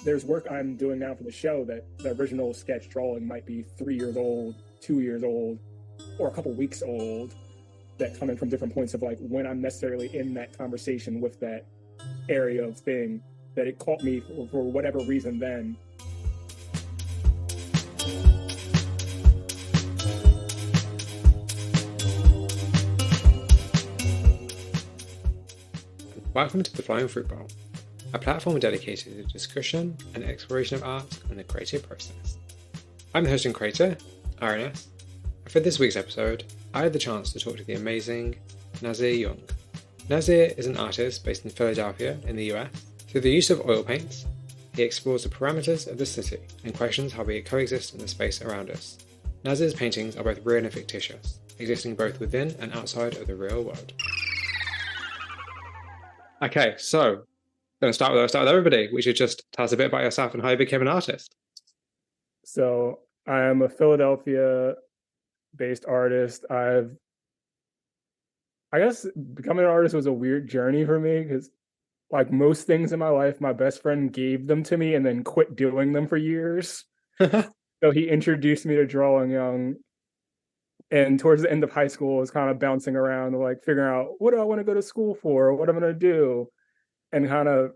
there's work I'm doing now for the show that the original sketch drawing might be 3 years old, 2 years old, or a couple weeks old, that come in from different points of like when I'm necessarily in that conversation with that area of thing, that it caught me for whatever reason then. Welcome to the Flying Fruit Bowl, a platform dedicated to discussion and exploration of art and the creative process. I'm the host and creator, RNS, and for this week's episode, I had the chance to talk to the amazing Nasir Young. Nasir is an artist based in Philadelphia in the US. Through the use of oil paints, he explores the parameters of the city and questions how we coexist in the space around us. Nasir's paintings are both real and fictitious, existing both within and outside of the real world. Okay, so I'm going to start with everybody. We should just tell us a bit about yourself and how you became an artist. So I am a Philadelphia-based artist. I guess becoming an artist was a weird journey for me because, like most things in my life, my best friend gave them to me and then quit doing them for years. So he introduced me to drawing young. And towards the end of high school, I was kind of bouncing around, like figuring out what do I want to go to school for, or what I'm going to do. And kind of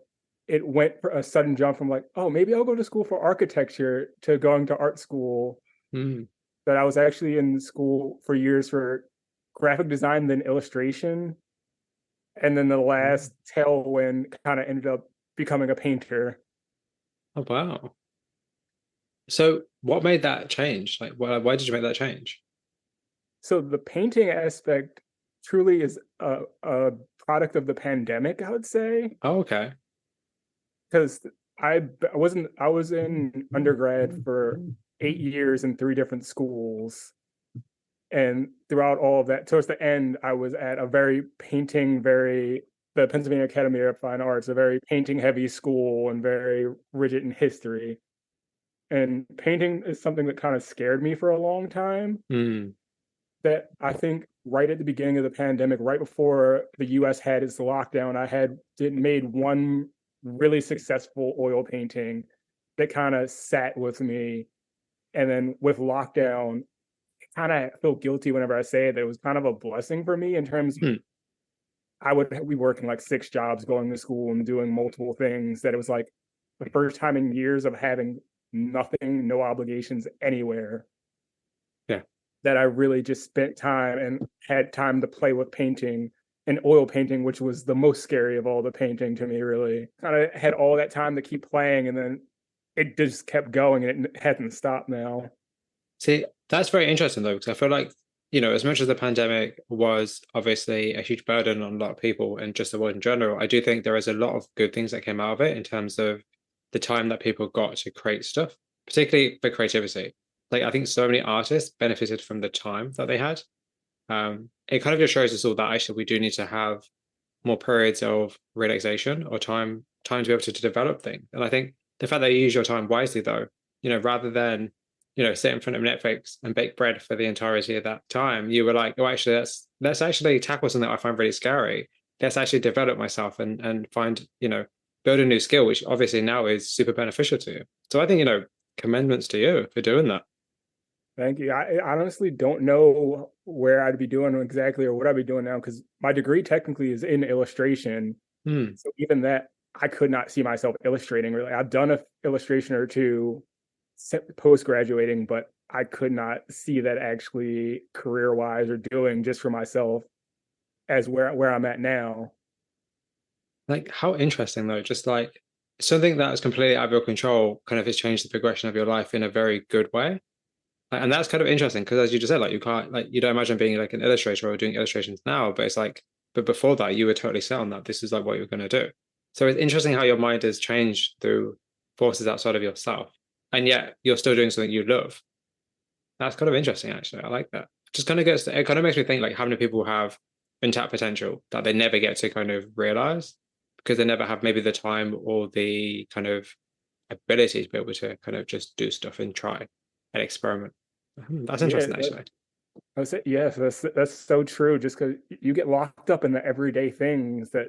it went for a sudden jump from like, oh, maybe I'll go to school for architecture to going to art school. That I was actually in school for years for graphic design, then illustration. And then the last tailwind kind of ended up becoming a painter. Oh, wow. So what made that change? Like, why did you make that change? So the painting aspect truly is a product of the pandemic, I would say. Oh, okay. Because I was in undergrad for 8 years in 3 different schools. And throughout all of that, towards the end, I was at a the Pennsylvania Academy of Fine Arts, a very painting heavy school and very rigid in history. And painting is something that kind of scared me for a long time. That I think right at the beginning of the pandemic, right before the US had its lockdown, I had made one really successful oil painting that kind of sat with me. And then with lockdown, I kind of feel guilty whenever I say it, that it was kind of a blessing for me in terms of I would be working like 6 jobs, going to school and doing multiple things, that it was like the first time in years of having nothing, no obligations anywhere. Yeah. That I really just spent time and had time to play with painting and oil painting, which was the most scary of all the painting to me, really. Kind of had all that time to keep playing, and then it just kept going and it hasn't stopped now. See, that's very interesting though, because I feel like, as much as the pandemic was obviously a huge burden on a lot of people and just the world in general, I do think there is a lot of good things that came out of it in terms of the time that people got to create stuff, particularly for creativity. Like, I think so many artists benefited from the time that they had. It kind of just shows us all that actually we do need to have more periods of relaxation or time to be able to develop things. And I think the fact that you use your time wisely, though, rather than sit in front of Netflix and bake bread for the entirety of that time, you were like, oh, actually, let's actually tackle something I find really scary. Let's actually develop myself and find build a new skill, which obviously now is super beneficial to you. So I think commendments to you for doing that. Thank you. I honestly don't know where I'd be doing exactly or what I'd be doing now, because my degree technically is in illustration. So even that, I could not see myself illustrating really. I've done an illustration or two post graduating, but I could not see that actually career wise or doing just for myself as where I'm at now. Like, how interesting though, just like something that is completely out of your control kind of has changed the progression of your life in a very good way. And that's kind of interesting because, as you just said, like, you can't, like, you don't imagine being like an illustrator or doing illustrations now, but it's like, but before that, you were totally set on that. This is like what you're going to do. So it's interesting how your mind has changed through forces outside of yourself, and yet you're still doing something you love. That's kind of interesting, actually. I like that. It kind of makes me think, like, how many people have untapped potential that they never get to kind of realize because they never have maybe the time or the kind of ability to be able to kind of just do stuff and try and experiment. That's interesting, actually. I would say, yes, that's so true. Just because you get locked up in the everyday things that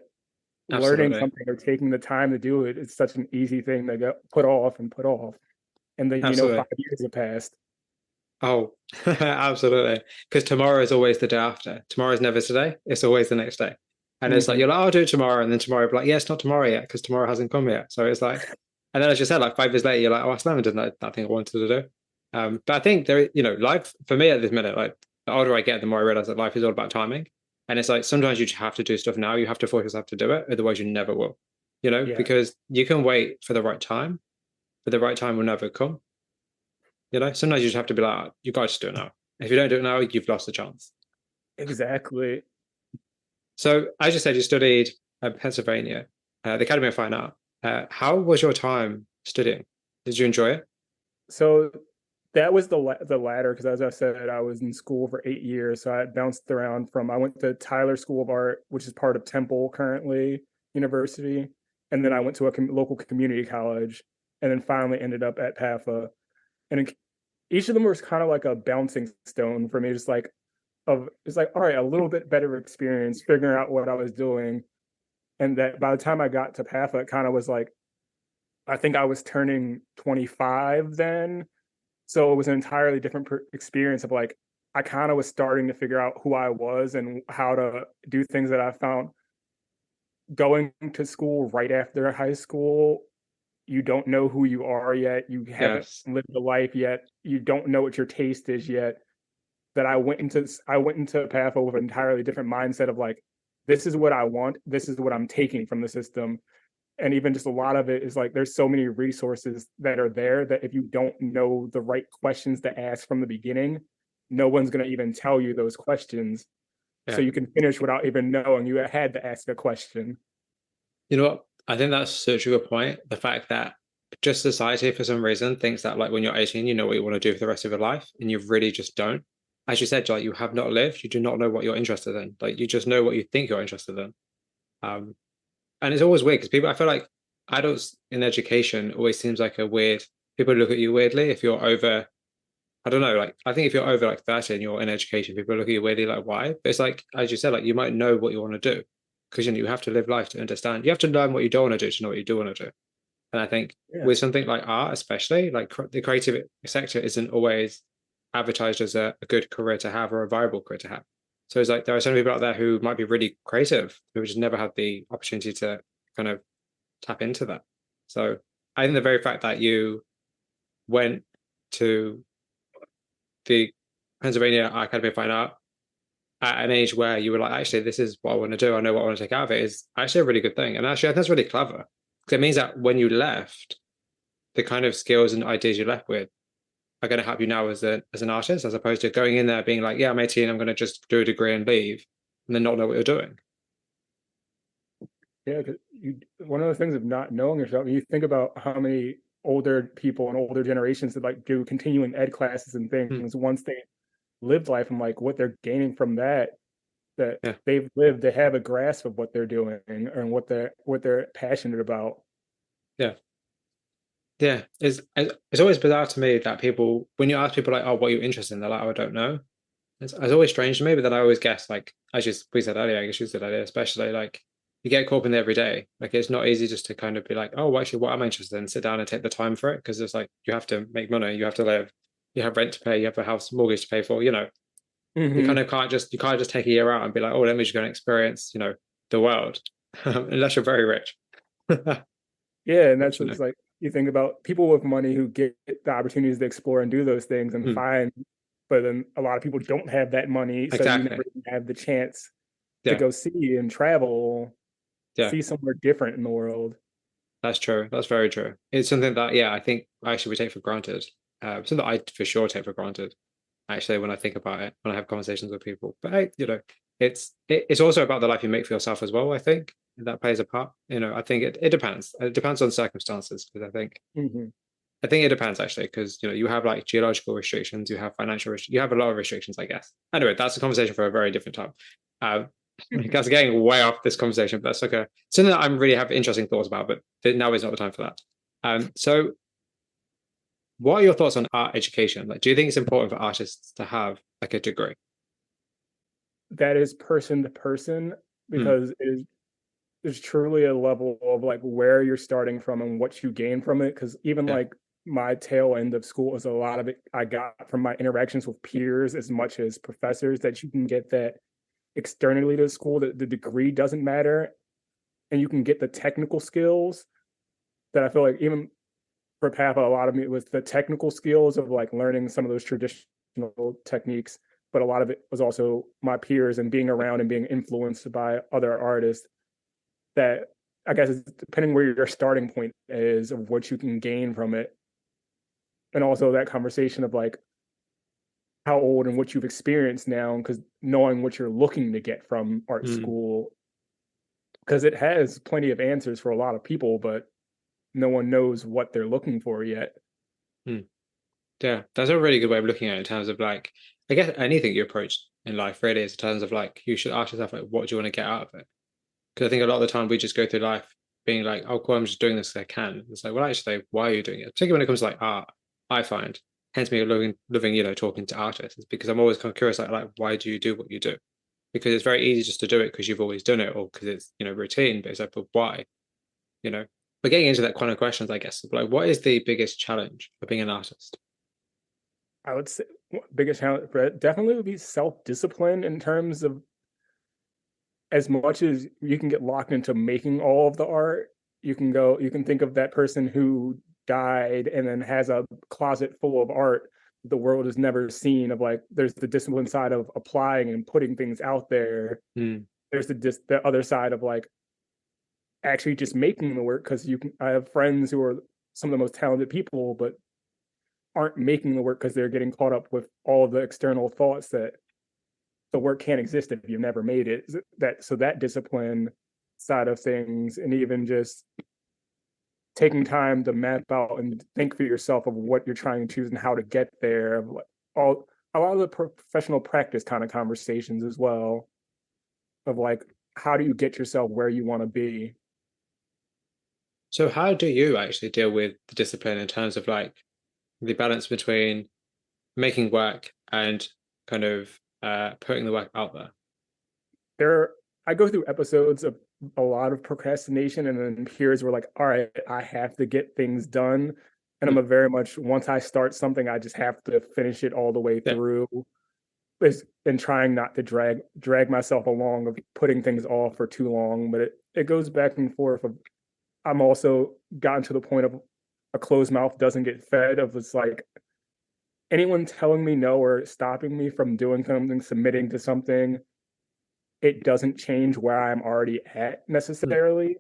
learning Absolutely. something or taking the time to do it is such an easy thing to put off and put off. And then, Absolutely. 5 years have passed. Oh, absolutely. Because tomorrow is always the day after. Tomorrow is never today. It's always the next day. And it's like, Hmm. you're like, oh, I'll do it tomorrow. And then tomorrow, you're like, yeah, it's not tomorrow yet because tomorrow hasn't come yet. So it's like, and then as you said, like 5 years later, you're like, oh, I still haven't done that thing I wanted to do. But I think life for me at this minute, like the older I get, the more I realize that life is all about timing. And it's like sometimes you just have to do stuff now. You have to force yourself to do it. Otherwise, you never will, Yeah, because you can wait for the right time, but the right time will never come. Sometimes you just have to be like, you guys just do it now. If you don't do it now, you've lost the chance. exactly. So, as you said, you studied at Pennsylvania, the Academy of Fine Art. How was your time studying? Did you enjoy it? So that was the latter, because as I said, I was in school for 8 years. So I bounced around I went to Tyler School of Art, which is part of Temple currently University, and then I went to a local community college, and then finally ended up at PAFA. And each of them was kind of like a bouncing stone for me, just like it's like, all right, a little bit better experience figuring out what I was doing. And that by the time I got to PAFA, it kind of was like, I think I was turning 25 then. So it was an entirely different experience of like, I kind of was starting to figure out who I was and how to do things that I found going to school right after high school. You don't know who you are yet. You haven't Yes. lived a life yet. You don't know what your taste is yet. That I went into PAFO with an entirely different mindset of like, this is what I want. This is what I'm taking from the system. And even just a lot of it is like there's so many resources that are there that if you don't know the right questions to ask from the beginning, no one's going to even tell you those questions. So Yeah. you can finish without even knowing you had to ask a question. You know what? I think that's such a good point. The fact that just society, for some reason, thinks that like when you're 18, you know what you want to do for the rest of your life, and you really just don't. As you said, like you have not lived, you do not know what you're interested in. Like you just know what you think you're interested in. Um, and it's always weird because people, I feel like adults in education always seems like a weird. People look at you weirdly if you're over. I don't know. Like I think if you're over like 30 and you're in education, people look at you weirdly like why. But it's like as you said, like you might know what you want to do because you have to live life to understand. You have to learn what you don't want to do to know what you do want to do. And I think Yeah. with something like art, especially like the creative sector, isn't always advertised as a good career to have or a viable career to have. So it's like there are some people out there who might be really creative who just never had the opportunity to kind of tap into that. So I think the very fact that you went to the Pennsylvania Academy of Fine Art at an age where you were like, actually, this is what I want to do. I know what I want to take out of it is actually a really good thing. And actually, I think that's really clever because it means that when you left, the kind of skills and ideas you left with are going to help you now as an artist, as opposed to going in there being like, yeah, I'm 18, I'm going to just do a degree and leave, and then not know what you're doing. Yeah, 'cause one of the things of not knowing yourself, you think about how many older people and older generations that like do continuing ed classes and Hmm. things once they lived life and like what they're gaining from that Yeah, they've lived, they have a grasp of what they're doing and what they're passionate about. yeah, yeah. It's always bizarre to me that people, when you ask people like, oh, what are you interested in? They're like, oh, I don't know. It's always strange to me, but then I always guess, like, as we said earlier, I guess you said earlier, especially like you get caught up in it every day. Like, it's not easy just to kind of be like, oh, well, actually, what am I interested in? Sit down and take the time for it because it's like you have to make money, you have to live, you have rent to pay, you have a house mortgage to pay for. You kind Hmm. of can't just take a year out and be like, oh, let me just go and experience, the world, unless you're very rich. Yeah, and that's Which, what's like you think about people with money who get the opportunities to explore and do those things and mm, find, but then a lot of people don't have that money, so you never exactly. even have the chance to Yeah, go see and travel, yeah. see somewhere different in the world. That's true. That's very true. It's something that, yeah, I think actually we take for granted. Something that I for sure take for granted, actually, when I think about it, when I have conversations with people. But hey, it's also about the life you make for yourself as well, I think. That plays a part. I think it depends. It depends on circumstances because Hmm. I think it depends actually, because you have like geological restrictions, you have you have a lot of restrictions, I guess. Anyway, that's a conversation for a very different time. Um, that's getting way off this conversation, but that's okay. Something that I'm really have interesting thoughts about, but now is not the time for that. So what are your thoughts on art education? Like, do you think it's important for artists to have like a degree? That is person to person Mm, because there's truly a level of like where you're starting from and what you gain from it. Because even Yeah. like my tail end of school is a lot of it I got from my interactions with peers as much as professors, that you can get that externally to school, that the degree doesn't matter, and you can get the technical skills that I feel like even for Papa, a lot of it was the technical skills of like learning some of those traditional techniques, but a lot of it was also my peers and being around and being influenced by other artists that I guess it's depending where your starting point is of what you can gain from it. And also that conversation of like how old and what you've experienced now, because knowing what you're looking to get from art Mm. school, because it has plenty of answers for a lot of people, but no one knows what they're looking for yet. Mm. Yeah, that's a really good way of looking at it in terms of like, I guess anything you approach in life really is in terms of like, you should ask yourself, like, what do you want to get out of it? Because I think a lot of the time we just go through life being like, oh, cool, I'm just doing this because I can. It's like, well, actually, why are you doing it? Particularly when it comes to like art, I find, hence me living, talking to artists, is because I'm always kind of curious, like, why do you do what you do? Because it's very easy just to do it because you've always done it or because it's, routine, but it's like, but why? You know, but getting into that kind of questions, I guess, like, what is the biggest challenge of being an artist? I would say biggest challenge for it definitely would be self-discipline in terms of as much as you can get locked into making all of the art, you can think of that person who died and then has a closet full of art the world has never seen, of like there's the discipline side of applying and putting things out there. Mm. There's the other side of like actually just making the work, because you can I have friends who are some of the most talented people but aren't making the work because they're getting caught up with all of the external thoughts that the work can't exist if you've never made it. That discipline side of things, and even just taking time to map out and think for yourself of what you're trying to choose and how to get there. All a lot of the professional practice kind of conversations as well, of like how do you get yourself where you want to be. So how do you actually deal with the discipline in terms of like the balance between making work and kind of putting the work out there? There, I go through episodes of a lot of procrastination, and then periods where like, all right, I have to get things done, and I'm Mm. a very much once I start something, I just have to finish it all the way Yeah. through. And trying not to drag myself along of putting things off for too long, but it goes back and forth. Of I'm also gotten to the point of a closed mouth doesn't get fed. Of it's like anyone telling me no or stopping me from doing something, submitting to something, it doesn't change where I'm already at Mm. necessarily.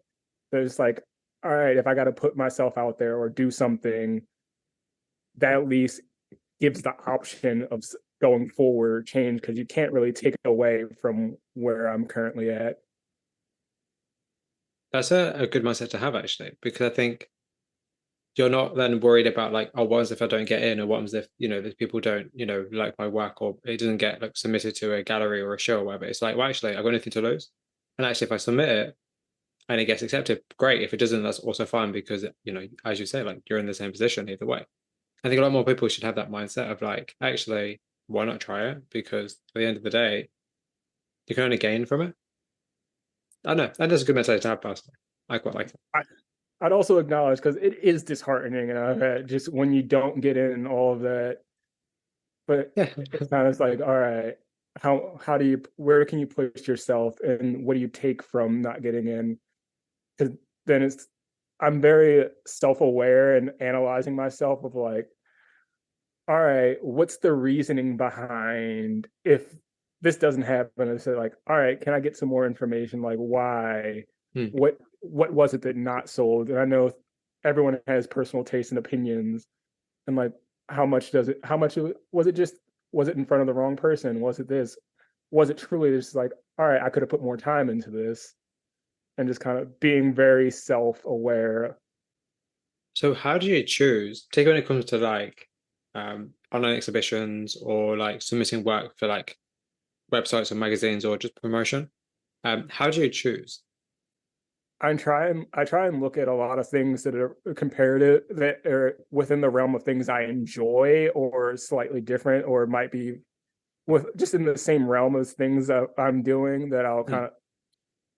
There's like, all right, if I got to put myself out there or do something, that at least gives the option of going forward change, because you can't really take it away from where I'm currently at. That's a good mindset to have actually, because I think you're not then worried about like, oh, what if I don't get in, or what if if people don't like my work, or it doesn't get like submitted to a gallery or a show or whatever. It's like, well, actually, I've got nothing to lose, and actually, if I submit it and it gets accepted, great. If it doesn't, that's also fine because as you say, like you're in the same position either way. I think a lot more people should have that mindset of like, actually, why not try it? Because at the end of the day, you can only gain from it. I know, and that's a good message to have personally. I quite like it. I, I'd also acknowledge, because it is disheartening, and I've had just when you don't get in and all of that, but Yeah. it's kind of like, all right, how do you, where can you push yourself, and what do you take from not getting in? Because then I'm very self-aware and analyzing myself of like, all right, what's the reasoning behind if this doesn't happen? And say like, all right, can I get some more information? Like why? Hmm. What was it that not sold? And I know everyone has personal tastes and opinions, and like how much does it? How much was it? Just was it in front of the wrong person? Was it this? Was it truly just like, all right, I could have put more time into this, and just kind of being very self-aware. So how do you choose, particularly when it comes to like online exhibitions or like submitting work for like websites or magazines or just promotion? How do you choose? I try and look at a lot of things that are comparative, that are within the realm of things I enjoy or slightly different, or might be with just in the same realm as things that I'm doing, that I'll Hmm. kind of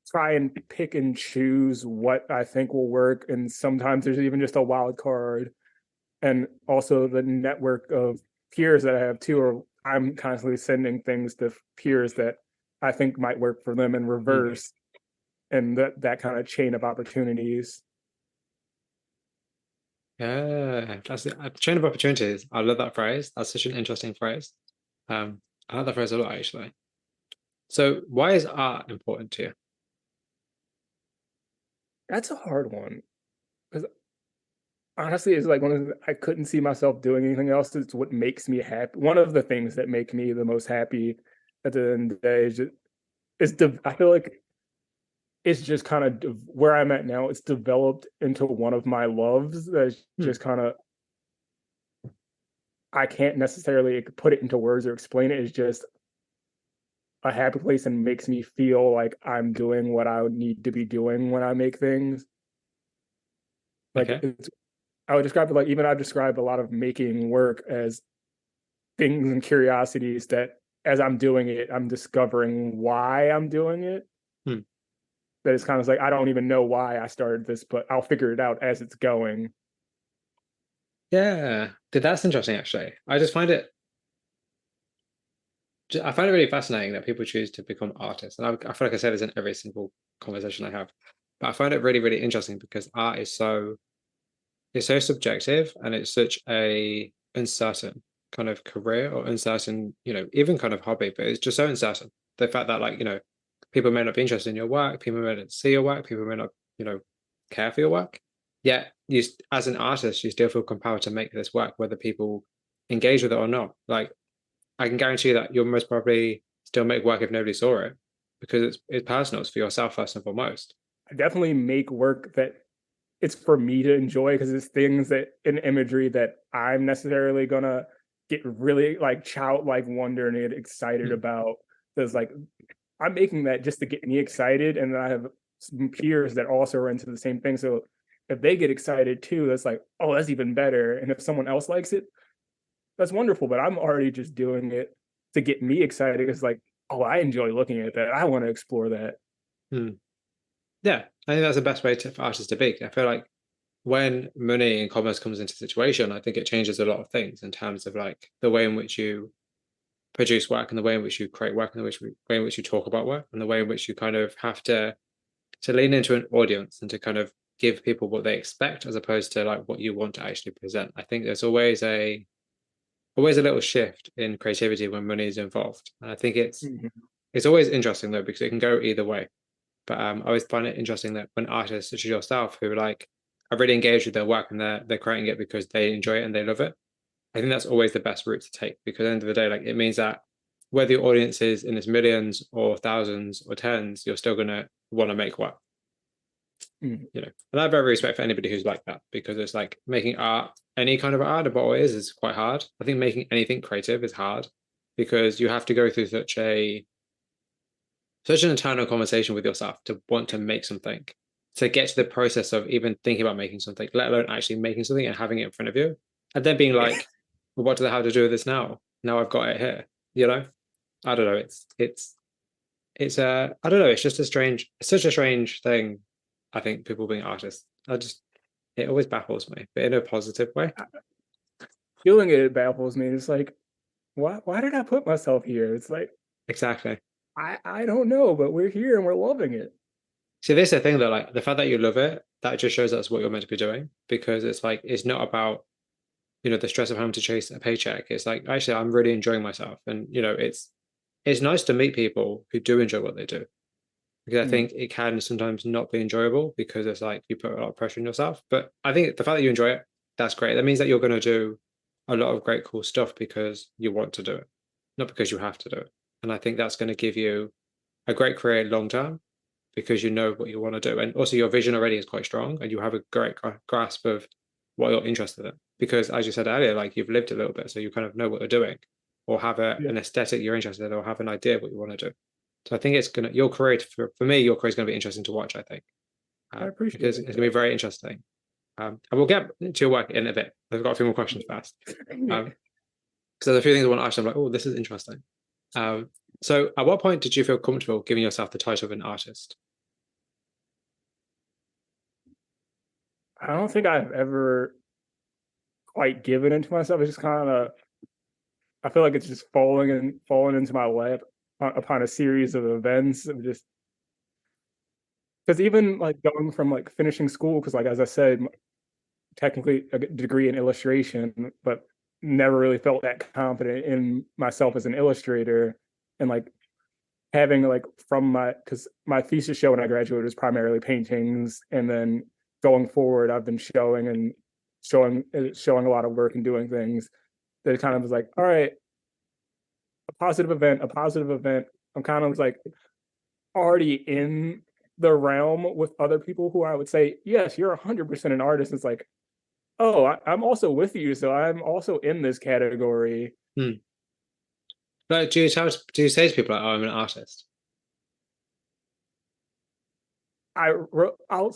try and pick and choose what I think will work. And sometimes there's even just a wild card. And also the network of peers that I have too, or I'm constantly sending things to peers that I think might work for them in reverse. And that kind of chain of opportunities. Yeah, that's a chain of opportunities. I love that phrase. That's such an interesting phrase. I like that phrase a lot, actually. So why is art important to you? That's a hard one. Because honestly, it's like one of I couldn't see myself doing anything else. It's what makes me happy. One of the things that make me the most happy at the end of the day is just I feel like it's just kind of where I'm at now. It's developed into one of my loves that's just kind of I can't necessarily put it into words or explain it. It's just a happy place and makes me feel like I'm doing what I would need to be doing when I make things. Like Okay. I would describe it like even I describe a lot of making work as things and curiosities that as I'm doing it, I'm discovering why I'm doing it. Hmm. That it's kind of like I don't even know why I started this, but I'll figure it out as it's going. Yeah, that's interesting, actually. I find it really fascinating that people choose to become artists. And I feel like I say this in every single conversation I have. But I find it really, really interesting because art is it's so subjective and it's such a uncertain kind of career or uncertain, even kind of hobby, but it's just so uncertain. The fact that people may not be interested in your work, people may not see your work, people may not, care for your work. Yet as an artist, you still feel compelled to make this work, whether people engage with it or not. Like I can guarantee you that you'll most probably still make work if nobody saw it because it's personal. It's for yourself first and foremost. I definitely make work that it's for me to enjoy because it's things that in imagery that I'm necessarily gonna get really like childlike wonder and get excited Hmm. about. There's like I'm making that just to get me excited, and then I have some peers that also are into the same thing. So if they get excited too, that's like, oh, that's even better. And if someone else likes it, that's wonderful. But I'm already just doing it to get me excited. It's like, oh, I enjoy looking at that. I want to explore that. Hmm. Yeah, I think that's the best way for artists to be. I feel like when money and commerce comes into the situation, I think it changes a lot of things in terms of like the way in which you produce work and the way in which you create work and way in which you talk about work and the way in which you kind of have to lean into an audience and to kind of give people what they expect as opposed to like what you want to actually present. I think there's always a little shift in creativity when money is involved. And I think Mhm. it's always interesting though because it can go either way. But I always find it interesting that when artists such as yourself who like are really engaged with their work and they're creating it because they enjoy it and they love it, I think that's always the best route to take because at the end of the day, like it means that whether your audience is in its millions or thousands or tens, you're still gonna want to make work. Mhm. And I have very respect for anybody who's like that because it's like making art, any kind of art, about what it is quite hard. I think making anything creative is hard because you have to go through such an internal conversation with yourself to want to make something, to get to the process of even thinking about making something, let alone actually making something and having it in front of you, and then being like, well, what do I have to do with this now? Now I've got it here. You know, I don't know. It's I don't know. It's just it's such a strange thing. I think people being artists, it always baffles me, but in a positive way. Doing it baffles me. It's like, why did I put myself here? It's like Exactly. I don't know, but we're here and we're loving it. See, this is the thing that like the fact that you love it, that just shows that's what you're meant to be doing because it's like it's not about the stress of having to chase a paycheck. It's like actually I'm really enjoying myself, and it's nice to meet people who do enjoy what they do because I Mm. think it can sometimes not be enjoyable because it's like you put a lot of pressure on yourself. But I think the fact that you enjoy it, that's great. That means that you're going to do a lot of great cool stuff because you want to do it, not because you have to do it. And I think that's going to give you a great career long term because you know what you want to do. And also, your vision already is quite strong and you have a great grasp of what you're interested in. Because, as you said earlier, like you've lived a little bit, so you kind of know what you're doing or have Yeah, an aesthetic you're interested in or have an idea of what you want to do. So I think your career, for me, your career is going to be interesting to watch, I think, I appreciate because it's going to that. be very interesting. And we'll get to your work in a bit. I've got a few more questions first. Because there's a few things I want to ask you. I'm like, oh, this is interesting. Um, so at what point did you feel comfortable giving yourself the title of an artist? I don't think I've ever quite given into myself. It's just kind of, I feel like it's just falling into my lap upon a series of events of just, because even like going from like finishing school, because like as I said, technically a degree in illustration, but never really felt that confident in myself as an illustrator, and like having like from my, because my thesis show when I graduated was primarily paintings, and then going forward I've been showing a lot of work and doing things that it kind of was like, all right, a positive event. I'm kind of like already in the realm with other people who I would say, yes, you're 100% an artist. It's like, oh, I'm also with you, so I'm also in this category. Hmm. But do you say to people like, "Oh, I'm an artist"? I'll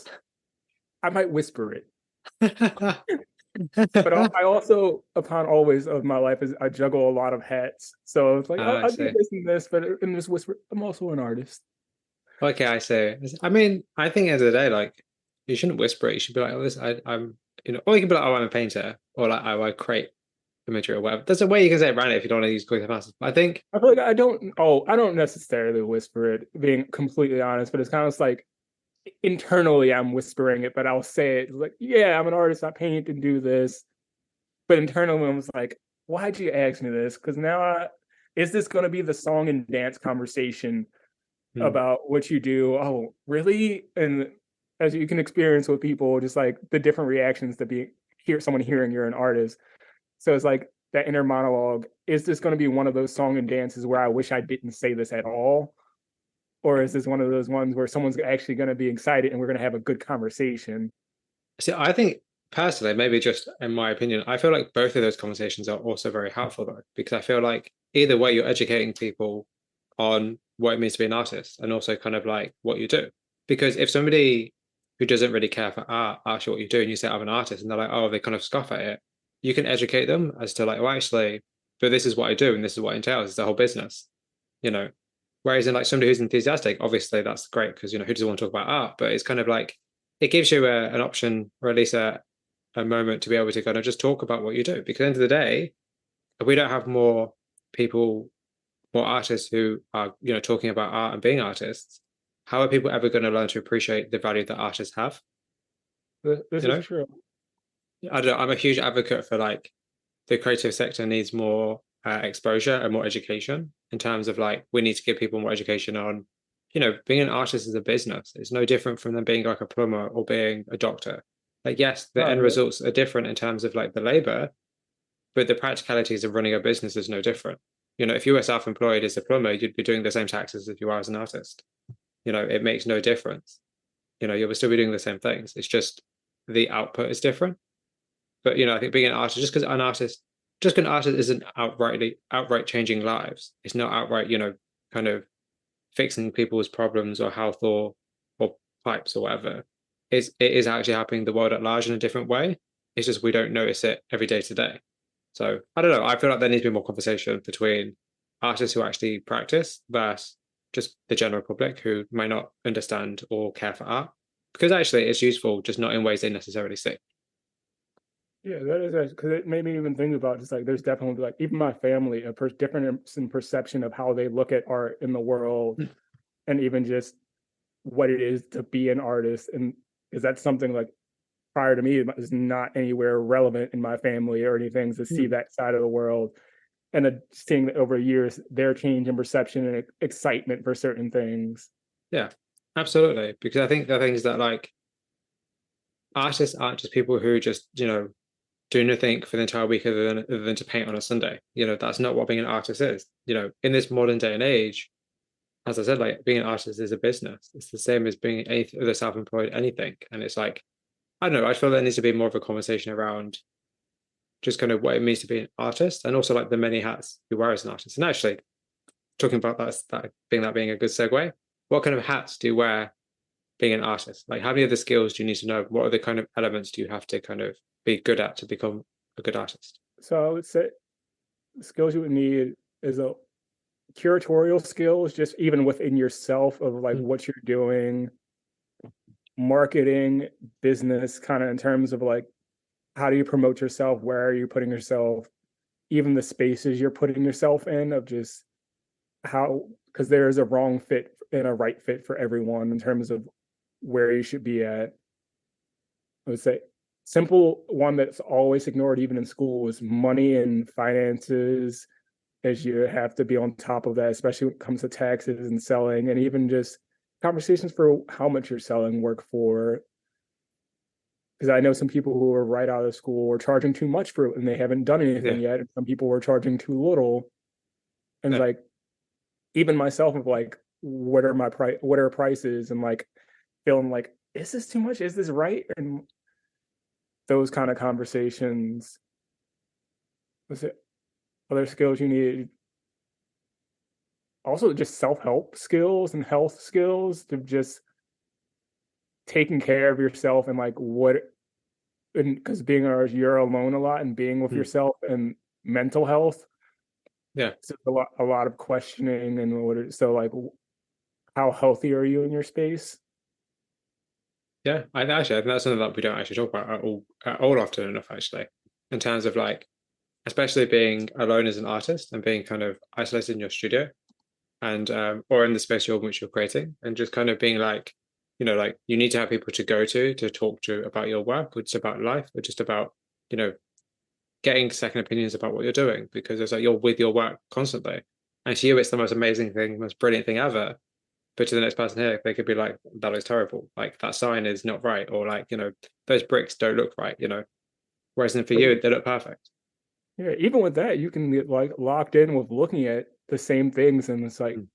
I might whisper it, but Ah, I also, upon always of my life, is I juggle a lot of hats. So it's like I I'll do see. this and this, but in this whisper, I'm also an artist. Okay, I see. I mean, I think at the end of the day, like, you shouldn't whisper it. You should be like, "Oh, this, I'm," or you can be like, "Oh, I'm a painter," or like, "Oh, I create imagery or whatever." There's a way you can say it around it if you don't want to use quick passes. I think, I feel like I don't necessarily whisper it, being completely honest, but it's kind of like internally I'm whispering it, but I'll say it like, yeah, I'm an artist, I paint and do this. But internally I was like, why'd you ask me this? Because is this going to be the song and dance conversation hmm, about what you do? Oh, really? And as you can experience with people, just like the different reactions to be someone hearing you're an artist. So it's like that inner monologue. Is this going to be one of those song and dances where I wish I didn't say this at all? Or is this one of those ones where someone's actually going to be excited and we're going to have a good conversation? see, I think personally, maybe just in my opinion, I feel like both of those conversations are also very helpful though, because I feel like either way, you're educating people on what it means to be an artist and also kind of like what you do. Because if somebody who doesn't really care for art asks you what you do and you say, "I'm an artist," and they're like, "Oh," they kind of scoff at it, you can educate them as to like, "Oh, actually, but this is what I do and this is what it entails. It's the whole business," you know. Whereas in like somebody who's enthusiastic, obviously that's great because who doesn't want to talk about art? But it's kind of like it gives you an option or at least a moment to be able to kind of just talk about what you do. Because at the end of the day, if we don't have more people, more artists who are talking about art and being artists, how are people ever going to learn to appreciate the value that artists have? This You is know, true. I don't know. I'm a huge advocate for like the creative sector needs more exposure and more education in terms of like we need to give people more education on being an artist is a business. It's no different from them being like a plumber or being a doctor. Like yes, the Oh end yeah. results are different in terms of like the labor, but the practicalities of running a business is no different. If you were self-employed as a plumber, you'd be doing the same taxes as you are as an artist. It makes no difference. You will still be doing the same things. It's just the output is different. But I think being an artist, just because an artist isn't outright changing lives. It's not outright, kind of fixing people's problems or health or pipes or whatever. It is actually happening the world at large in a different way. It's just we don't notice it every day to day. So I don't know. I feel like there needs to be more conversation between artists who actually practice versus just the general public who may not understand or care for art. Because actually it's useful, just not in ways they necessarily see. Yeah, that is because it made me even think about just like there's definitely like even my family a difference in perception of how they look at art in the world, Hmm. and even just what it is to be an artist. And is that something like prior to me is not anywhere relevant in my family or anything to see Hmm. that side of the world, and seeing that over years their change in perception and excitement for certain things. Yeah, absolutely. Because I think the thing is that like artists aren't just people who just, do nothing for the entire week other than to paint on a Sunday. That's not what being an artist is. In this modern day and age, as I said, like being an artist is a business. It's the same as being any other self-employed anything. And it's like, I don't know, I feel there needs to be more of a conversation around just kind of what it means to be an artist and also like the many hats you wear as an artist. And actually talking about that being a good segue, what kind of hats do you wear being an artist? Like, how many of the skills do you need to know? What are the kind of elements do you have to kind of be good at to become a good artist? So I would say the skills you would need is a curatorial skills, just even within yourself of like Mm, what you're doing, marketing, business, kind of in terms of like how do you promote yourself, where are you putting yourself, even the spaces you're putting yourself in, of just how, because there is a wrong fit and a right fit for everyone in terms of where you should be at. I would say simple one that's always ignored even in school is money and finances, as you have to be on top of that, especially when it comes to taxes and selling, and even just conversations for how much you're selling work for. Because I know some people who are right out of school are charging too much for it and they haven't done anything Yeah. yet. And some people were charging too little. And it's Yeah. like, even myself of like, what are my price? What are prices? And like feeling like, is this too much? Is this right? And those kind of conversations. Was it other skills you need? Also, just self-help skills and health skills to just taking care of yourself and like what, and because being you're alone a lot and being with Mm. yourself and mental health. Yeah. So a lot of questioning and what, so like how healthy are you in your space? Yeah. I think that's something that we don't actually talk about at all often enough, actually, in terms of like, especially being alone as an artist and being kind of isolated in your studio and or in the space which you're creating, and just kind of being like, like you need to have people to go to talk to about your work, or just about life, or just about, you know, getting second opinions about what you're doing, because it's like you're with your work constantly. And to you, it's the most amazing thing, most brilliant thing ever. But to the next person here, they could be like, that looks terrible. Like that sign is not right. Or like, those bricks don't look right. Whereas then for But you, they look perfect. yeah, even with that, you can get like locked in with looking at the same things, and it's like Mm.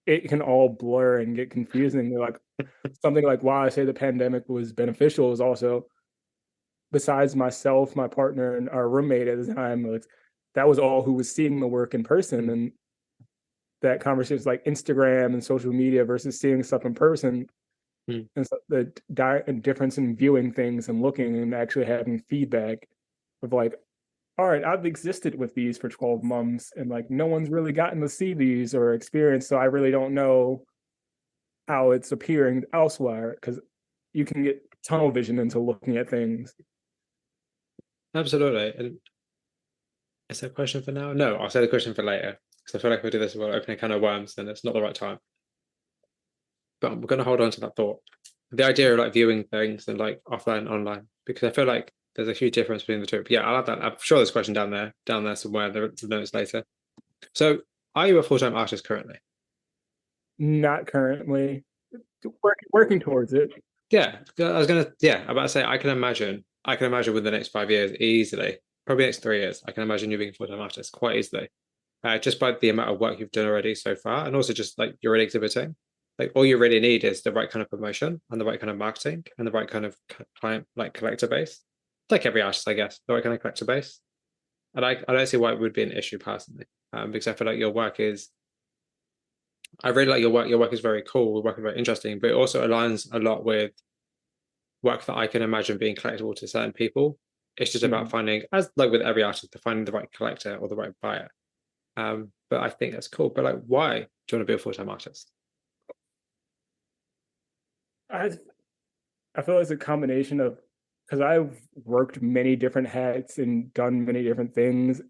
it can all blur and get confusing. Like something like why I say the pandemic was beneficial is also, besides myself, my partner, and our roommate at the time, like that was all who was seeing the work in person, Mm. and that conversation is like Instagram and social media versus seeing stuff in person, Mm. and so the difference in viewing things and looking and actually having feedback of like, all right, I've existed with these for 12 months and like no one's really gotten to see these or experience, so I really don't know how it's appearing elsewhere, because you can get tunnel vision into looking at things. Absolutely. And is that a question for now? No, I'll say the question for later. Because I feel like if we do this, we'll open a can of worms, then it's not the right time. But we're going to hold on to that thought. The idea of like viewing things and like offline and online, because I feel like there's a huge difference between the two. But yeah, I'll have that. I'm sure there's a question down there somewhere. The notes later. So, are you a full-time artist currently? Not currently. Working towards it. Yeah, I was gonna. Yeah, I'm about to say I can imagine. I can imagine within the next 5 years easily, probably next 3 years. I can imagine you being a full-time artist quite easily, just by the amount of work you've done already so far, and also just like you're already exhibiting. Like all you really need is the right kind of promotion and the right kind of marketing and the right kind of client, like collector base. Like every artist, I guess, the right kind of collector base. And I don't see why it would be an issue personally, because I feel like your work is. I really like your work. Your work is very cool. Your work is very interesting, but it also aligns a lot with work that I can imagine being collectible to certain people. It's just about Mhm. finding, as like with every artist, to finding the right collector or the right buyer. But I think that's cool. But like, why do you want to be a full-time artist? I I feel it's a combination of, because I've worked many different hats and done many different things.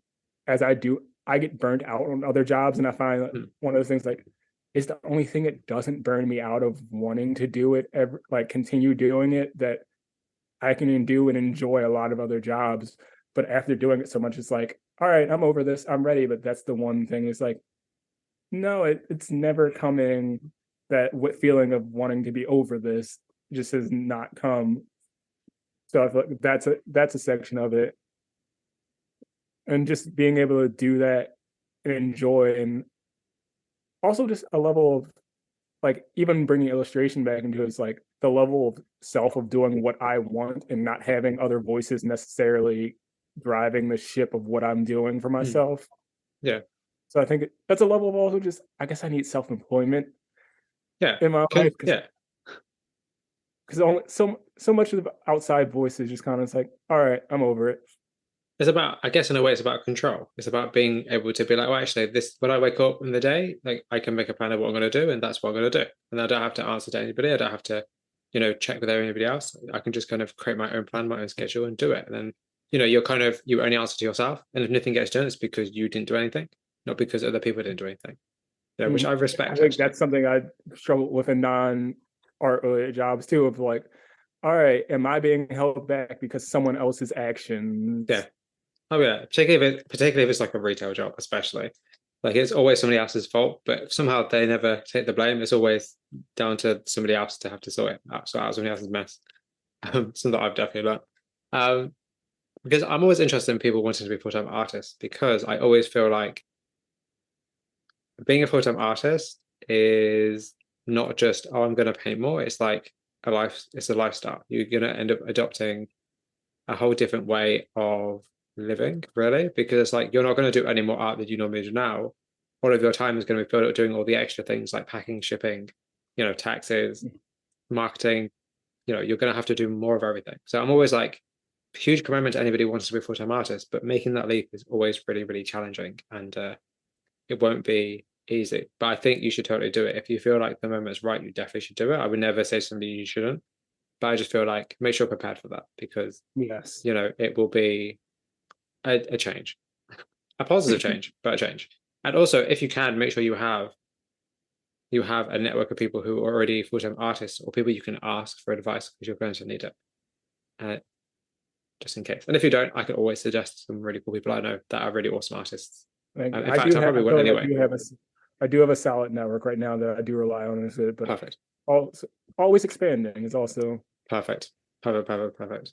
As I do, I get burnt out on other jobs, and I find that Mm. one of those things like is the only thing that doesn't burn me out of wanting to do it ever, like continue doing it, that I can do and enjoy a lot of other jobs. But after doing it so much, it's like, all right, I'm over this, I'm ready. But that's the one thing, is like, no, it's never coming. That what feeling of wanting to be over this just has not come. So I feel like that's a section of it, and just being able to do that and enjoy, and also just a level of like even bringing illustration back into it, is like the level of self of doing what I want and not having other voices necessarily driving the ship of what I'm doing for Mm. myself. Yeah, So I think that's a level of also just, I guess I need self employment yeah, in my life, because yeah. only so much of the outside voices just kind of, it's like, all right, I'm over it. It's about, I guess, in a way, it's about control. It's about being able to be like, well, actually, this when I wake up in the day, like I can make a plan of what I'm going to do, and that's what I'm going to do, and I don't have to answer to anybody. I don't have to. check with anybody else. I can just kind of create my own plan, my own schedule, and do it. And then, you only answer to yourself. And if nothing gets done, it's because you didn't do anything, not because other people didn't do anything. Which I respect. I think actually. that's something I struggle with in non-art related jobs too. Of like, all right, am I being held back because someone else's actions? Yeah. Oh yeah. Particularly if it's like a retail job, especially. Like it's always somebody else's fault, but somehow they never take the blame. It's always down to somebody else to have to sort out somebody else's mess. Something that I've definitely learned. Because I'm always interested in people wanting to be full-time artists, because I always feel like being a full-time artist is not just, oh, I'm going to paint more. It's like it's a lifestyle. You're going to end up adopting a whole different way of living, really, because it's like you're not going to do any more art that you normally do now. All of your time is going to be filled up doing all the extra things like packing, shipping, taxes, marketing. You're going to have to do more of everything. So I'm always like, huge commitment to anybody who wants to be a full-time artist, but making that leap is always really, really challenging, and it won't be easy. But I think you should totally do it. If you feel like the moment's right, you definitely should do it. I would never say to somebody you shouldn't, but I just feel like make sure you're prepared for that, because Yes, it will be a change, a positive change, but a change. And also, if you can, make sure you have a network of people who are already full-time artists, or people you can ask for advice, because you're going to need it. Just in case. And if you don't, I can always suggest some really cool people I know that are really awesome artists. In fact, I probably will anyway. I do have a solid network right now that I do rely on, but perfect. Always expanding is also perfect.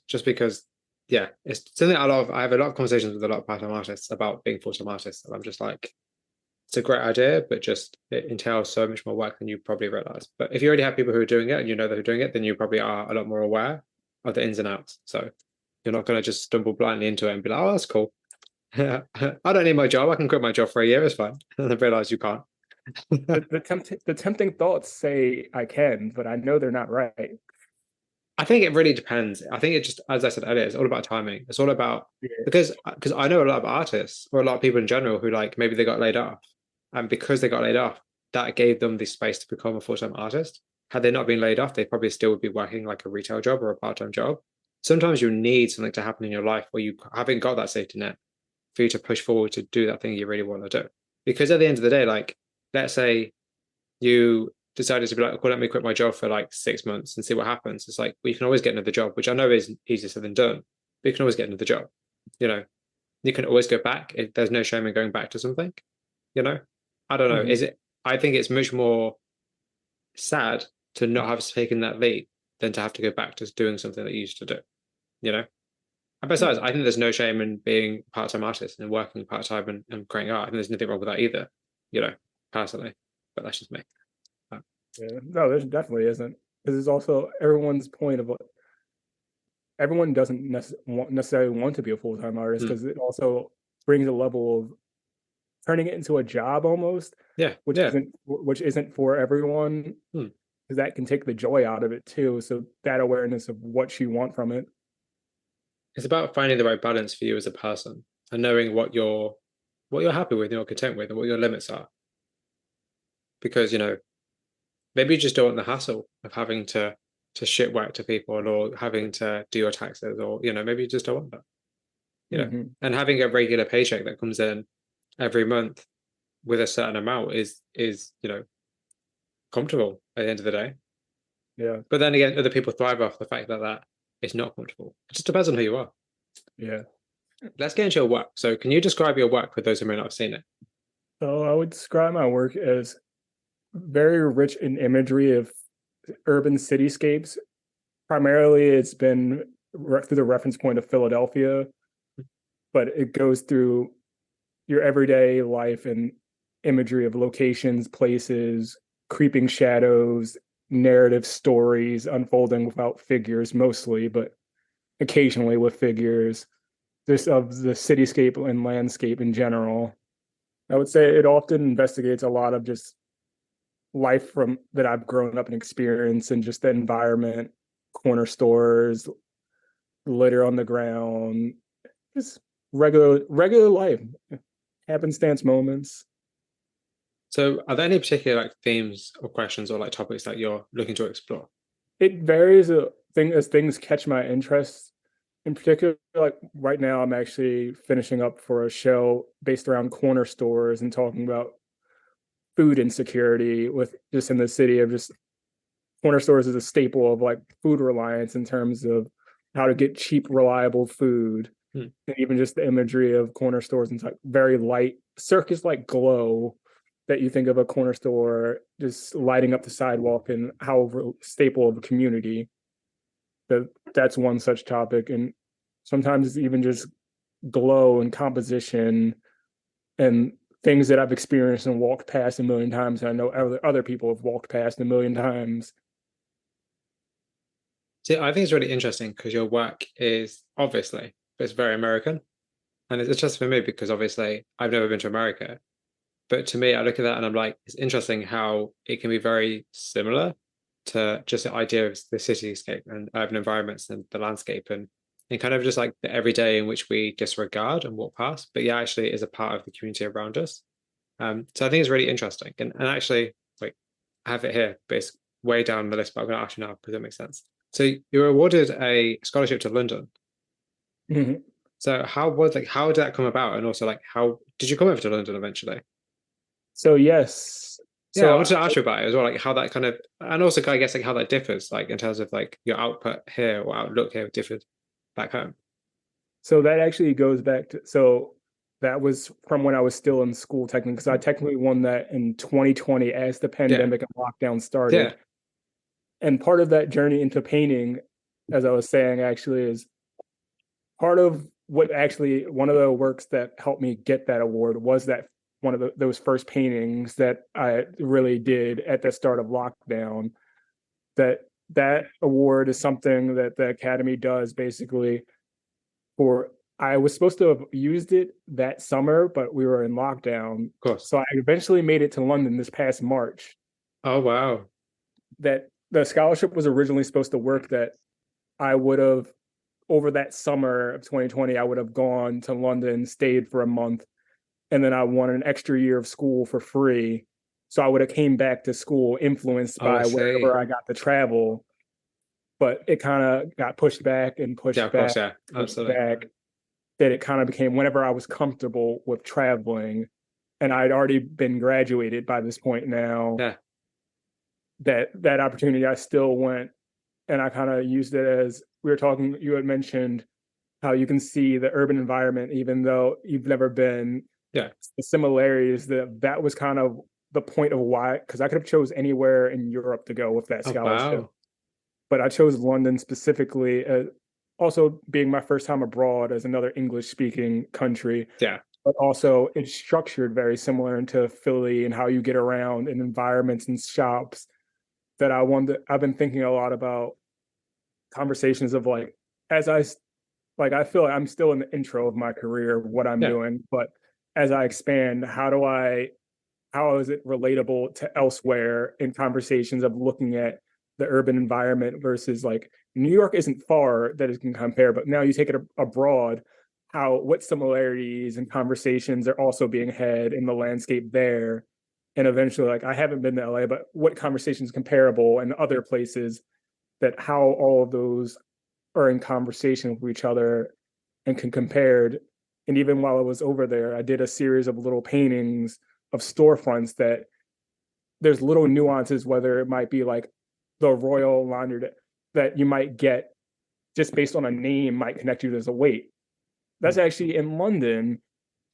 Just because, yeah, it's something I have a lot of conversations with a lot of part-time artists about being full-time artists, and I'm just like, it's a great idea, but just it entails so much more work than you probably realize. But if you already have people who are doing it and you know they're doing it, then you probably are a lot more aware of the ins and outs. So you're not going to just stumble blindly into it and be like, oh, that's cool. I don't need my job. I can quit my job for a year. It's fine. And then realize you can't. the tempting thoughts say I can, but I know they're not right. I think it really depends. I think it just, as I said earlier, it's all about timing. It's all about, because I know a lot of artists, or a lot of people in general, who like maybe they got laid off. And because they got laid off, that gave them the space to become a full-time artist. Had they not been laid off, they probably still would be working like a retail job or a part-time job. Sometimes you need something to happen in your life where you haven't got that safety net for you to push forward to do that thing you really want to do. Because at the end of the day, like, let's say you decided to be like, well, let me quit my job for like 6 months and see what happens. It's like, well, you can always get another job, which I know is easier said than done, but you can always get another job. You can always go back. There's no shame in going back to something. I don't know. Mm-hmm. I think it's much more sad to not have taken that leap than to have to go back to doing something that you used to do. And besides, I think there's no shame in being a part-time artist and working part-time and creating art. I think there's nothing wrong with that either, personally. But that's just me. Yeah, no, there definitely isn't. Because it's also everyone's point of what everyone doesn't necessarily want to be a full-time artist, because it also brings a level of turning it into a job almost. Yeah. Which isn't for everyone. Because that can take the joy out of it too. So that awareness of what you want from it. It's about finding the right balance for you as a person and knowing what you're happy with and you're content with and what your limits are. Because, maybe you just don't want the hassle of having to ship work to people, or having to do your taxes, or, maybe you just don't want that. And having a regular paycheck that comes in every month with a certain amount is comfortable at the end of the day. Yeah. But then again, other people thrive off the fact that it's not comfortable. It just depends on who you are. Yeah. Let's get into your work. So can you describe your work for those who may not have seen it? So I would describe my work as very rich in imagery of urban cityscapes. Primarily, it's been through the reference point of Philadelphia, but it goes through your everyday life and imagery of locations, places, creeping shadows, narrative stories unfolding without figures mostly, but occasionally with figures, just of the cityscape and landscape in general. I would say it often investigates a lot of just life from that I've grown up and experienced, and just the environment, corner stores, litter on the ground, just regular life, happenstance moments. So are there any particular like themes or questions or like topics that you're looking to explore? It varies as things catch my interest. In particular, like right now, I'm actually finishing up for a show based around corner stores and talking about food insecurity with just in the city of just corner stores is a staple of like food reliance in terms of how to get cheap, reliable food. Hmm. And even just the imagery of corner stores and like very light circus like glow that you think of a corner store just lighting up the sidewalk and how staple of a community that's one such topic. And sometimes it's even just glow and composition and things that I've experienced and walked past a million times and I know other people have walked past a million times. See, I think it's really interesting because your work is obviously it's very American, and it's just for me because obviously I've never been to America. But to me, I look at that and I'm like, it's interesting how it can be very similar to just the idea of the cityscape and urban environments and the landscape and kind of just like the everyday in which we disregard and walk past, but yeah, actually is a part of the community around us. So I think it's really interesting. And actually, like, I have it here, but it's way down the list, but I'm going to ask you now because it makes sense. So you were awarded a scholarship to London. Mm-hmm. So how did that come about? And also like how did you come over to London eventually? So yes, Yeah, I so wanted to ask you about it as well, like how that kind of, and also I guess like how that differs, like in terms of like your output here or outlook here differed back home. so that actually goes back to that was from when I was still in school technically because I technically won that in 2020 as the Yeah, pandemic and lockdown yeah, started. And part of that journey into painting, as I was saying, actually is part of what actually one of the works that helped me get that award was that one of those first paintings that I really did at the start of lockdown. That award is something that the Academy does basically for. I was supposed to have used it that summer, but we were in lockdown. of course. So I eventually made it to London this past March. Oh wow. That the scholarship was originally supposed to work that I would have over that summer of 2020, I would have gone to London, stayed for a month, and then I won an extra year of school for free. So I would have came back to school influenced Oh, I by wherever see. I got to travel, but it kind of got pushed back and Yeah, pushed of course, back, yeah, pushed absolutely. back. That it kind of became whenever I was comfortable with traveling, and I'd already been graduated by this point now. Yeah, That opportunity, I still went and I kind of used it as we were talking. You had mentioned how you can see the urban environment, even though you've never been. yeah. The similarities that was kind of the point of why, because I could have chose anywhere in Europe to go with that Oh scholarship, wow. but I chose London specifically. Also, being my first time abroad as another English speaking country, Yeah, but also it's structured very similar into Philly and how you get around in environments and shops that I've been thinking a lot about conversations of like as I feel like I'm still in the intro of my career, what I'm yeah. doing, but as I expand, how is it relatable to elsewhere in conversations of looking at the urban environment versus like New York isn't far that it can compare, but now you take it abroad, what similarities and conversations are also being had in the landscape there. And eventually, like I haven't been to LA, but what conversations comparable in other places that how all of those are in conversation with each other and can compared. And even while I was over there, I did a series of little paintings of storefronts that there's little nuances, whether it might be like the royal laundry that you might get just based on a name might connect you as a weight. That's actually in London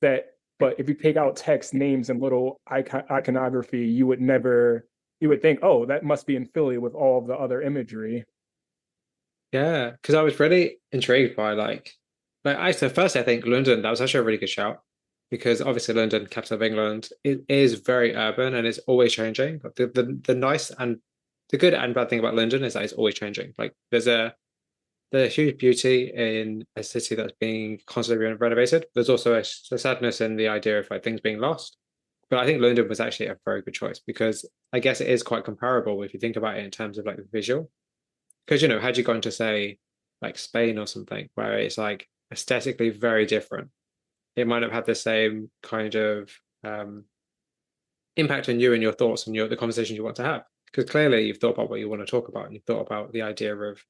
that, but if you take out text, names, and little iconography, you would think, oh, that must be in Philly with all of the other imagery. Yeah, because I was really intrigued by like I so first I think London, that was actually a really good shout because obviously London, capital of England, it is very urban and it's always changing. But the nice and the good and bad thing about London is that it's always changing. Like there's huge beauty in a city that's being constantly renovated. There's also a sadness in the idea of like things being lost. But I think London was actually a very good choice because I guess it is quite comparable if you think about it in terms of like the visual. Because had you gone to say like Spain or something where it's like aesthetically very different, it might have had the same kind of impact on you and your thoughts and the conversations you want to have. Because clearly you've thought about what you want to talk about, and you've thought about the idea of,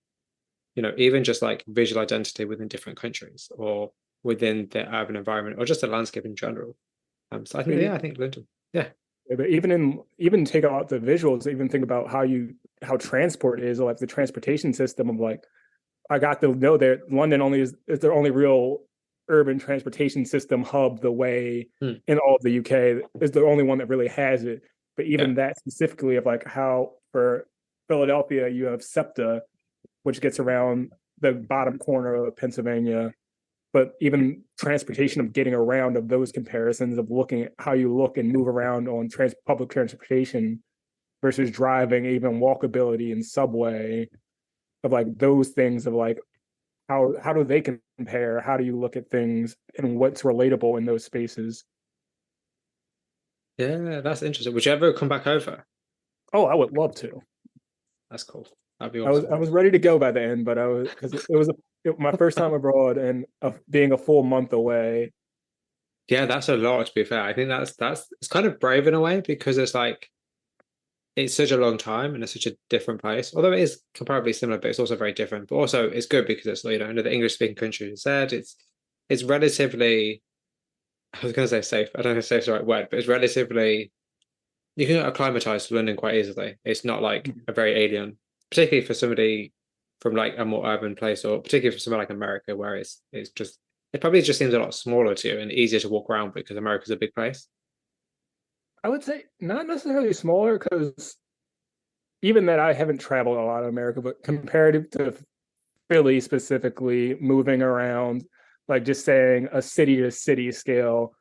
even just like visual identity within different countries or within the urban environment or just the landscape in general. So I think, But yeah, I think London. Yeah. but even take out the visuals, even think about how transport is, like the transportation system of like I got to know that London only is their only real urban transportation system hub the way in all of the UK is the only one that really has it. But Yeah. even that specifically of like how for Philadelphia you have SEPTA, which gets around the bottom corner of Pennsylvania. But even transportation of getting around of those comparisons of looking at how you look and move around on public transportation versus driving, even walkability and subway of like those things of like how do they compare? How do you look at things and what's relatable in those spaces? Yeah, that's interesting. Would you ever come back over? Oh, I would love to. That's cool. That'd be I awesome. was ready to go by the end, but I was because it was my first time abroad and being a full month away. Yeah, that's a lot to be fair. I think that's it's kind of brave in a way because it's like it's such a long time and it's such a different place. Although it is comparably similar, but it's also very different. But also it's good because it's under the English speaking country instead. It's relatively, I was gonna say safe. I don't know if safe is the right word, but it's relatively you can acclimatize to London quite easily. It's not like a very alien, particularly for somebody from like a more urban place, or particularly for somewhere like America, where it probably just seems a lot smaller to you and easier to walk around because America's a big place. I would say not necessarily smaller because even that I haven't traveled a lot of America, but comparative to Philly specifically, moving around, like just saying a city to city scale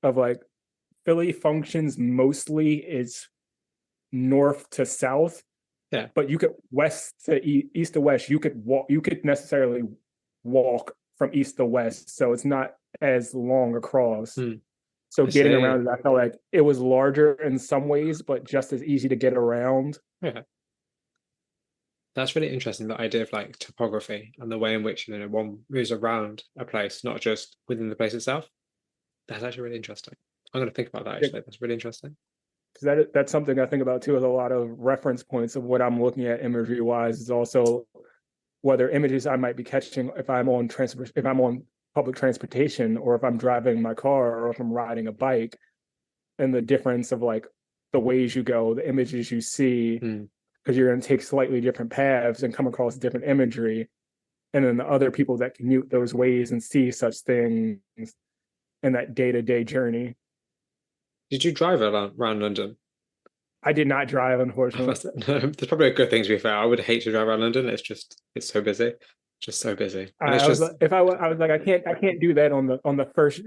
of like Philly functions mostly is north to south, Yeah. but you could west to east to west. You could necessarily walk from east to west, so it's not as long across. Hmm. So I getting see. around it, I felt like it was larger in some ways, but just as easy to get around. Yeah. That's really interesting, the idea of like topography and the way in which one moves around a place, not just within the place itself. That's actually really interesting. I'm going to think about that Yeah, actually. That's really interesting. because that's something I think about too. Is a lot of reference points of what I'm looking at imagery wise is also whether images I might be catching if I'm on public transportation or if I'm driving my car or if I'm riding a bike, and the difference of like the ways you go, the images you see, Hmm. because you're going to take slightly different paths and come across different imagery, and then the other people that commute those ways and see such things in that day to day journey. Did you drive around London? I did not drive, unfortunately. There's probably a good thing to be fair. I would hate to drive around London. It's so busy, just so busy, and it's I was just like, I was like, I can't do that on the first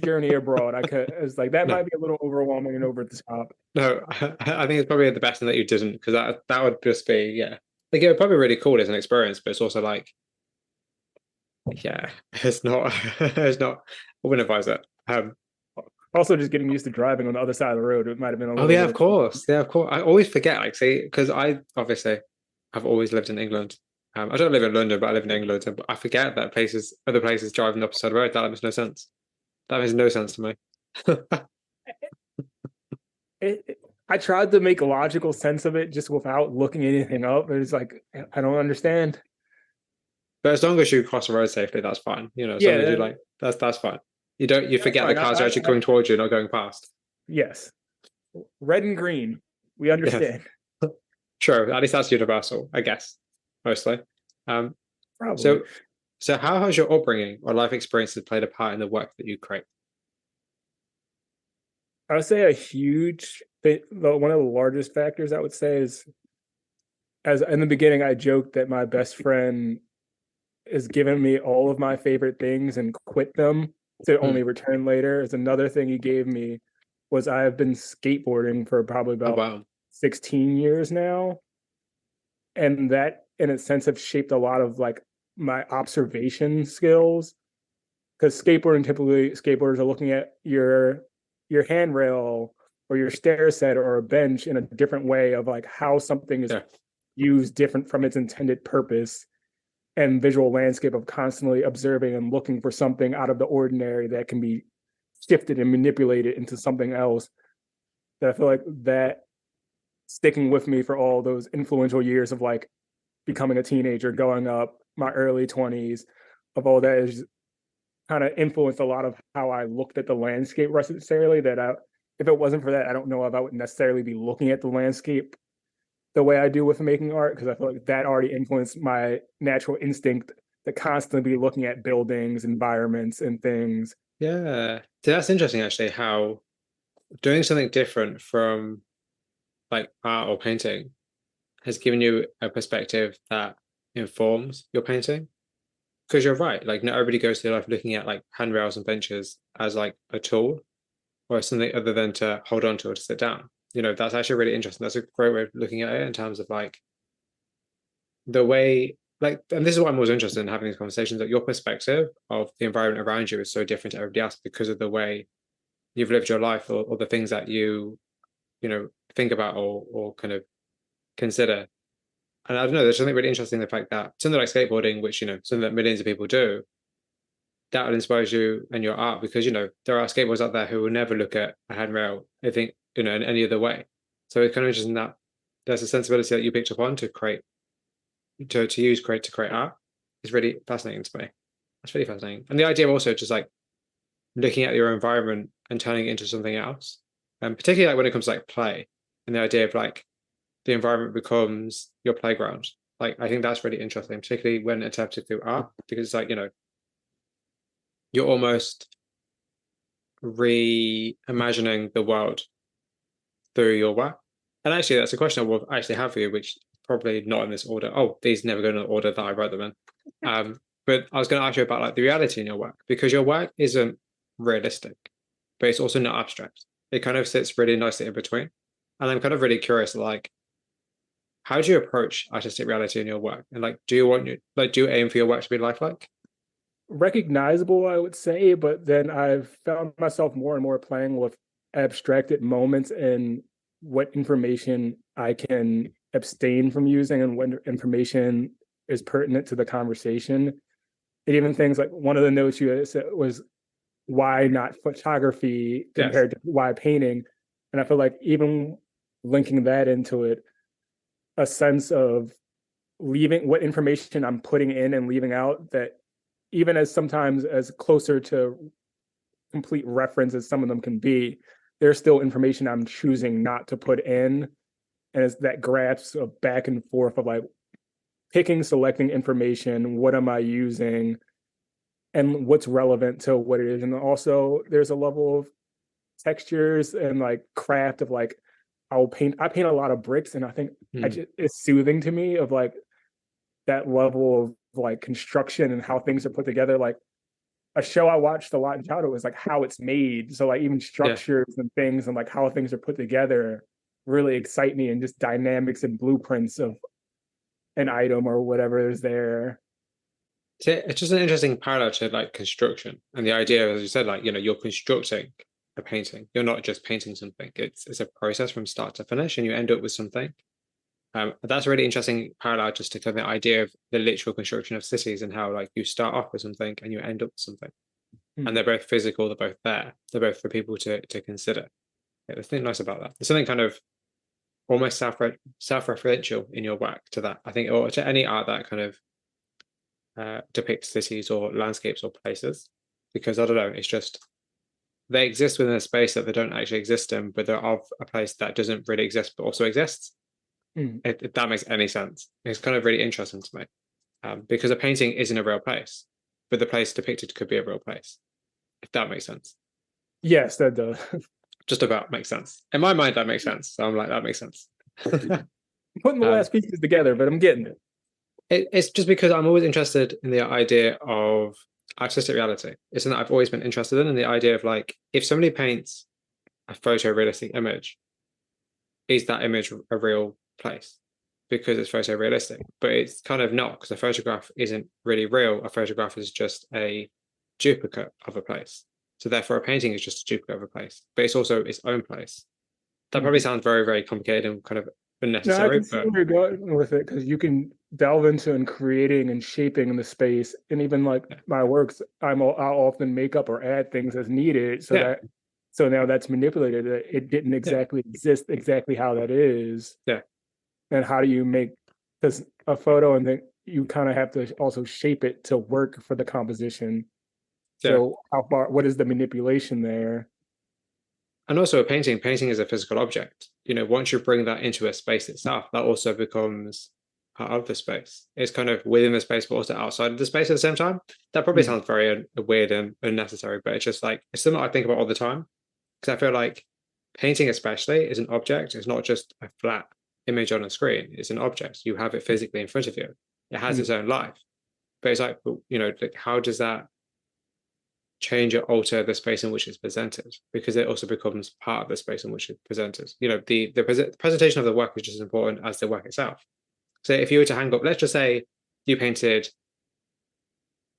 journey abroad. I could, it's like that no, might be a little overwhelming and over the top. no. I think it's probably the best thing that you didn't because that would just be yeah. Like it would probably be really cool as an experience, but it's also like yeah, it's not it's not. I wouldn't advise it. Also, just getting used to driving on the other side of the road, it might have been a Oh little yeah, of bit. course. Yeah, of course. I always forget, like, see, because I obviously have always lived in England. I don't live in London, but I live in England, and I forget that other places, driving the opposite side of the road. That makes no sense. That makes no sense to me. I tried to make logical sense of it just without looking anything up. It's like I don't understand. But as long as you cross the road safely, that's fine. As long as you Yeah, like, that's fine. You that's forget the fine. cars are actually coming towards you, not going past. Yes, red and green. We Yes, understand. sure. At least that's universal, I guess, mostly. Um, Probably. so so how has your upbringing or life experiences played a part in the work that you create? I would say a huge thing, one of the largest factors I would say is as in the beginning, I joked that my best friend is giving me all of my favorite things and quit them to Hmm. only return later. Is another thing he gave me was I have been skateboarding for probably Oh about wow. 16 years now. And that in a sense have shaped a lot of like my observation skills. Because skateboarders are looking at your handrail or your stair set or a bench in a different way of like how something is Yeah. used different from its intended purpose and visual landscape of constantly observing and looking for something out of the ordinary that can be shifted and manipulated into something else. That I feel like that sticking with me for all those influential years of like becoming a teenager, growing up, my early 20s, of all that is kind of influenced a lot of how I looked at the landscape necessarily. That if it wasn't for that, I don't know if I would necessarily be looking at the landscape the way I do with making art, because I feel like that already influenced my natural instinct to constantly be looking at buildings, environments, and things. Yeah. So that's interesting actually, how doing something different from like art or painting has given you a perspective that informs your painting. Because you're right, like not everybody goes through life looking at like handrails and benches as like a tool or something other than to hold on to or to sit down. That's actually really interesting. That's a great way of looking at it in terms of like the way, like, and this is what I'm always interested in having these conversations, that your perspective of the environment around you is so different to everybody else because of the way you've lived your life, or the things that you think about or kind of consider. And I don't know, there's something really interesting in the fact that something like skateboarding, which something that millions of people do, that will inspire you and your art, because there are skateboarders out there who will never look at a handrail, I think, in any other way. So it's kind of interesting that there's a sensibility that you picked up on to create to create art. Is really fascinating to me. That's really fascinating. And the idea also just like looking at your environment and turning it into something else. And particularly like when it comes to like play, and the idea of like the environment becomes your playground. Like I think that's really interesting, particularly when interpreted through art, because it's like, you're almost reimagining the world through your work. And actually, that's a question I will actually have for you, which probably not in this order. Oh, these never go in the order that I wrote them in. But I was going to ask you about like the reality in your work, because your work isn't realistic, but it's also not abstract. It kind of sits really nicely in between. And I'm kind of really curious, like, how do you approach artistic reality in your work? And like, do you aim for your work to be lifelike? Recognizable, I would say, but then I've found myself more and more playing with abstracted moments and what information I can abstain from using and what information is pertinent to the conversation. And even things like one of the notes you said was why not photography Yes. compared to why painting. And I feel like even linking that into it, a sense of leaving what information I'm putting in and leaving out, that even as sometimes as closer to complete reference as some of them can be, there's still information I'm choosing not to put in. And it's that grasp of back and forth of like picking, selecting information, what am I using, and what's relevant to what it is. And also there's a level of textures and like craft of like I paint a lot of bricks, and I think it's soothing to me of like that level of like construction and how things are put together. Like a show I watched a lot in childhood was like how it's made. So like even Yeah. structures and things and like how things are put together really excite me, and just dynamics and blueprints of an item or whatever is there. So it's just an interesting parallel to like construction and the idea, as you said, like, you're constructing a painting. You're not just painting something. It's a process from start to finish, and you end up with something. That's a really interesting parallel just to kind of the idea of the literal construction of cities, and how like you start off with something and you end up with something. And they're both physical, they're both there. They're both for people to consider. Yeah, there's something nice about that. There's something kind of almost self-referential in your work to that, I think, or to any art that kind of depicts cities or landscapes or places, because I don't know, it's just they exist within a space that they don't actually exist in, but they're of a place that doesn't really exist but also exists. If that makes any sense, it's kind of really interesting to me, because a painting isn't a real place, but the place depicted could be a real place. If that makes sense. Yes, that does. Just about makes sense in my mind. That makes sense. So I'm like, that makes sense. Putting the last pieces together, but I'm getting it. It's just because I'm always interested in the idea of artistic reality. It's something that I've always been interested in, and the idea of like, if somebody paints a photorealistic image, is that image a real place? Because it's photorealistic, but it's kind of not, because a photograph isn't really real. A photograph is just a duplicate of a place. So therefore, a painting is just a duplicate of a place, but it's also its own place. That probably sounds very, very complicated and kind of No, I unnecessary, can see but where you're going with it, because you can delve into and creating and shaping the space, and even like yeah. my works, I'll often make up or add things as needed, so Yeah. that So now that's manipulated. It didn't exactly exist exactly how that is. Yeah. And how do you make this a photo, and then you kind of have to also shape it to work for the composition. Yeah. So what is the manipulation there? And also a painting is a physical object. Once you bring that into a space itself, that also becomes part of the space. It's kind of within the space, but also outside of the space at the same time. That probably sounds very weird and unnecessary, but it's just like, it's something I think about all the time. Because I feel like painting especially is an object. It's not just a flat image on a screen. It's an object. You have it physically in front of you. It has its own life. But it's like, like, how does that change or alter the space in which it's presented? Because it also becomes part of the space in which it's presented. The presentation of the work is just as important as the work itself. So if you were to hang up, let's just say you painted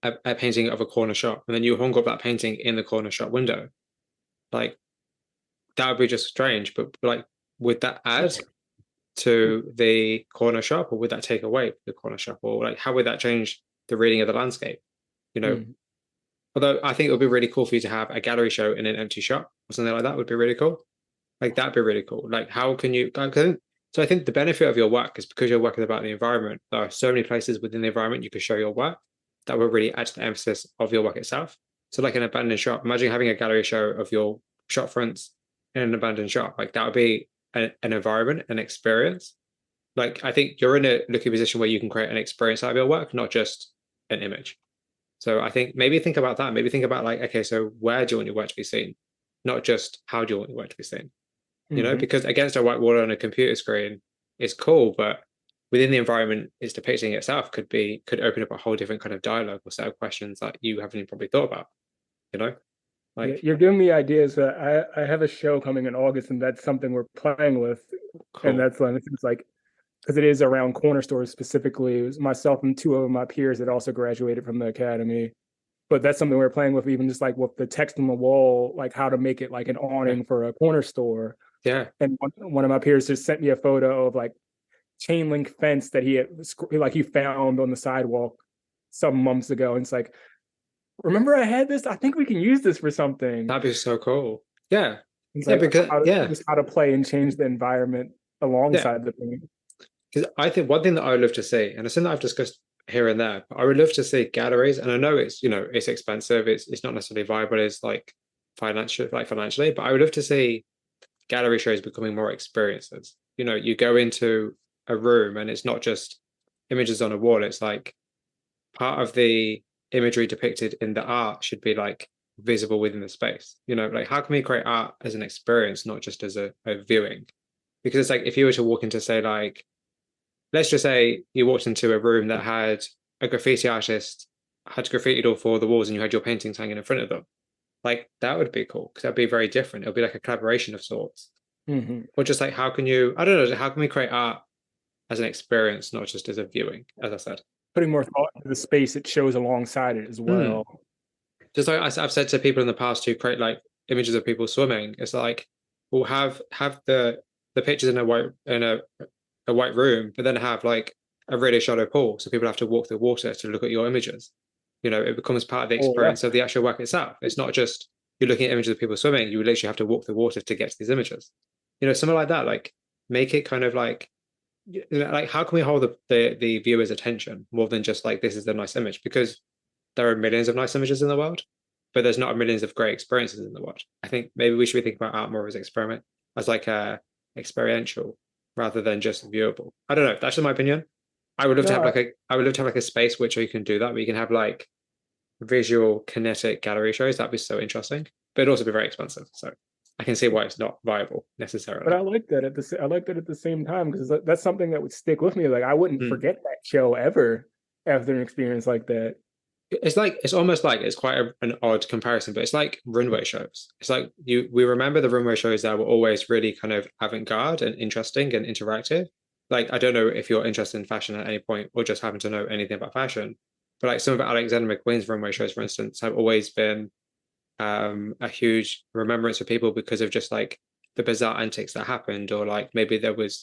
a painting of a corner shop, and then you hung up that painting in the corner shop window, like, that would be just strange. But like, would that add to the corner shop, or would that take away the corner shop, or like, how would that change the reading of the landscape? Although I think it would be really cool for you to have a gallery show in an empty shop or something like that would be really cool. Like, that'd be really cool. Like, how can you? So I think the benefit of your work is because your work is about the environment. There are so many places within the environment you could show your work that will really add to the emphasis of your work itself. So like an abandoned shop, imagine having a gallery show of your shop fronts in an abandoned shop. Like, that would be an environment, an experience. Like, I think you're in a lucky position where you can create an experience out of your work, not just an image. So I think maybe think about that. Maybe think about, like, okay, so where do you want your work to be seen? Not just how do you want your work to be seen? Because against a white wall on a computer screen is cool, but within the environment it's depicting itself could open up a whole different kind of dialogue or set of questions that you haven't even probably thought about. Like, Yeah, you're giving me ideas. I have a show coming in August, and that's something we're playing with. cool. And that's it's like, because it is around corner stores specifically. It was myself and two of my peers that also graduated from the academy. But that's something we're playing with, even just like with the text on the wall, like how to make it like an awning for a corner store. Yeah. And one of my peers just sent me a photo of like chain link fence that he found on the sidewalk some months ago. And it's like, remember I had this? I think we can use this for something. That'd be so cool. Yeah. It's Yeah, like because just how to play and change the environment alongside the thing. Because I think one thing that I would love to see, and it's something that I've discussed here and there, but I would love to see galleries. And I know it's expensive. It's not necessarily viable as like financially, but I would love to see gallery shows becoming more experiences. You go into a room and it's not just images on a wall. It's like part of the imagery depicted in the art should be like visible within the space. Like, how can we create art as an experience, not just as a viewing? Because it's like, if you were to walk into, say, like, let's just say you walked into a room that had a graffiti artist had graffitied all four of the walls and you had your paintings hanging in front of them. Like, that would be cool because that'd be very different. It'll be like a collaboration of sorts. Or just like, how can we create art as an experience, not just as a viewing, as I said. Putting more thought into the space it shows alongside it as well. Just like I've said to people in the past who create like images of people swimming, it's like, we'll have the pictures in a white room, but then have like a really shallow pool, so people have to walk the water to look at your images. It becomes part of the experience of the actual work itself. It's not just you're looking at images of people swimming, you literally have to walk the water to get to these images. Something like that. Like, make it kind of like how can we hold the viewer's attention more than just like, this is the nice image? Because there are millions of nice images in the world, but there's not millions of great experiences in the world. I think maybe we should be thinking about art more as experiment, as like a experiential rather than just viewable. I don't know. That's just my opinion. I would love to have like a space which you can do that, where you can have like visual kinetic gallery shows. That'd be so interesting, but it'd also be very expensive. So I can see why it's not viable necessarily. But I like that at the same time, because that's something that would stick with me. Like, I wouldn't forget that show ever after an experience like that. It's almost like, it's quite an odd comparison, but it's like runway shows. It's like we remember the runway shows that were always really kind of avant-garde and interesting and interactive. Like, I don't know if you're interested in fashion at any point or just happen to know anything about fashion, but like some of Alexander McQueen's runway shows, for instance, have always been a huge remembrance for people because of just like the bizarre antics that happened. Or like, maybe there was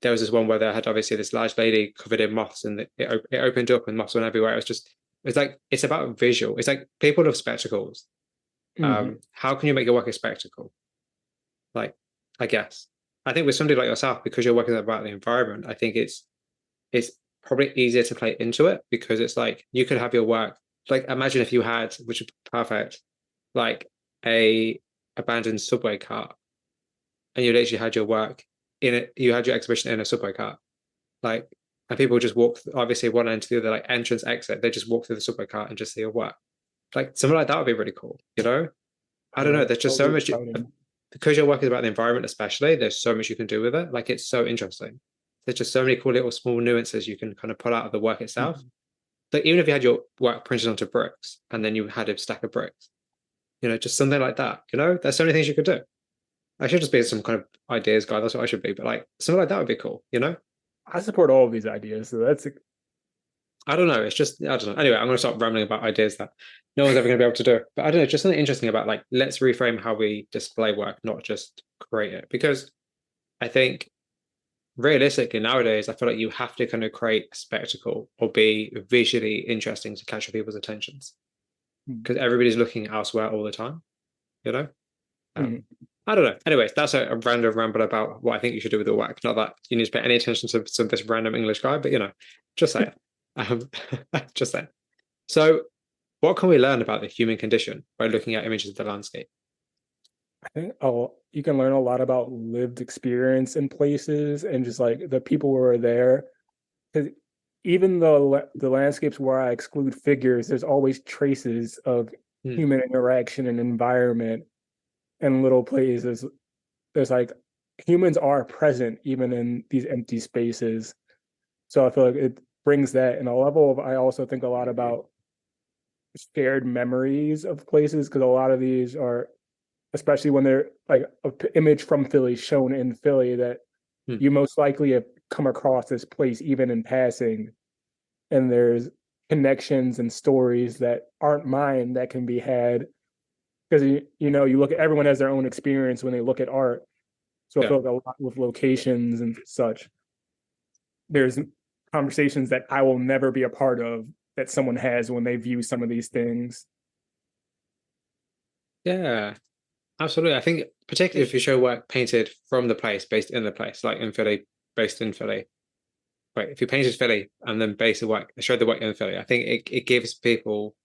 this one where they had obviously this large lady covered in moths, and it opened up and moths went everywhere. It's like, it's about visual. It's like, people love spectacles, How can you make your work a spectacle? Like, I guess. I think with somebody like yourself, because you're working about the environment, I think it's probably easier to play into it, because it's like you could have your work. Like, imagine if you had, which is perfect, like a abandoned subway cart, and you literally had your work in it. You had your exhibition in a subway cart, like, and people just walk obviously one end to the other, like entrance, exit. They just walk through the subway cart and just see your work. Like something like that would be really cool. You know, I don't Yeah, know. that's There's just so totally much exciting. because your work is about the environment, especially. There's so much you can do with it. Like it's so interesting. There's just so many cool little small nuances you can kind of pull out of the work itself. Like even if you had your work printed onto bricks and then you had a stack of bricks, just something like that. There's so many things you could do. I should just be some kind of ideas guy. That's what I should be. But like something like that would be cool. I support all of these ideas, so that's I don't know. It's just I don't know. Anyway, I'm going to stop rambling about ideas that no one's ever going to be able to do. But I don't know. Just something interesting about like let's reframe how we display work, not just create it. Because I think realistically nowadays, I feel like you have to kind of create a spectacle or be visually interesting to capture people's attentions, because everybody's looking elsewhere all the time. You know. I don't know. Anyways, that's a random ramble about what I think you should do with your work. Not that you need to pay any attention to this random English guy, but just say it. Just saying. So, what can we learn about the human condition by looking at images of the landscape? I think you can learn a lot about lived experience in places and just like the people who are there. Because even though the landscapes where I exclude figures, there's always traces of human interaction and environment and little places. There's like humans are present even in these empty spaces. So I feel like it brings that in a level of, I also think a lot about shared memories of places, because a lot of these are, especially when they're like an image from Philly shown in Philly, that you most likely have come across this place even in passing, and there's connections and stories that aren't mine that can be had, because you look at, everyone has their own experience when they look at art. So I feel like a lot with locations and such, there's conversations that I will never be a part of that someone has when they view some of these things. Yeah, absolutely. I think particularly if you show work painted from the place, based in the place, like in Philly, based in Philly. Right. If you painted Philly and then base the work, show the work in Philly, I think it gives people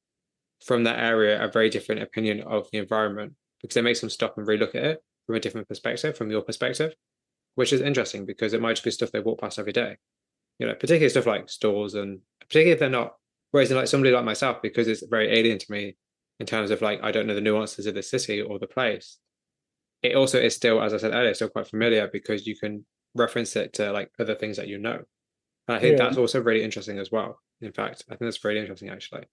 from that area a very different opinion of the environment, because it makes them stop and relook at it from a different perspective, from your perspective, which is interesting because it might just be stuff they walk past every day. Particularly stuff like stores, and particularly if they're not, whereas like somebody like myself, because it's very alien to me in terms of like I don't know the nuances of the city or the place. It also is still, as I said earlier, still quite familiar because you can reference it to like other things that you know. And I think Yeah, that's also really interesting as well. In fact, I think that's really interesting actually.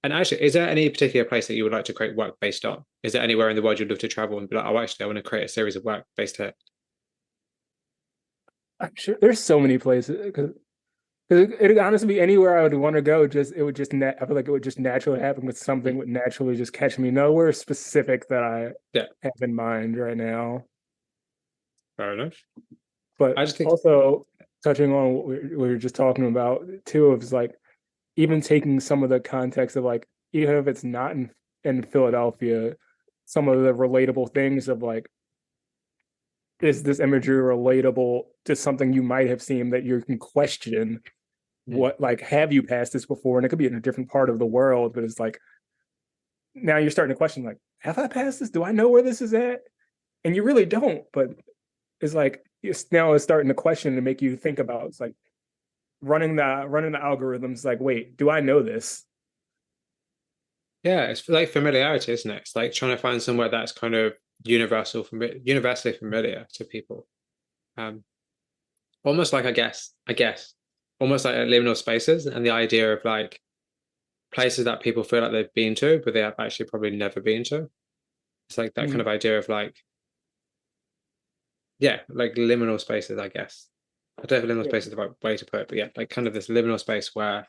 And actually, is there any particular place that you would like to create work based on? Is there anywhere in the world you'd love to travel and be like, oh, actually, I want to create a series of work based here? I'm sure there's so many places, because it honestly be anywhere I would want to go. Just it would just I feel like it would just naturally happen, with something would naturally just catch me. Nowhere specific that I Yeah, have in mind right now. fair enough. But I just think, also touching on what we were just talking about too, of like even taking some of the context of like, even if it's not in Philadelphia, some of the relatable things of like, is this imagery relatable to something you might have seen that you can question? What, like, have you passed this before? And it could be in a different part of the world, but it's like now you're starting to question, like, have I passed this? Do I know where this is at? And you really don't, but it's like now it's starting to question and make you think about, it's like running the algorithms, like, wait, do I know this? yeah, it's like familiarity, isn't it? It's like trying to find somewhere that's kind of universally familiar to people. Um, Almost like I guess, almost like liminal spaces, and the idea of like places that people feel like they've been to, but they have actually probably never been to. It's like that kind of idea of like, yeah, like liminal spaces, I guess. I don't know if liminal Yeah, space is the right way to put it, but yeah, like kind of this liminal space where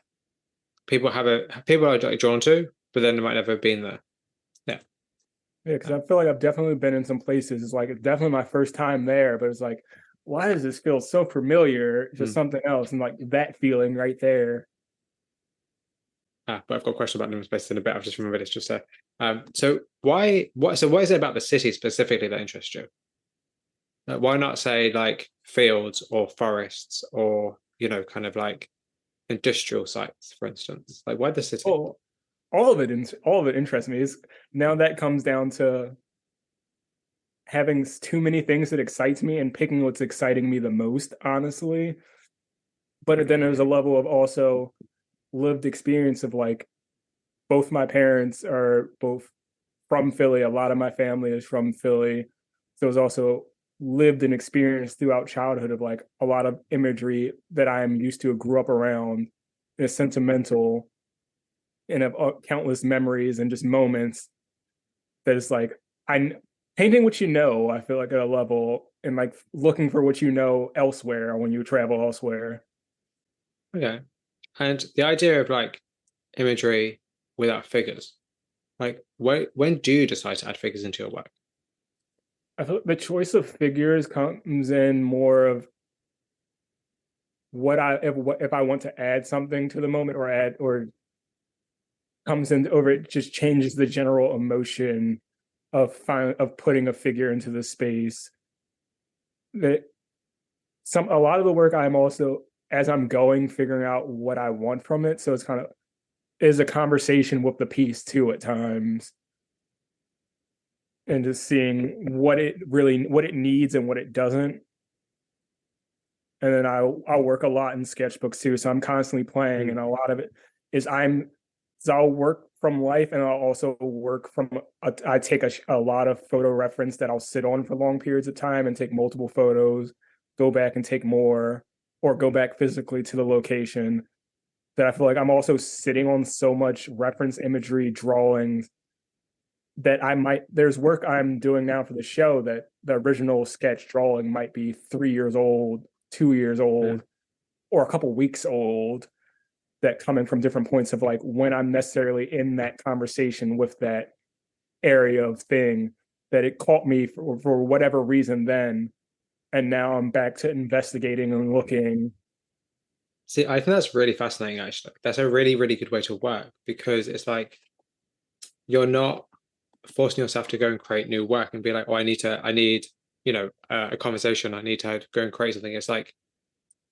people are like drawn to, but then they might never have been there. Yeah. yeah, because I feel like I've definitely been in some places. It's like it's definitely my first time there, but it's like, why does this feel so familiar? Just Mm. something else, and like that feeling right there. But I've got a question about living spaces in a bit. I've just remembered it's just there. So what is it about the city specifically that interests you? Like, why not say like fields or forests or, kind of like industrial sites, for instance? Like, why the city? Oh, all of it interests me. Is now that comes down to having too many things that excites me and picking what's exciting me the most, honestly. But then there's a level of also lived experience of like both my parents are both from Philly. A lot of my family is from Philly. So it was also lived and experienced throughout childhood of like a lot of imagery that I'm used to, grew up around, is sentimental, and have countless memories and just moments that is like I painting what you know. I feel like at a level and like looking for what you know elsewhere when you travel elsewhere. Okay. And the idea of like imagery without figures, like when do you decide to add figures into your work? I feel the choice of figures comes in more of what I if I want to add something to the moment or add or comes in over it just changes the general emotion of putting a figure into the space. That a lot of the work I'm also as I'm going figuring out what I want from it. So it's kind of is a conversation with the piece too at times, and just seeing what it needs and what it doesn't. And then I'll work a lot in sketchbooks too, so I'm constantly playing, and a lot of it is so I'll work from life, and I'll also work from I take a lot of photo reference that I'll sit on for long periods of time and take multiple photos, go back and take more, or go back physically to the location. That I feel like I'm also sitting on so much reference imagery, drawings that there's work I'm doing now for the show that the original sketch drawing might be 3 years old, 2 years Yeah. old, or a couple weeks old, that come in from different points of like when I'm necessarily in that conversation with that area of thing that it caught me for whatever reason then. And now I'm back to investigating and looking. See, I think that's really fascinating, actually. That's a really, really good way to work because it's like you're not forcing yourself to go and create new work and be like, oh, I need, a conversation. I need to go and create something. It's like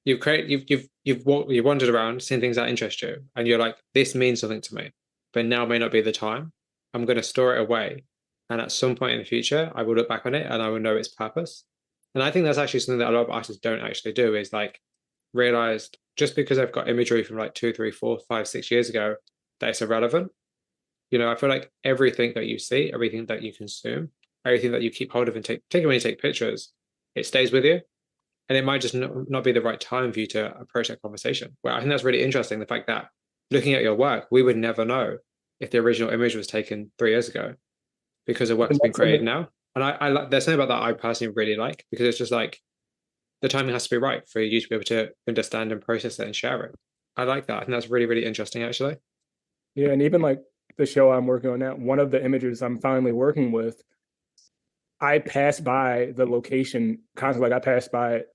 you've wandered around, seen things that interest you, and you're like, this means something to me, but now may not be the time. I'm going to store it away, and at some point in the future, I will look back on it and I will know its purpose. And I think that's actually something that a lot of artists don't actually do is like realize just because I've got imagery from like 2, 3, 4, 5, 6 years ago that it's irrelevant. I feel like everything that you see, everything that you consume, everything that you keep hold of and take when you take pictures, it stays with you. And it might just not be the right time for you to approach that conversation. Well, I think that's really interesting. The fact that looking at your work, we would never know if the original image was taken 3 years ago because the work's And been created now. And I like there's something about that I personally really like because it's just like the timing has to be right for you to be able to understand and process it and share it. I like that. I think that's really, really interesting, actually. Yeah, and even like the show I'm working on now, one of the images I'm finally working with, I passed by the location constantly. Like I passed by it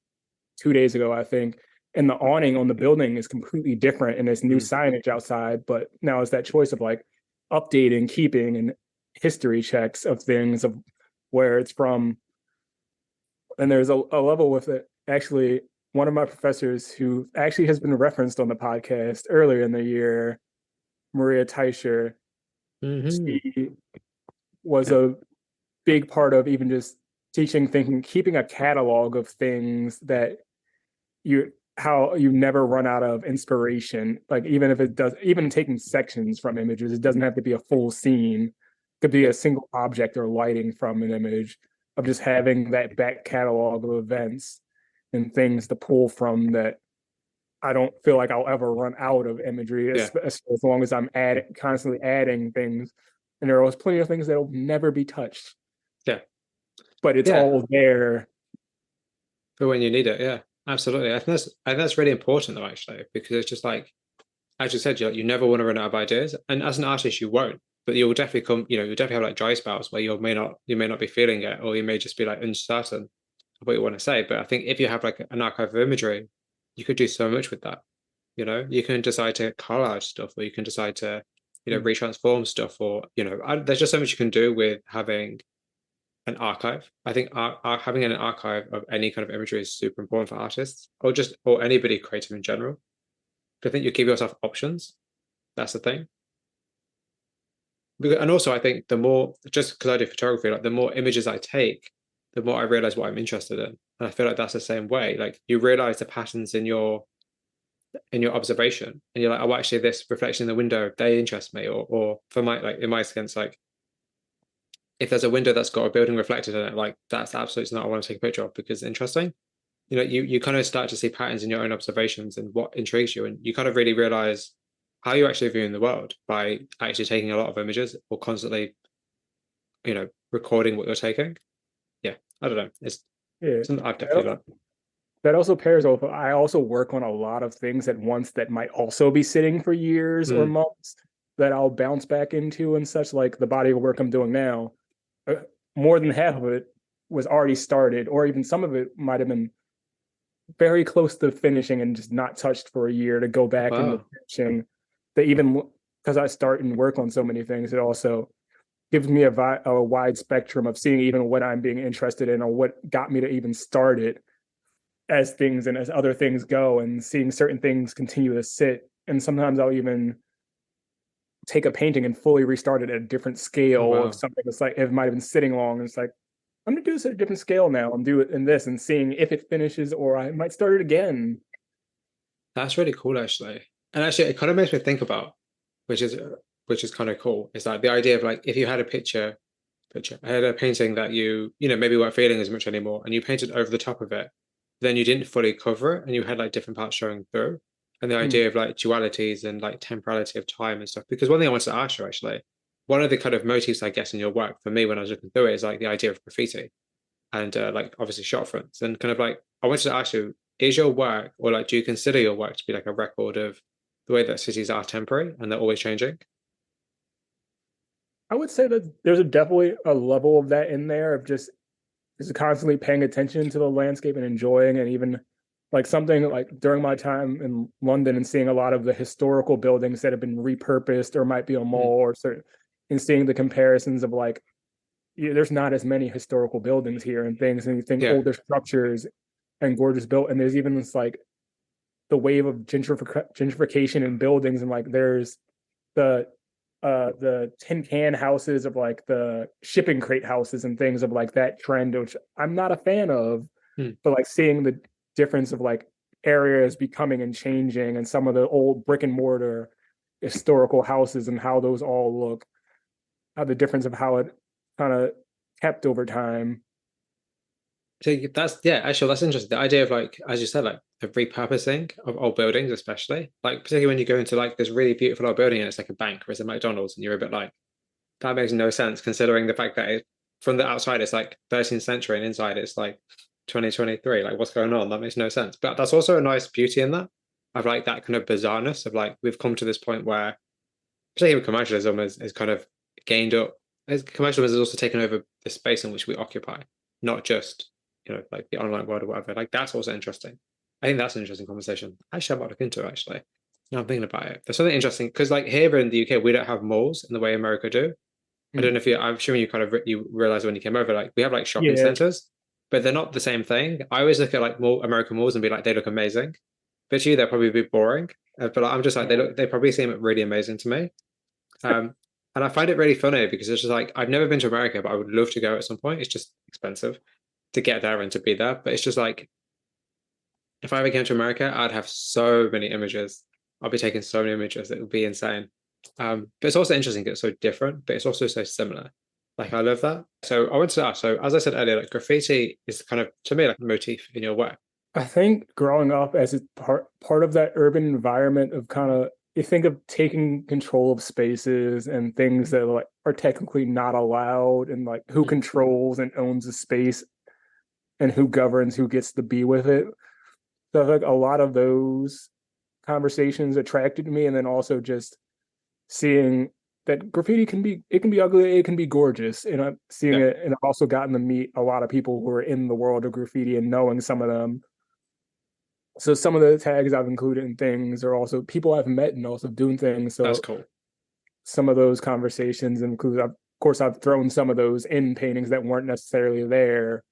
2 days ago, I think, and the awning on the building is completely different, and there's new signage outside. But now it's that choice of like updating, keeping, and history checks of things of where it's from. And there's a level with it. Actually, one of my professors who actually has been referenced on the podcast earlier in the year, Maria Teicher, Mm-hmm. she was Yeah. a big part of even just teaching thinking, keeping a catalog of things that how you never run out of inspiration. Like even if it does, even taking sections from images, it doesn't have to be a full scene. It could be Yeah. a single object or lighting from an image of just having that back catalog of events and things to pull from that I don't feel like I'll ever run out of imagery Yeah. as long as I'm constantly adding things. And there are always plenty of things that will never be touched, Yeah. but it's Yeah. all there. For when you need it. Yeah. Absolutely. I think that's really important though, actually, because it's just like, as you said, you never want to run out of ideas. And as an artist, you won't. But you'll definitely you'll definitely have like dry spells where you may not be feeling it, or you may just be like uncertain of what you want to say. But I think if you have like an archive of imagery, you could do so much with that. You know, you can decide to collage stuff, or you can decide to, you know, Mm. retransform stuff, or, you know, there's just so much you can do with having an archive. I think having an archive of any kind of imagery is super important for artists, or just, or anybody creative in general. I think you give yourself options. That's the thing. And also, I think the more, just because I do photography, like the more images I take, the more I realize what I'm interested in. And I feel like that's the same way. Like you realize the patterns in your observation, and you're like, oh, actually, this reflection in the window, they interest me. Or for my, like in my sense, like if there's a window that's got a building reflected in it, like that's absolutely not what I want to take a picture of because it's interesting. You know, you kind of start to see patterns in your own observations and what intrigues you, and you kind of really realize how you're actually viewing the world by actually taking a lot of images or constantly, you know, recording what you're taking. Yeah, I don't know. It's Yeah. something I've definitely learned. That also pairs off. I also work on a lot of things at once that might also be sitting for years or Mm, months that I'll bounce back into and such, like the body of work I'm doing now. Uh, More than half of it was already started, or even some of it might have been very close to finishing and just not touched for a year to go back into wow. finishing. That even because I start and work on so many things, it also gives me a wide spectrum of seeing even what I'm being interested in or what got me to even start it as things and as other things go, and seeing certain things continue to sit. And sometimes I'll even take a painting and fully restart it at a different Oh, scale of wow. something that's like it might have been sitting long. And it's like, I'm gonna do this at a different scale now and do it in this and seeing if it finishes, or I might start it again. That's really cool, actually. And actually, it kind of makes me think about, which is which is kind of cool. It's like the idea of like if you had a picture, I had a painting that you know, maybe weren't feeling as much anymore, and you painted over the top of it, then you didn't fully cover it, and you had like different parts showing through. And the Hmm. idea of like dualities and like temporality of time and stuff. Because one thing I wanted to ask you actually, one of the kind of motifs I guess in your work for me when I was looking through it is like the idea of graffiti and like obviously shot fronts and kind of like I wanted to ask you, is your work or like do you consider your work to be like a record of the way that cities are temporary and they're always changing? I would say that there's definitely a level of that in there of just constantly paying attention to the landscape and enjoying, and even like something like during my time in London and seeing a lot of the historical buildings that have been repurposed or might be a Mm, mall or certain, and seeing the comparisons of like, yeah, there's not as many historical buildings here and things, and you think yeah, older structures and gorgeous built, and there's even this like the wave of gentrification in buildings, and like there's the the tin can houses of like the shipping crate houses and things of like that trend, which I'm not a fan of, mm, but like seeing the difference of like areas becoming and changing, and some of the old brick and mortar historical houses and how those all look, how the difference of how it kind of kept over time. so that's yeah, actually that's interesting. The idea of like, as you said, like the repurposing of old buildings, especially like particularly when you go into like this really beautiful old building and it's like a bank or it's a McDonald's, and you're a bit like, that makes no sense considering the fact that from the outside it's like 13th century and inside it's like 2023. Like, what's going on? That makes no sense. But that's also a nice beauty in that. Of like that kind of bizarreness of like we've come to this point where particularly commercialism is kind of gained up. Commercialism has also taken over the space in which we occupy, not just, you know, like the online world or whatever. Like that's also interesting. I think that's an interesting conversation. Actually, I might look into it actually. Now I'm thinking about it. There's something interesting because like here in the UK, we don't have malls in the way America do. I don't Hmm. know if you, I'm assuming you kind of you realized when you came over, like we have like shopping Yeah. centers, but they're not the same thing. I always look at like more American malls and be like, they look amazing. But to you, they're probably a bit boring. But like, I'm just like, they probably seem really amazing to me. Um, and I find it really funny because it's just like, I've never been to America, but I would love to go at some point. It's just expensive to get there and to be there. But it's just like, if I ever came to America, I'd have so many images. I'll be taking so many images. It would be insane. But it's also interesting because it's so different, but it's also so similar. Like I love that. So I wanted to ask, so as I said earlier, like graffiti is kind of to me like a motif in your work. I think growing up as a part of that urban environment of kind of, you think of taking control of spaces and things that like are technically not allowed, and like who Mm, controls and owns the space and who governs who gets to be with it. So I think a lot of those conversations attracted me, and then also just seeing that graffiti can be, it can be ugly, it can be gorgeous, and I'm seeing yeah. it, and I've also gotten to meet a lot of people who are in the world of graffiti and knowing some of them. And I'm also gotten to meet a lot of people who are in the world of graffiti and knowing some of them. And I've also gotten to meet a lot of people who are in the world of graffiti and knowing some of them. And I've also gotten to meet a lot of people who are in the world of graffiti and knowing some of them. So some of the tags I've included in things are also people I've met and also doing things. That's So cool. some of those conversations include, of course, I've thrown some of those in paintings that weren't necessarily there,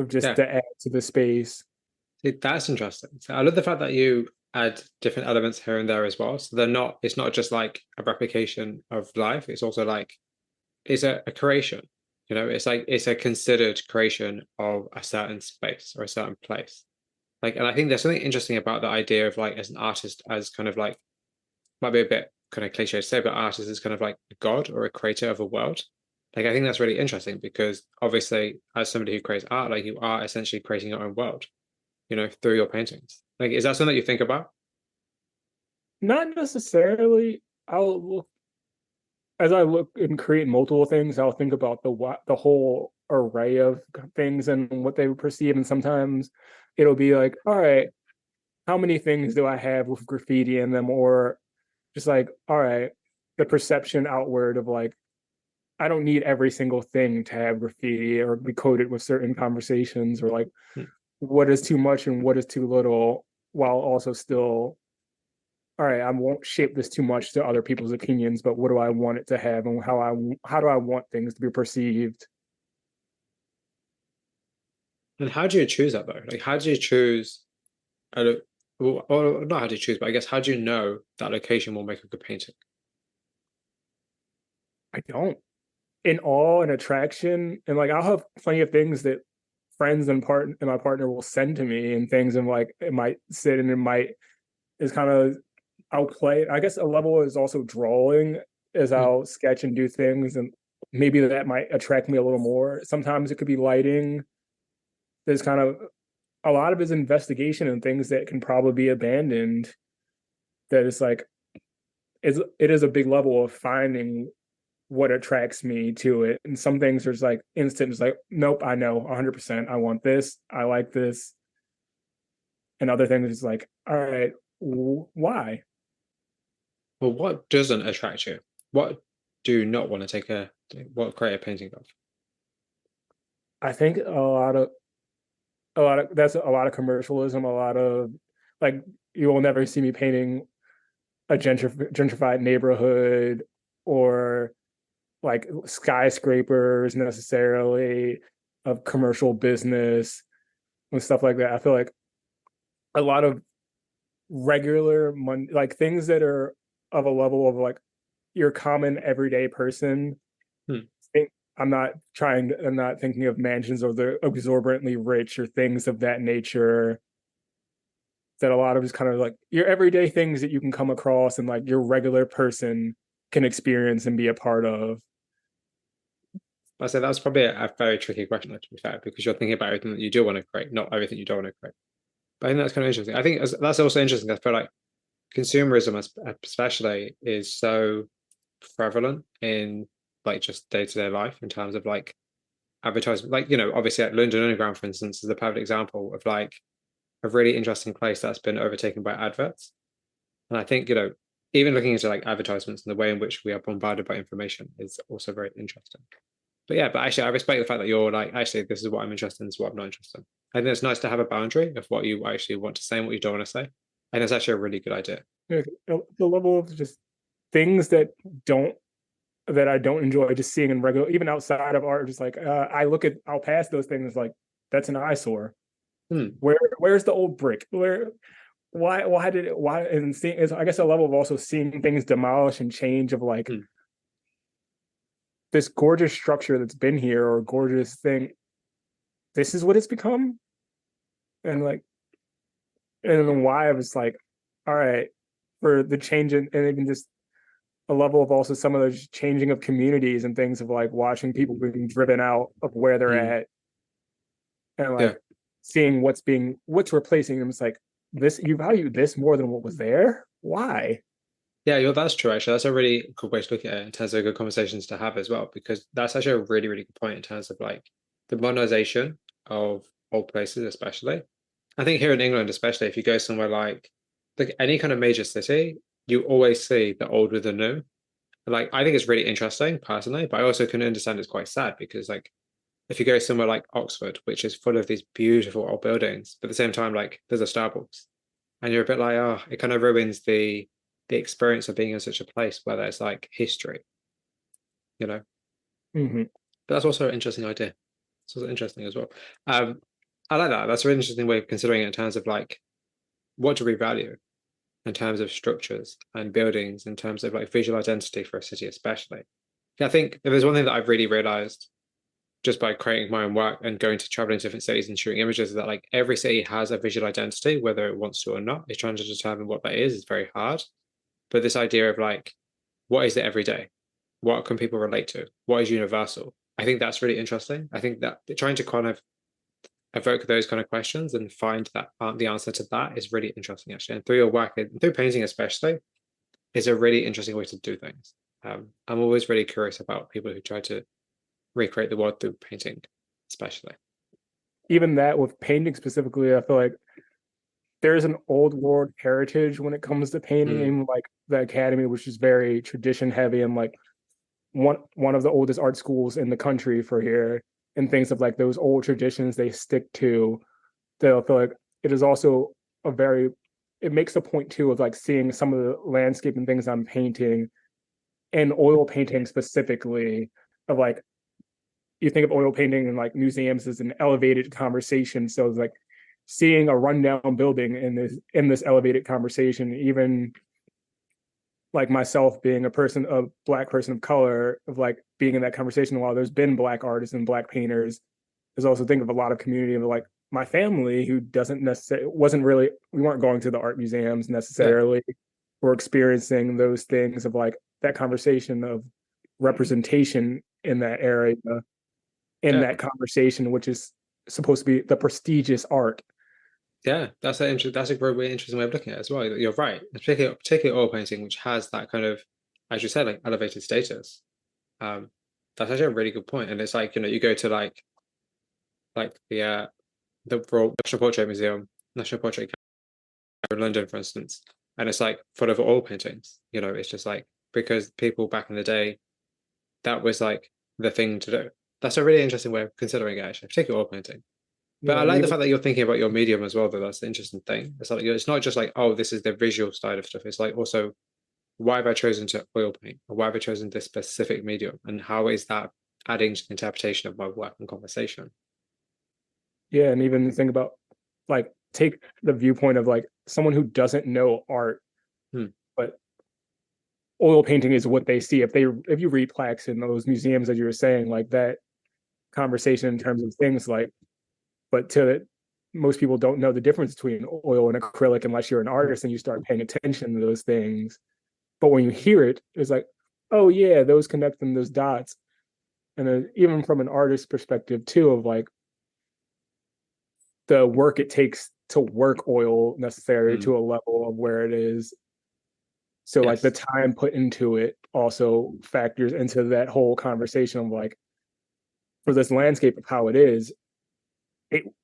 just Yeah. to add to the space. See, that's interesting. So I love the fact that you add different elements here and there as well. So they're not, it's not just like a replication of life. It's also like, it's a creation. It's like it's a considered creation of a certain space or a certain place. Like, and I think there's something interesting about the idea of like as an artist, as kind of like might be a bit kind of cliche to say, but artist is kind of like a god or a creator of a world. Like I think that's really interesting because obviously, as somebody who creates art, like you are essentially creating your own world, through your paintings. Like, is that something that you think about? Not necessarily. I'll look as I look and create multiple things. I'll think about the whole array of things and what they perceive, and sometimes it'll be like, all right, how many things do I have with graffiti in them, or just like, all right, the perception outward of like, I don't need every single thing to have graffiti or be coded with certain conversations, or like Hmm. what is too much and what is too little, while also still, all right, I won't shape this too much to other people's opinions, but what do I want it to have, and how do I want things to be perceived? And how do you choose that though? Like, how do you choose a or not how do you choose, but I guess how do you know that location will make a good painting? I don't. In awe and attraction, and like I'll have plenty of things that friends and my partner will send to me, and things, and like it might sit and it might is kind of, I'll play. I guess a level is also drawing, as Hmm. I'll sketch and do things, and maybe that might attract me a little more. Sometimes it could be lighting. There's kind of a lot of his investigation and things that can probably be abandoned. That is like, it is a big level of finding what attracts me to it. And some things are just like instant, it's like, nope, I know 100%. I want this. I like this. And other things is like, all right, why? Well, what doesn't attract you? What do you not want to create a painting of? I think that's a lot of commercialism, a lot of like, you will never see me painting a gentrified neighborhood, or like skyscrapers necessarily, of commercial business and stuff like that. I feel like a lot of like things that are of a level of like your common everyday person. Hmm. Think I'm not thinking of mansions or the exorbitantly rich or things of that nature. That a lot of is kind of like your everyday things that you can come across and like your regular person can experience and be a part of. I say that's probably a very tricky question, to be fair, because you're thinking about everything that you do want to create, not everything you don't want to create. But I think that's kind of interesting. I think that's also interesting. I feel like consumerism, especially, is so prevalent in like just day-to-day life in terms of like advertisement. Like, obviously like London Underground, for instance, is a perfect example of like a really interesting place that's been overtaken by adverts. And I think, even looking into like advertisements and the way in which we are bombarded by information is also very interesting. But yeah, but actually, I respect the fact that you're like, actually, this is what I'm interested in, this is what I'm not interested in. I think it's nice to have a boundary of what you actually want to say and what you don't want to say. And it's actually a really good idea. The level of just things don't that I don't enjoy just seeing in regular, even outside of art. Just like I'll pass those things like that's an eyesore. Hmm. Where's the old brick? Why did it why and seeing is I guess a level of also seeing things demolish and change, of like Hmm. this gorgeous structure that's been here, or gorgeous thing. This is what it's become, and like, and then why I was like, all right, for the change and even just a level of also some of those changing of communities and things, of like watching people being driven out of where they're Hmm. at, and Yeah. like seeing what's replacing them. It's like, this, you value this more than what was there. Why? Yeah, that's true, actually. That's a really good way to look at it in terms of good conversations to have as well, because that's actually a really, really good point in terms of like the modernization of old places, especially. I think here in England, especially if you go somewhere like any kind of major city, you always see the old with the new. Like, I think it's really interesting personally, but I also can understand it's quite sad because like if you go somewhere like Oxford, which is full of these beautiful old buildings, but at the same time, like there's a Starbucks, and you're a bit like, oh, it kind of ruins the experience of being in such a place where there's like history, you know. Mm-hmm. But that's also an interesting idea. It's also interesting as well. I like that. That's a really interesting way of considering it in terms of like what do we value in terms of structures and buildings, in terms of like visual identity for a city, especially. Yeah, I think if there's one thing that I've really realized just by creating my own work and going to traveling to different cities and shooting images is that like every city has a visual identity, whether it wants to or not. It's trying to determine what that is very hard. But this idea of like, what is it every day? What can people relate to? What is universal? I think that's really interesting. I think that trying to kind of evoke those kind of questions and find that the answer to that is really interesting actually. And through your work, and through painting especially, is a really interesting way to do things. I'm always really curious about people who try to recreate the world through painting, especially. Even that with painting specifically, I feel like there's an old world heritage when it comes to painting, Mm, and like the academy, which is very tradition heavy and like one of the oldest art schools in the country for here, and things of like those old traditions they stick to. They'll feel like it is also a very it makes a point too of like seeing some of the landscape and things I'm painting and oil painting specifically of like you think of oil painting and like museums as an elevated conversation. So it's like seeing a rundown building in this elevated conversation, even like myself being a black person of color, of like being in that conversation while there's been black artists and black painters. There's also think of a lot of community of like my family who doesn't necessarily wasn't really we weren't going to the art museums yeah, necessarily. We're experiencing those things of like that conversation of representation in that area, in yeah, that conversation, which is supposed to be the prestigious art. yeah. That's a really interesting way of looking at it as well. You're right, particularly oil painting, which has that kind of, as you said, like elevated status. Um, that's actually a really good point. And it's like you go to like the Royal National Portrait Museum, National Portrait Gallery in London, for instance, and it's like full of oil paintings. It's just like because people back in the day, that was like the thing to do. That's a really interesting way of considering it, actually, particularly oil painting. But Yeah, I and like the even fact that you're thinking about your medium as well, though. That's the interesting thing. It's like it's not just like, oh, this is the visual side of stuff. It's like also, why have I chosen to oil paint? Or why have I chosen this specific medium? And how is that adding to the interpretation of my work and conversation? yeah, and even think about like take the viewpoint of like someone who doesn't know art, Hmm. but oil painting is what they see. If you read plaques in those museums as you were saying, like that conversation in terms of things like, but to most people don't know the difference between oil and acrylic unless you're an artist and you start paying attention to those things. But when you hear it, it's like, oh yeah, those connect them, those dots. And then even from an artist perspective too, of like the work it takes to work oil necessarily Hmm. to a level of where it is. So like the Yes. time put into it also factors into that whole conversation of like for this landscape of how it is,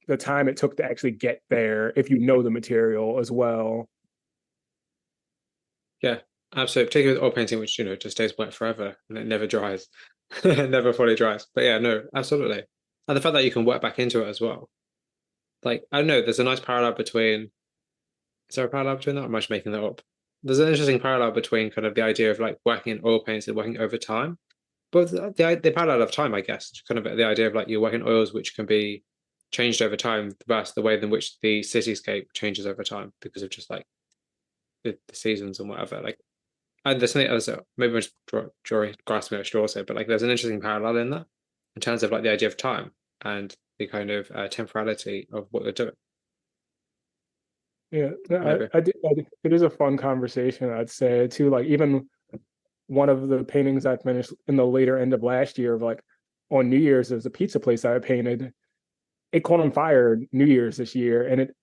the time it took to actually get there, if you know the material as well. Yeah. Absolutely. Particularly with oil painting, which just stays wet forever and it never dries, it never fully dries. But yeah, no, absolutely. And the fact that you can work back into it as well. Like I don't know, there's a nice parallel between. Is there a parallel between that? Or am I just making that up? There's an interesting parallel between kind of the idea of like working in oil paints and working over time. But the parallel of time, I guess, kind of the idea of like you're working oils which can be changed over time versus the way in which the cityscape changes over time because of just like the seasons and whatever. Like, and there's something else, maybe I'm just grasping at straws here, but like there's an interesting parallel in that in terms of like the idea of time and the kind of temporality of what they're doing. Yeah, no, Maybe. it is a fun conversation, I'd say too. Like even one of the paintings I finished in the later end of last year, of like on New Year's, there's a pizza place I painted. It caught on fire New Year's this year, and it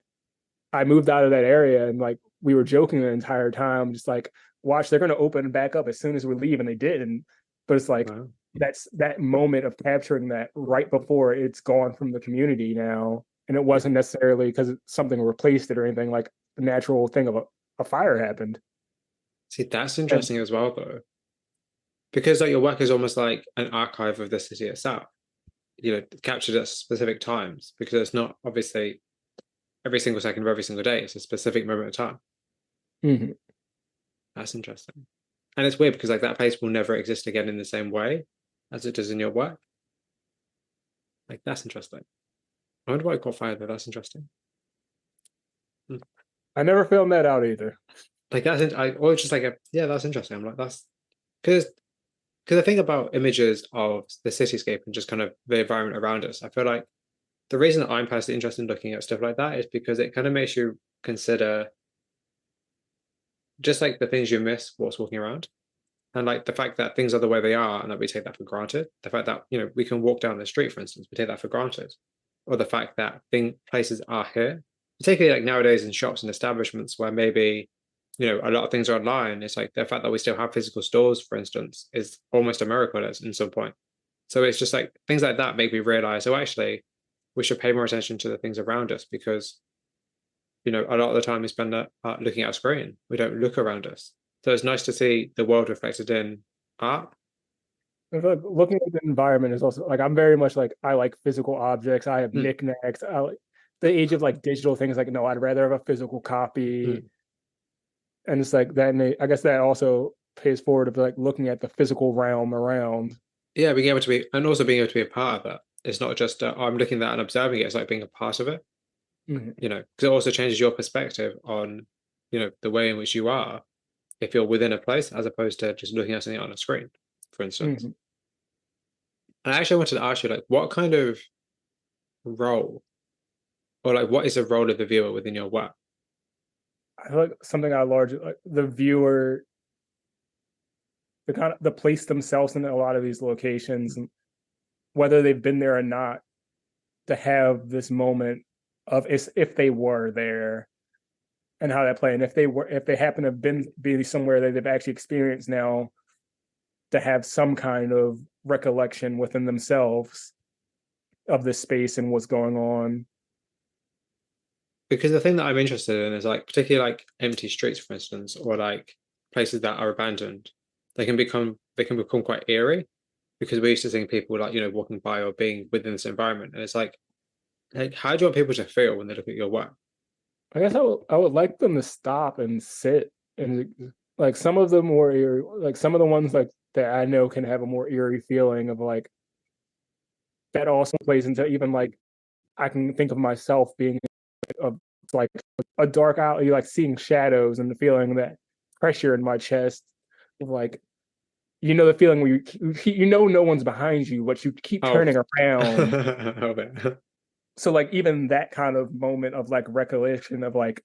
I moved out of that area, and like we were joking the entire time, just like, watch, they're going to open back up as soon as we leave, and they didn't. But it's like Wow. that's that moment of capturing that right before it's gone from the community now, and it Yeah. wasn't necessarily because something replaced it or anything. Like the natural thing of a fire happened, See, that's and interesting as well, though, because like your work is almost like an archive of the city itself. captured at specific times, because it's not obviously every single second of every single day. It's a specific moment of time. Mm-hmm. That's interesting. And it's weird because like that place will never exist again in the same way as it does in your work. Like that's interesting. I wonder why it caught fire though. That's interesting. I never found that out either. Like that's I always just like yeah, that's interesting. I'm like that's because I think about images of the cityscape and just kind of the environment around us. I feel like the reason that I'm personally interested in looking at stuff like that is because it kind of makes you consider just like the things you miss whilst walking around. And like the fact that things are the way they are and that we take that for granted. The fact that, we can walk down the street, for instance, we take that for granted. Or the fact that places are here, particularly like nowadays in shops and establishments where maybe, a lot of things are online. It's like the fact that we still have physical stores, for instance, is almost a miracle at some point. So it's just like things like that make me realize, oh, actually, we should pay more attention to the things around us because, a lot of the time we spend looking at a screen. We don't look around us. So it's nice to see the world reflected in art. I feel like looking at the environment is also like I'm very much like I like physical objects. I have knickknacks. I like the age of like digital things. Like no, I'd rather have a physical copy. And it's like that. I guess that also pays forward of like looking at the physical realm around. Yeah, being able to be, and also being able to be a part of that. It's not just I'm looking at that and observing it. It's like being a part of it. Because it also changes your perspective on, the way in which you are if you're within a place as opposed to just looking at something on a screen, for instance. And I actually wanted to ask you, like, what kind of role, or like, what is the role of the viewer within your work? I feel like something I largely like the viewer, the place themselves in a lot of these locations, and whether they've been there or not, to have this moment of if they were there and how that play, and if they happen to have be somewhere that they've actually experienced now, to have some kind of recollection within themselves of this space and what's going on. Because the thing that I'm interested in is like particularly like empty streets, for instance, or like places that are abandoned. They can become quite eerie because we're used to seeing people like walking by or being within this environment, and it's like how do you want people to feel when they look at your work? I guess I would like them to stop and sit and like some of them more eerie, like some of the ones like that I know can have a more eerie feeling of like that also plays into even like I can think of myself being of like a dark alley, like seeing shadows and the feeling that pressure in my chest of like the feeling where no one's behind you, but you keep turning around. Okay. So like even that kind of moment of like recollection of like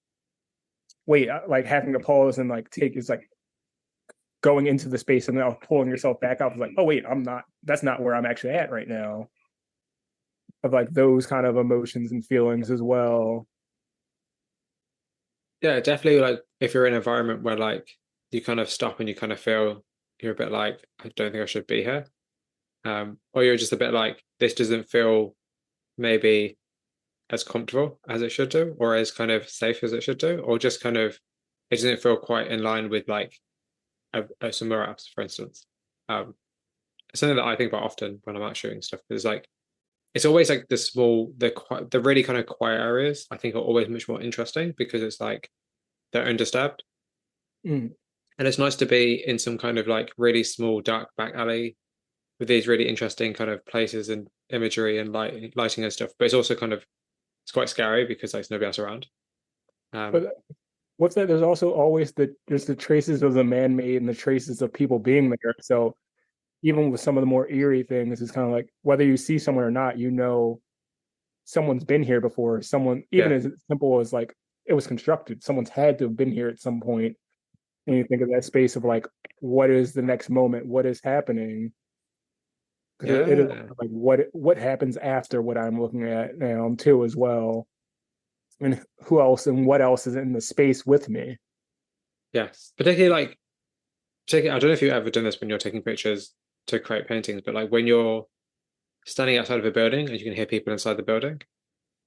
wait, like having to pause and like take is like going into the space and then pulling yourself back up. Like, oh wait, that's not where I'm actually at right now. Of like those kind of emotions and feelings as well. Yeah, definitely. Like if you're in an environment where like you kind of stop and you kind of feel you're a bit like I don't think I should be here, or you're just a bit like this doesn't feel maybe as comfortable as it should do, or as kind of safe as it should do, or just kind of it doesn't feel quite in line with like somewhere else, for instance. It's something that I think about often when I'm out shooting stuff. Because like it's always like the really kind of quiet areas. I think are always much more interesting because it's like they're undisturbed, and it's nice to be in some kind of like really small dark back alley with these really interesting kind of places and imagery and lighting and stuff. But it's also kind of it's quite scary because like, there's nobody else around. But what's that? There's also always there's the traces of the man-made and the traces of people being there. So even with some of the more eerie things, it's kind of like whether you see someone or not, someone's been here before. Someone, even as simple as like it was constructed, someone's had to have been here at some point. And you think of that space of like, what is the next moment? What is happening? Because it is like what happens after what I'm looking at now too as well, and who else and what else is in the space with me. Yes, particularly like I don't know if you've ever done this when you're taking pictures to create paintings, but like when you're standing outside of a building and you can hear people inside the building,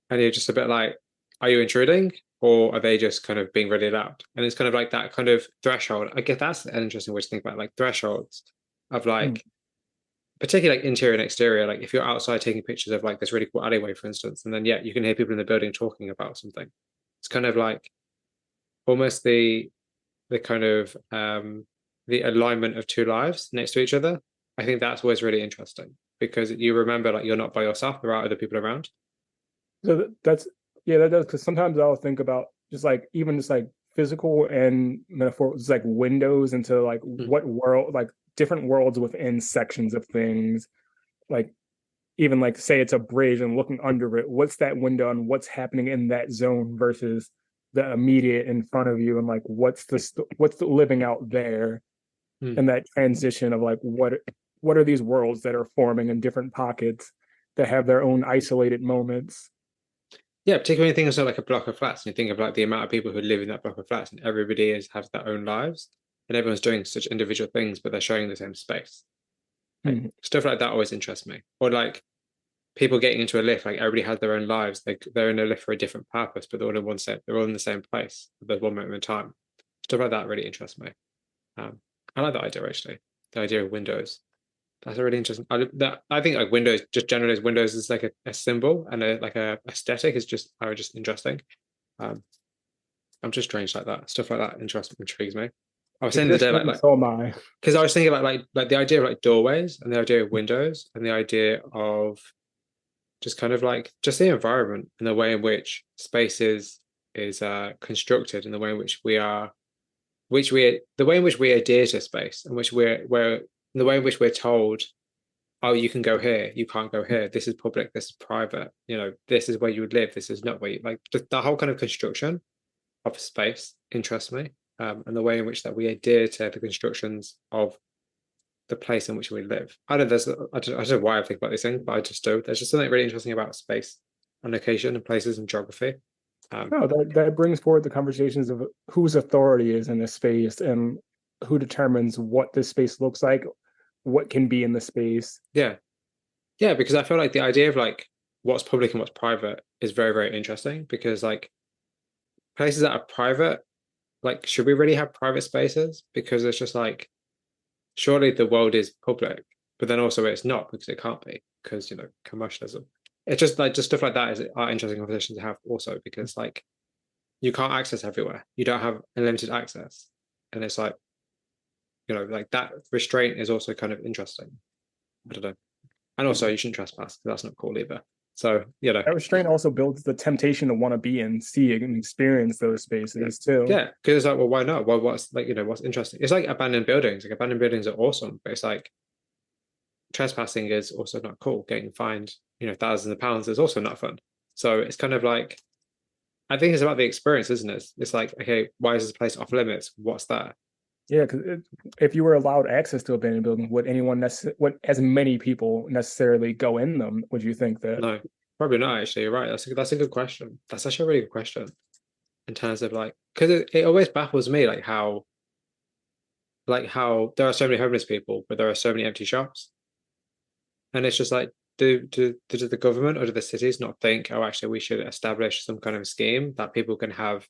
and you're just a bit like, are you intruding or are they just kind of being really loud? And it's kind of like that kind of threshold. I guess that's an interesting way to think about it, like thresholds of like particularly like interior and exterior, like if you're outside taking pictures of like this really cool alleyway, for instance, and then yeah, you can hear people in the building talking about something. It's kind of like almost the kind of the alignment of two lives next to each other. I think that's always really interesting because you remember like you're not by yourself, there are other people around. So that's yeah, that does, because sometimes I'll think about just like even just like physical and metaphor, just like windows into like Mm. what world, like different worlds within sections of things. Like even like say it's a bridge and looking under it, what's that window and what's happening in that zone versus the immediate in front of you, and like what's the living out there, Mm. and that transition of like what are these worlds that are forming in different pockets that have their own isolated moments. Yeah, particularly when you think of like a block of flats and you think of like the amount of people who live in that block of flats and everybody has their own lives and everyone's doing such individual things, but they're sharing the same space. Like stuff like that always interests me. Or like people getting into a lift, like everybody has their own lives. They're in a lift for a different purpose, but they're all in one set, they're all in the same place at one moment in time. Stuff like that really interests me. I like that idea actually. The idea of windows. That's a really interesting. I think like Windows, just generally as Windows is like a symbol and like a aesthetic is just interesting. Um, I'm just strange like that. Stuff like that intrigues me. I was saying the day like So am I. because I was thinking about like the idea of like doorways and the idea of windows and the idea of just kind of like just the environment and the way in which space is constructed and the way in which the way in which we adhere to space and which we're the way in which we're told, oh, you can go here, you can't go here, this is public, this is private, this is where you would live, this is not where you like just the whole kind of construction of space interests me. And the way in which that we adhere to the constructions of the place in which we live. I don't know why I think about these things, but I just do. There's just something really interesting about space and location and places and geography. No, that brings forward the conversations of whose authority is in this space and who determines what this space looks like, what can be in the space. Yeah. Yeah, because I feel like the idea of like what's public and what's private is very, very interesting because like places that are private, like should we really have private spaces? Because it's just like surely the world is public, but then also it's not because it can't be because commercialism. It's just like just stuff like that are interesting conversations to have also because like you can't access everywhere. You don't have unlimited access, and it's like like that restraint is also kind of interesting. I don't know, and also you shouldn't trespass because that's not cool either. So That restraint also builds the temptation to want to be and see and experience those spaces too. yeah, because it's like, well, why not? Well, what's like what's interesting? It's like abandoned buildings. Like abandoned buildings are awesome, but it's like trespassing is also not cool. Getting fined, thousands of pounds is also not fun. So it's kind of like I think it's about the experience, isn't it? It's like, okay, why is this place off limits? What's that? Yeah, because if you were allowed access to abandoned buildings, would as many people necessarily go in them? Would you think that? No, probably not. Actually, you're right. That's a good question. That's actually a really good question in terms of like because it always baffles me like how there are so many homeless people, but there are so many empty shops, and it's just like do the government or do the cities not think, oh, actually, we should establish some kind of scheme that people can have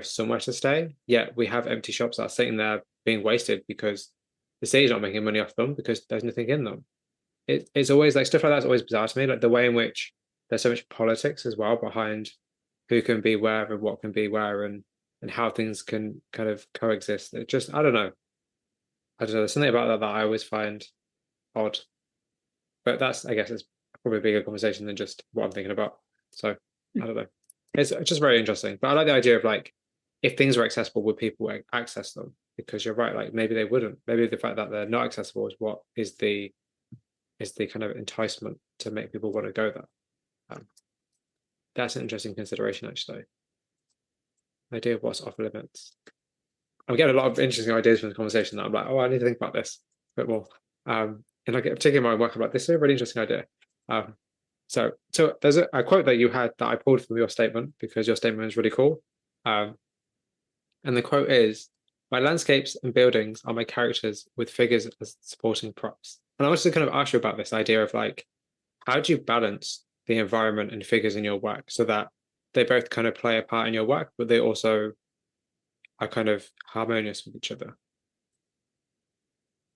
somewhere to stay. Yet we have empty shops that are sitting there being wasted because the city's not making money off them because there's nothing in them. It's always like stuff like that's always bizarre to me. Like the way in which there's so much politics as well behind who can be where and what can be where and how things can kind of coexist. It just I don't know. I don't know. There's something about that that I always find odd. But that's I guess it's probably a bigger conversation than just what I'm thinking about. So I don't know. It's just very interesting. But I like the idea of like if things were accessible, would people access them? Because you're right, like maybe they wouldn't. Maybe the fact that they're not accessible is what is the kind of enticement to make people want to go there. That's an interesting consideration, actually. Idea of what's off limits. I'm getting a lot of interesting ideas from the conversation that I'm like, oh, I need to think about this a bit more. And I get particularly my work, I'm like, this is a really interesting idea. So there's a quote that you had that I pulled from your statement because your statement is really cool. And the quote is, my landscapes and buildings are my characters with figures as supporting props. And I wanted to kind of ask you about this idea of like, how do you balance the environment and figures in your work so that they both kind of play a part in your work, but they also are kind of harmonious with each other?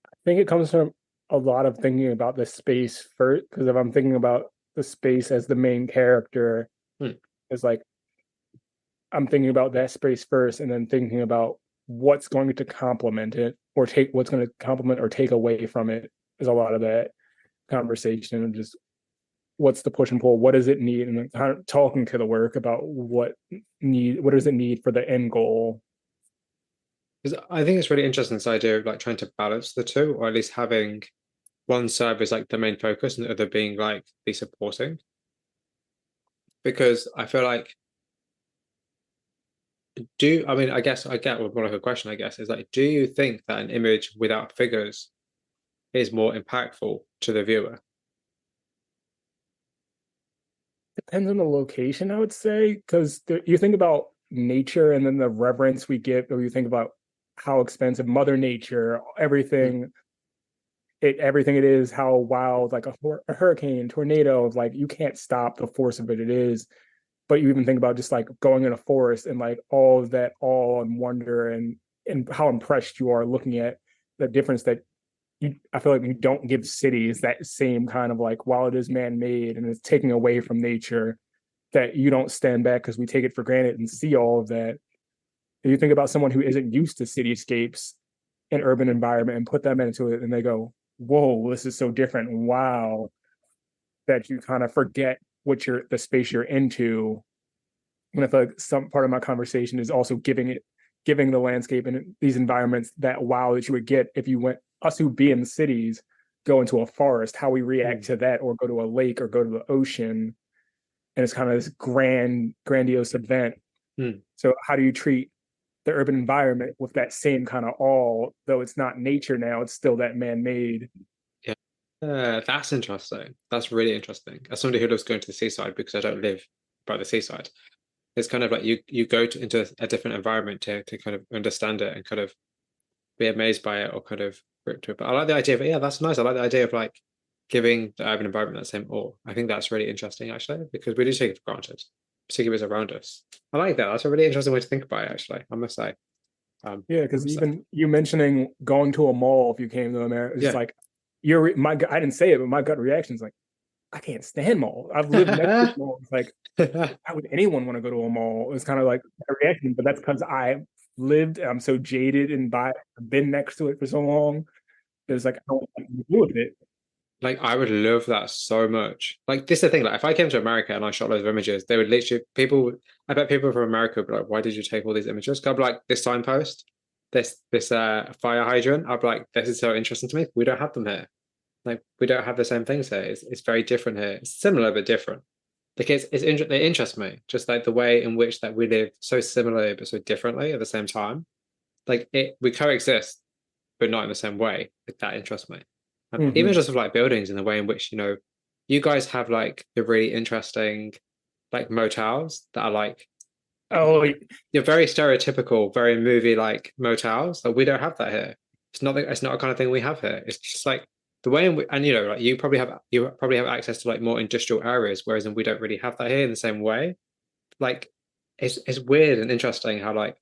I think it comes from a lot of thinking about the space first, because if I'm thinking about the space as the main character, Hmm. it's like I'm thinking about that space first and then thinking about what's going to complement it or take what's going to complement or take away from it is a lot of that conversation and just what's the push and pull, what does it need, and then kind of talking to the work about what does it need for the end goal. Because I think it's really interesting this idea of like trying to balance the two, or at least having one serve as like the main focus and the other being like the supporting. Because I feel like I mean I guess I get more like a question, I guess, is like, do you think that an image without figures is more impactful to the viewer? Depends on the location, I would say, because you think about nature and then the reverence we give, or you think about how expensive Mother Nature, Mm, everything it is, how wild, like a hurricane, tornado, like you can't stop the force of it. It is, but you even think about just like going in a forest and like all of that awe and wonder and how impressed you are looking at the difference that I feel like you don't give cities that same kind of like while it is man made and it's taking away from nature that you don't stand back because we take it for granted and see all of that. And you think about someone who isn't used to cityscapes and urban environment and put them into it and they go, whoa, this is so different. Wow. That you kind of forget what the space you're into. And I feel like some part of my conversation is also giving the landscape and these environments that wow that you would get if you went, us who be in cities, go into a forest, how we react mm, to that, or go to a lake or go to the ocean. And it's kind of this grandiose event. mm. So how do you treat the urban environment with that same kind of awe, though it's not nature now, it's still that man-made. Yeah. That's interesting. That's really interesting. As somebody who loves going to the seaside, because I don't live by the seaside, it's kind of like you go into a different environment to kind of understand it and kind of be amazed by it or kind of grip to it. But I like the idea of it. Yeah, that's nice. I like the idea of like giving the urban environment that same awe. I think that's really interesting actually, because we do take it for granted, particularly what's around us. I like that. That's a really interesting way to think about it, actually. I must say. Yeah, I because must say. even you mentioning going to a mall if you came to America, it's Yeah. like I didn't say it, but my gut reaction is like, I can't stand malls. I've lived next to malls. It's like, why would anyone want to go to a mall? It's kind of like a reaction, but that's because I lived, I'm so jaded and I've been next to it for so long. It's like I don't want to deal with it. Like I would love that so much. Like this is the thing. Like if I came to America and I shot loads of images, they would literally people. I bet people from America would be like, "Why did you take all these images?" I'd be like, "This signpost, this fire hydrant." I'd be like, "This is so interesting to me. We don't have them here. Like we don't have the same things here. It's very different here. It's similar but different. Like it interests me just like the way in which that we live so similarly but so differently at the same time. Like we coexist but not in the same way. Like that interests me. Even Hmm. just with like buildings and the way in which you guys have like the really interesting like motels that are like Oh, you're very stereotypical, very movie like motels. Like we don't have that here. It's not a kind of thing we have here. It's just like the way in which, and like you probably have access to like more industrial areas, whereas we don't really have that here in the same way. Like it's weird and interesting how like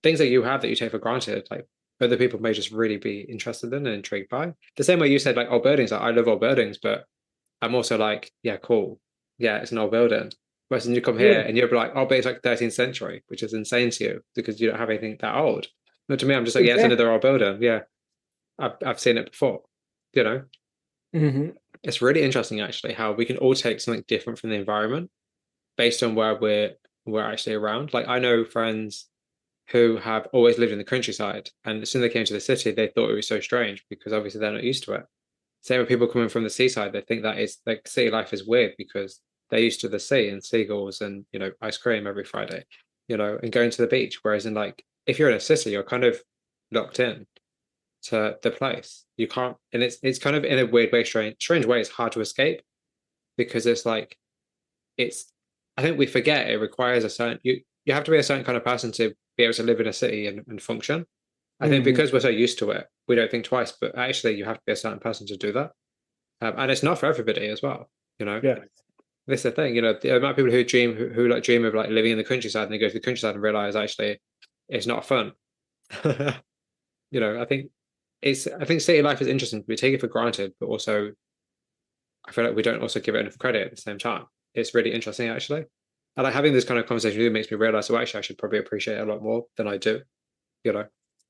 things that you have that you take for granted, like other people may just really be interested in and intrigued by. The same way you said, like old buildings, like, I love old buildings, but I'm also like, yeah, cool. Yeah, it's an old building. Whereas when you come here yeah, and you're like, oh, but it's like 13th century, which is insane to you because you don't have anything that old. But to me, I'm just like, yeah, it's exactly. another old building. Yeah, I've seen it before. You know, Hmm. it's really interesting actually how we can all take something different from the environment based on where we're actually around. Like I know friends who have always lived in the countryside, and as soon as they came to the city, they thought it was so strange because obviously they're not used to it. Same with people coming from the seaside, they think that is like city life is weird because they're used to the sea and seagulls and ice cream every Friday, and going to the beach. Whereas in like if you're in a city, you're kind of locked in to the place. You can't, and it's kind of in a weird way, strange way. It's hard to escape because it's like it's. I think we forget it requires a certain you have to be a certain kind of person to be able to live in a city and function. I think Hmm. because we're so used to it, we don't think twice. But actually, you have to be a certain person to do that, and it's not for everybody as well. You know, Yeah. this is the thing. The amount of people who who like dream of like living in the countryside, and they go to the countryside and realize actually it's not fun. I think I think city life is interesting. We take it for granted, but also I feel like we don't also give it enough credit at the same time. It's really interesting actually. And like having this kind of conversation with you makes me realize, oh, actually, I should probably appreciate it a lot more than I do, you know,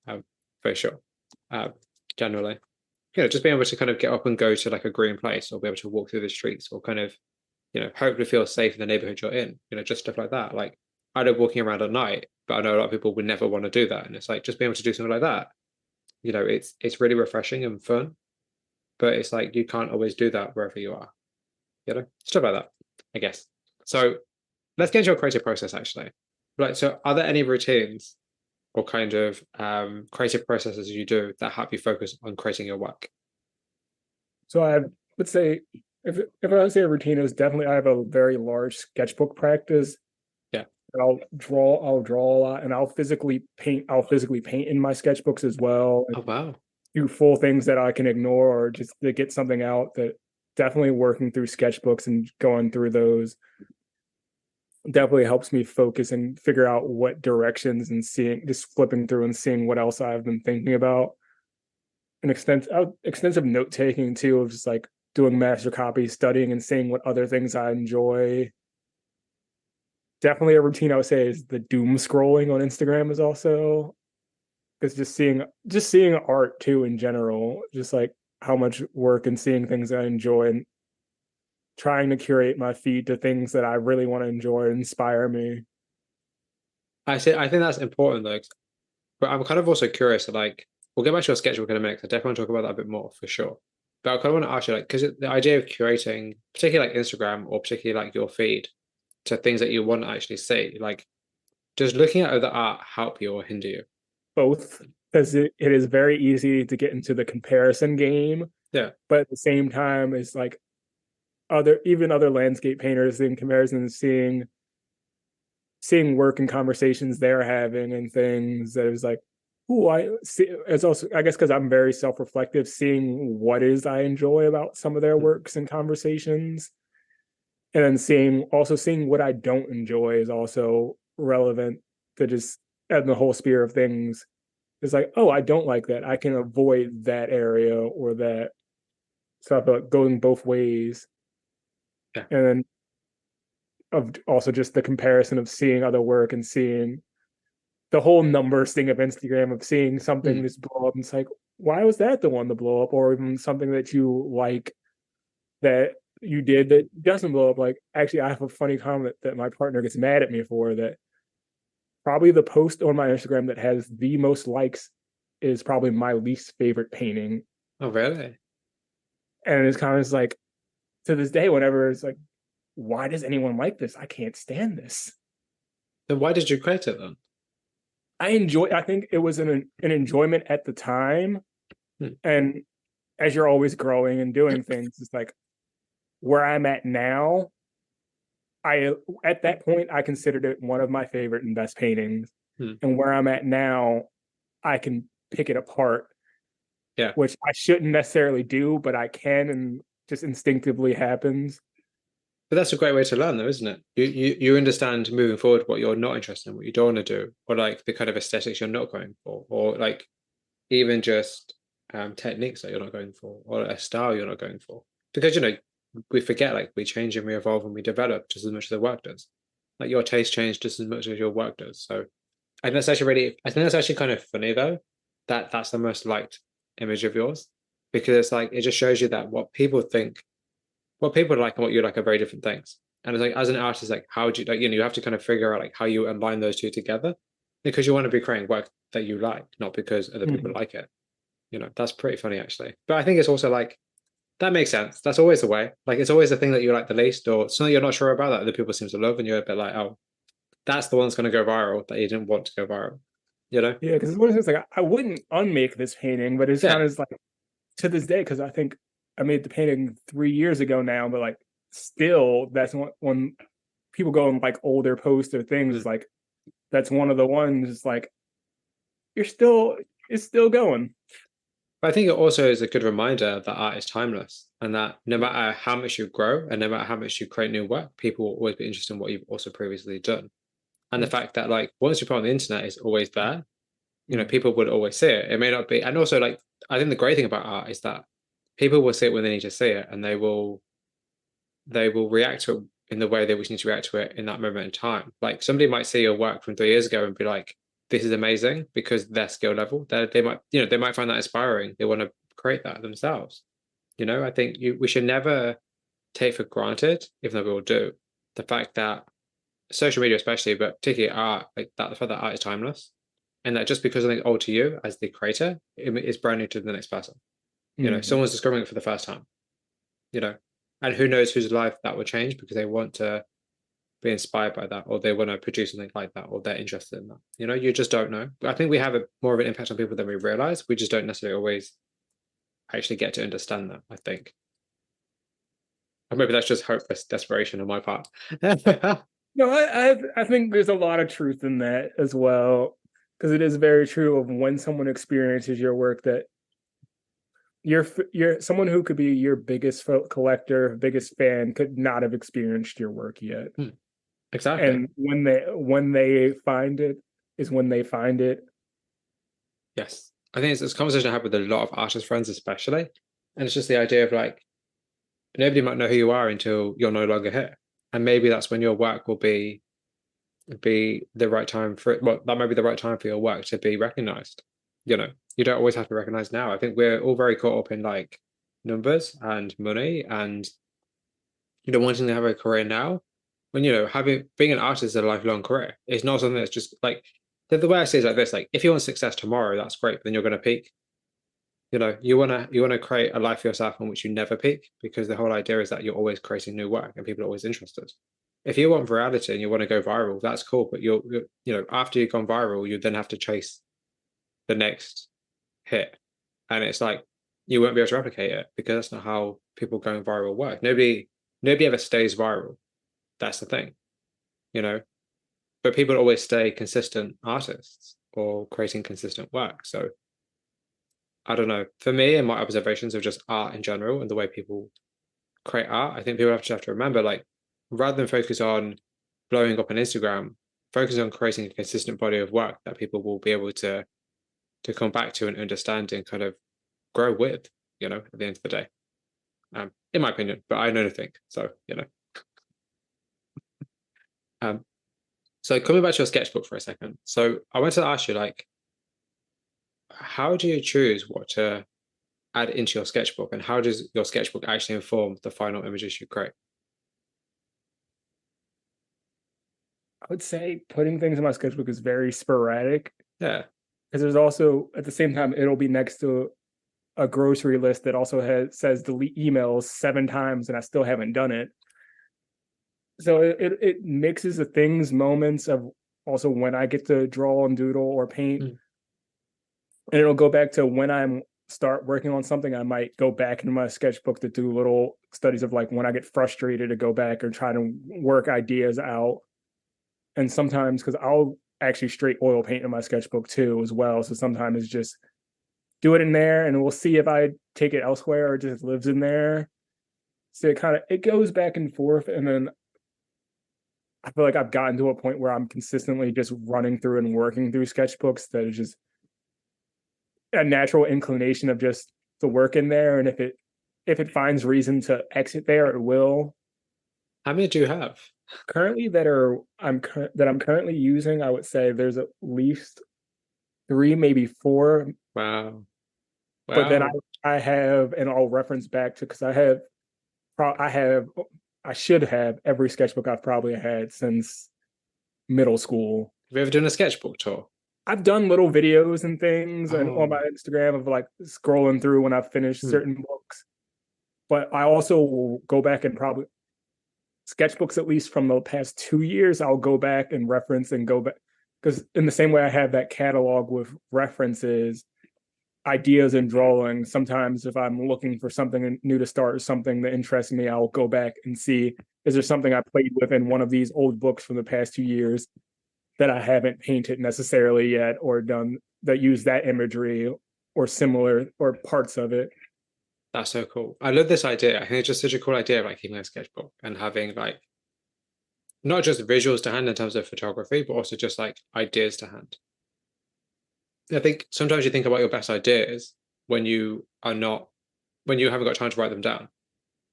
um, for sure. Um, Generally, just being able to kind of get up and go to like a green place or be able to walk through the streets or kind of, hopefully feel safe in the neighborhood you're in, just stuff like that. Like I love walking around at night, but I know a lot of people would never want to do that. And it's like just being able to do something like that, it's really refreshing and fun, but it's like you can't always do that wherever you are, stuff like that, I guess. So let's get into your creative process actually. Like, so are there any routines or kind of creative processes you do that help you focus on creating your work? So I would say if I would say a routine is definitely I have a very large sketchbook practice. Yeah. And I'll draw a lot and I'll physically paint in my sketchbooks as well. Oh wow. Do full things that I can ignore or just to get something out. That definitely working through sketchbooks and going through those definitely helps me focus and figure out what directions and just flipping through and seeing what else I've been thinking about. And extensive note taking too, of just like doing master copies, studying and seeing what other things I enjoy. Definitely a routine I would say is the doom scrolling on Instagram is also, because just seeing art too in general, just like how much work and seeing things I enjoy and trying to curate my feed to things that I really want to enjoy and inspire me. I think that's important though, but I'm kind of also curious. Like, we'll get back to your sketchbook in a minute. I definitely want to talk about that a bit more for sure. But I kind of want to ask you, like, because the idea of curating, particularly like Instagram or particularly like your feed, to things that you want to actually see, like, does looking at other art help you or hinder you? Both, because it is very easy to get into the comparison game. Yeah. But at the same time, it's like other landscape painters in comparison, seeing work and conversations they're having and things that is like, oh, I see. It's also, I guess, because I'm very self-reflective, seeing what is I enjoy about some of their works and conversations, and then seeing what I don't enjoy is also relevant to just add the whole sphere of things. It's like, oh, I don't like that. I can avoid that area or that. So I feel like going both ways. Yeah. And then of also just the comparison of seeing other work and seeing the whole numbers thing of Instagram of seeing something just blow up and it's like, why was that the one to blow up? Or even something that you like that you did that doesn't blow up. Like, actually, I have a funny comment that my partner gets mad at me for, that probably the post on my Instagram that has the most likes is probably my least favorite painting. Oh, really? And it's kind of just like, to this day, whenever it's like, why does anyone like this? I can't stand this. Then why did you create it then? I think it was an enjoyment at the time. And as you're always growing and doing things, it's like where I'm at now, at that point I considered it one of my favorite and best paintings. And where I'm at now, I can pick it apart. Yeah. Which I shouldn't necessarily do, but I can, and just instinctively happens. But that's a great way to learn, though, isn't it? You understand moving forward what you're not interested in, what you don't want to do, or like the kind of aesthetics you're not going for, or like even just techniques that you're not going for, or a style you're not going for. Because we forget, like, we change and we evolve and we develop just as much as the work does. Like your taste changed just as much as your work does. So I think that's actually kind of funny though, that that's the most liked image of yours, because it's like it just shows you that what people like and what you like are very different things. And it's like, as an artist, like, how do you, like, you have to kind of figure out like how you align those two together, because you want to be creating work that you like, not because other people like it. That's pretty funny actually. But I think it's also like, that makes sense. That's always the way. Like, it's always the thing that you like the least, or something you're not sure about that other people seem to love, and you're a bit like, oh, that's the one that's going to go viral that you didn't want to go viral. Yeah, because it's one of those things, like, I wouldn't unmake this painting, but it's kind of like, to this day, because I think I made the painting 3 years ago now, but like still, that's when people go and like older posts or things, it's like that's one of the ones. It's like it's still going. But I think it also is a good reminder that art is timeless, and that no matter how much you grow and no matter how much you create new work, people will always be interested in what you've also previously done. And the fact that, like, once you put on the internet, it's always there. you know, people would always see it. It may not be, and also like I think the great thing about art is that people will see it when they need to see it, and they will react to it in the way they wish need to react to it in that moment in time. Like somebody might see your work from 3 years ago and be like, "This is amazing," because their skill level, they might, you know, they might find that inspiring. They want to create that themselves. You know, I think we should never take for granted, even though we all do, the fact that social media, especially, but particularly art, like that, the fact that art is timeless, and that just because something's old to you as the creator, it is brand new to the next person. You know, Mhm. someone's discovering it for the first time. You know, and who knows whose life that will change because they want to be inspired by that, or they want to produce something like that, or they're interested in that. You know, you just don't know. I think we have more of an impact on people than we realize. We just don't necessarily always actually get to understand that, I think. Or maybe that's just hopeless desperation on my part. No, I think there's a lot of truth in that as well, because it is very true of when someone experiences your work that you're someone who could be your biggest collector, biggest fan could not have experienced your work yet. Exactly. And when they find it is when they find it. Yes. I think it's a conversation I have with a lot of artist friends, especially. And it's just the idea of like, nobody might know who you are until you're no longer here. And maybe that's when your work will be the right time for it. Well, that might be the right time for your work to be recognized. You know, you don't always have to recognize now. I think we're all very caught up in like numbers and money and, you know, wanting to have a career now. When, you know, having being an artist is a lifelong career. It's not something that's just like the way I say it is like this, like if you want success tomorrow, that's great, but then you're gonna peak. You know, you wanna create a life for yourself in which you never peak, because the whole idea is that you're always creating new work and people are always interested. If you want virality and you want to go viral, that's cool, but you're you know, after you've gone viral, you then have to chase the next hit, and it's like you won't be able to replicate it because that's not how people going viral work. Nobody ever stays viral. That's the thing, you know. But people always stay consistent artists or creating consistent work. So I don't know. For me and my observations of just art in general and the way people create art, I think people have to remember, like, rather than focus on blowing up on Instagram, focus on creating a consistent body of work that people will be able to come back to and understand and kind of grow with, you know, at the end of the day. In my opinion, but I know nothing. So, you know. Um, so coming back to your sketchbook for a second. So I wanted to ask you, like, how do you choose what to add into your sketchbook, and how does your sketchbook actually inform the final images you create? I would say putting things in my sketchbook is very sporadic Yeah. because there's also at the same time it'll be next to a grocery list that also says delete emails 7 times and I still haven't done it. So it mixes the things, moments of also when I get to draw and doodle or paint, Mm. and it'll go back to when I'm start working on something. I might go back into my sketchbook to do little studies of like when I get frustrated to go back or try to work ideas out. And sometimes because I'll actually straight oil paint in my sketchbook too as well. So sometimes it's just do it in there and we'll see if I take it elsewhere or it just lives in there. So it goes back and forth, and then I feel like I've gotten to a point where I'm consistently just running through and working through sketchbooks that is just a natural inclination of just the work in there. And if it finds reason to exit there, it will. How many do you have? Currently, that I'm currently using, I would say there's at least 3, maybe 4. Wow. But then Wow. I have, and I'll reference back to because I have I should have every sketchbook I've probably had since middle school. Have you ever done a sketchbook tour? I've done little videos and things and on Oh. my Instagram of like scrolling through when I've finished Hmm. certain books. But I also will go back and probably sketchbooks, at least from the past 2 years, I'll go back and reference and go back because in the same way I have that catalog with references, ideas and drawing. Sometimes if I'm looking for something new to start or something that interests me, I'll go back and see is there something I played with in one of these old books from the past 2 years that I haven't painted necessarily yet or done that use that imagery or similar or parts of it. That's so cool. I love this idea. I think it's just such a cool idea of like keeping a sketchbook and having like not just visuals to hand in terms of photography, but also just like ideas to hand. I think sometimes you think about your best ideas when you are not, when you haven't got time to write them down,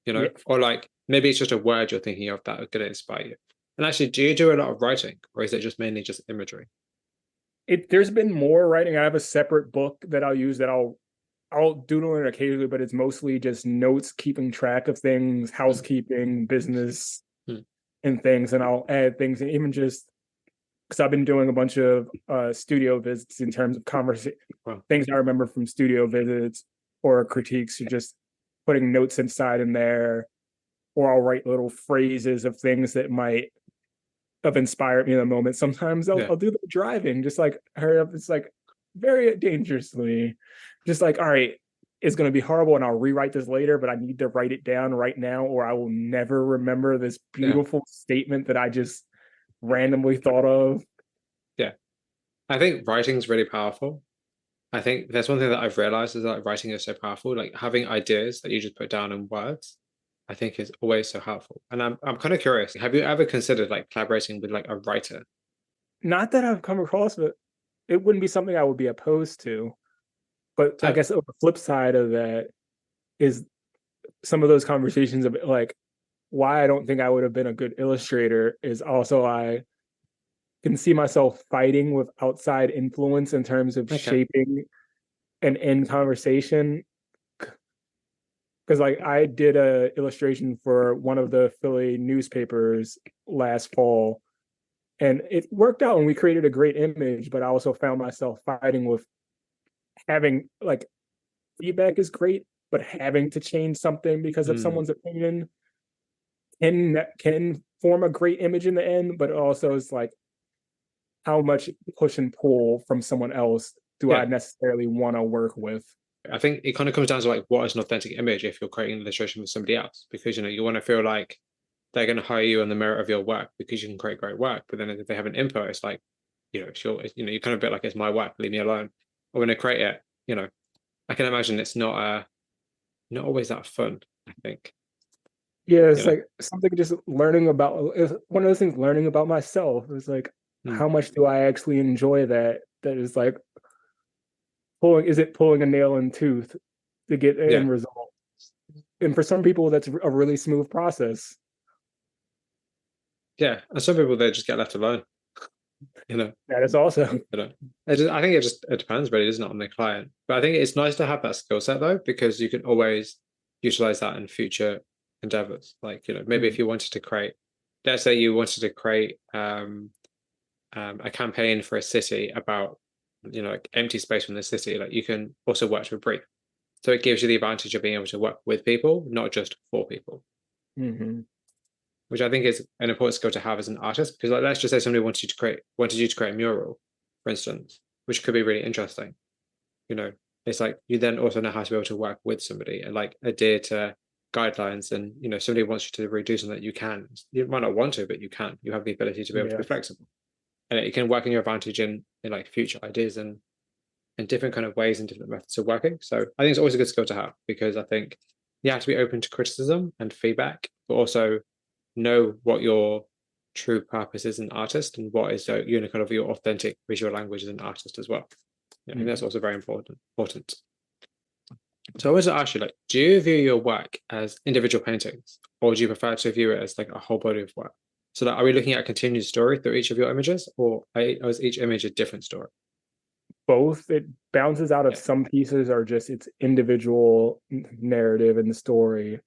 Yeah, or like maybe it's just a word you're thinking of that are going to inspire you. And actually, do you do a lot of writing, or is it just mainly just imagery? there's been more writing. I have a separate book that I'll use that I'll doodle in occasionally, but it's mostly just notes, keeping track of things, Mm, housekeeping, business, mm, and things. And I'll add things, and even just because I've been doing a bunch of studio visits in terms of conversation, well, things I remember from studio visits or critiques, or just putting notes inside in there, or I'll write little phrases of things that might have inspired me in the moment. Sometimes yeah, I'll do the driving, just like hurry up. It's like very dangerously, just like, all right, it's going to be horrible and I'll rewrite this later, but I need to write it down right now or I will never remember this yeah, beautiful statement that I just randomly thought of. yeah. I think writing's really powerful. I think there's one thing that I've realized is that like, writing is so powerful. Like having ideas that you just put down in words, I think is always so helpful. And I'm kind of curious. Have you ever considered like collaborating with like a writer? Not that I've come across, but it wouldn't be something I would be opposed to. But I So guess the flip side of that is some of those conversations of like why I don't think I would have been a good illustrator is also I can see myself fighting with outside influence in terms of okay, shaping an end conversation. Because like I did a illustration for one of the Philly newspapers last fall, and it worked out, and we created a great image. But I also found myself fighting with having like feedback is great, but having to change something because of mm, someone's opinion can form a great image in the end. But also it's like how much push and pull from someone else do I yeah. necessarily want to work with? I think it kind of comes down to like what is an authentic image if you're creating an illustration for somebody else, because you want to feel like they're going to hire you on the merit of your work because you can create great work. But then if they have an input, it's like, sure, you're kind of a bit like it's my work, leave me alone. Or when I create it, I can imagine it's not always that fun. I think, Yeah, you it's know, like something just learning about it's one of those things learning about myself. It's like mm, how much do I actually enjoy that is like pulling is it pulling a nail in tooth to get an yeah, end result. And for some people that's a really smooth process. yeah. And some people they just get left alone. You know, That is also you know. I think it depends really, doesn't it, on the client. But I think it's nice to have that skill set though, because you can always utilize that in future endeavors. Like, maybe if you wanted to create, let's say you wanted to create a campaign for a city about, like empty space from the city, like you can also work to a brief. So it gives you the advantage of being able to work with people, not just for people, Mhm. which I think is an important skill to have as an artist. Because like let's just say somebody wanted you to create a mural, for instance, which could be really interesting. You know, it's like you then also know how to be able to work with somebody and like adhere to guidelines. And somebody wants you to redo something that you can. You might not want to, but you can. You have the ability to be able to be Yes. flexible, and it can work in your advantage in like future ideas and different kind of ways and different methods of working. So I think it's always a good skill to have because I think you have to be open to criticism and feedback, but also know what your true purpose is as an artist and what is kind of your authentic visual language as an artist as well. I think that's Mhm. also very important. So I was to ask you, like, do you view your work as individual paintings, or do you prefer to view it as like a whole body of work? So, like, are we looking at a continued story through each of your images, or is each image a different story? Both it bounces out of Yeah. some pieces are just its individual narrative in the story.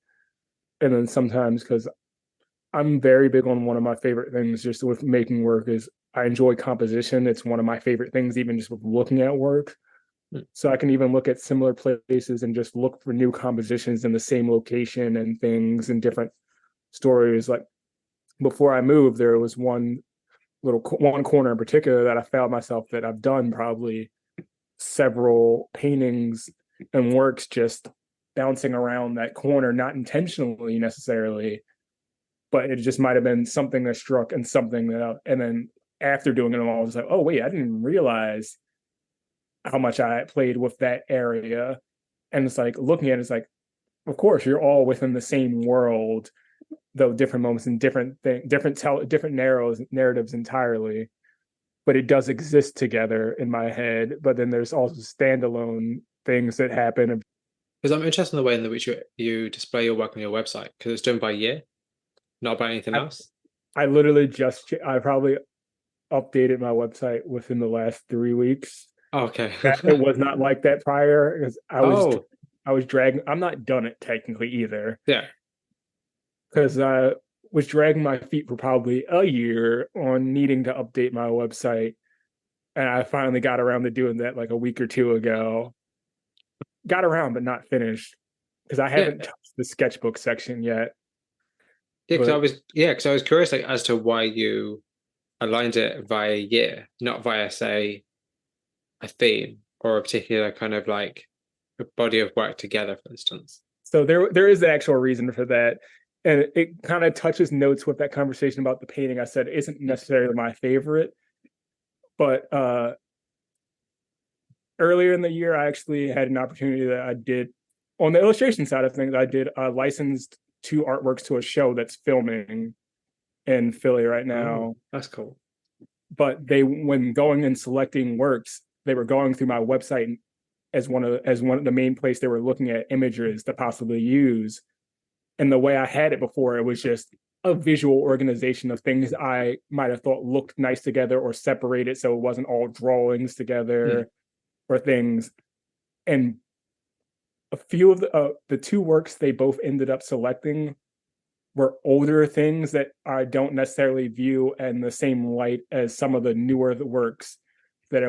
And then sometimes because I'm very big on one of my favorite things just with making work is I enjoy composition. It's one of my favorite things, even just with looking at work. Mm, So I can even look at similar places and just look for new compositions in the same location and things and different stories. Like before I moved, there was one corner in particular that I found myself that I've done probably several paintings and works just bouncing around that corner, not intentionally necessarily, but it just might have been something that struck and something that, and then after doing it all, I was like, oh wait, I didn't realize how much I played with that area. And it's like looking at it, it's like, of course, you're all within the same world, though different moments and different narratives entirely. but it does exist together in my head. But then there's also standalone things that happen. Because I'm interested in the way in which you display your work on your website, because it's done by year, not by anything I, else. I literally I probably updated my website within the last 3 weeks. Oh, okay. It was not like that prior because Oh, I was dragging. I'm not done it technically either yeah. because I was dragging my feet for probably a year on needing to update my website, and I finally got around to doing that like a week or two ago. Got around, but not finished because I Yeah. haven't touched the sketchbook section yet. Yeah, But because I was curious like as to why you aligned it via year, not via say a theme or a particular kind of like a body of work together, for instance. so there is the actual reason for that. And it kind of touches notes with that conversation about the painting I said isn't necessarily my favorite. But earlier in the year, I actually had an opportunity that I did on the illustration side of things. I did licensed two artworks to a show that's filming in Philly right Oh, now. that's cool. But when going and selecting works, they were going through my website as one of the main place they were looking at images to possibly use. And the way I had it before, it was just a visual organization of things I might have thought looked nice together or separated so it wasn't all drawings together or things. And a few of the two works they both ended up selecting were older things that I don't necessarily view in the same light as some of the newer works that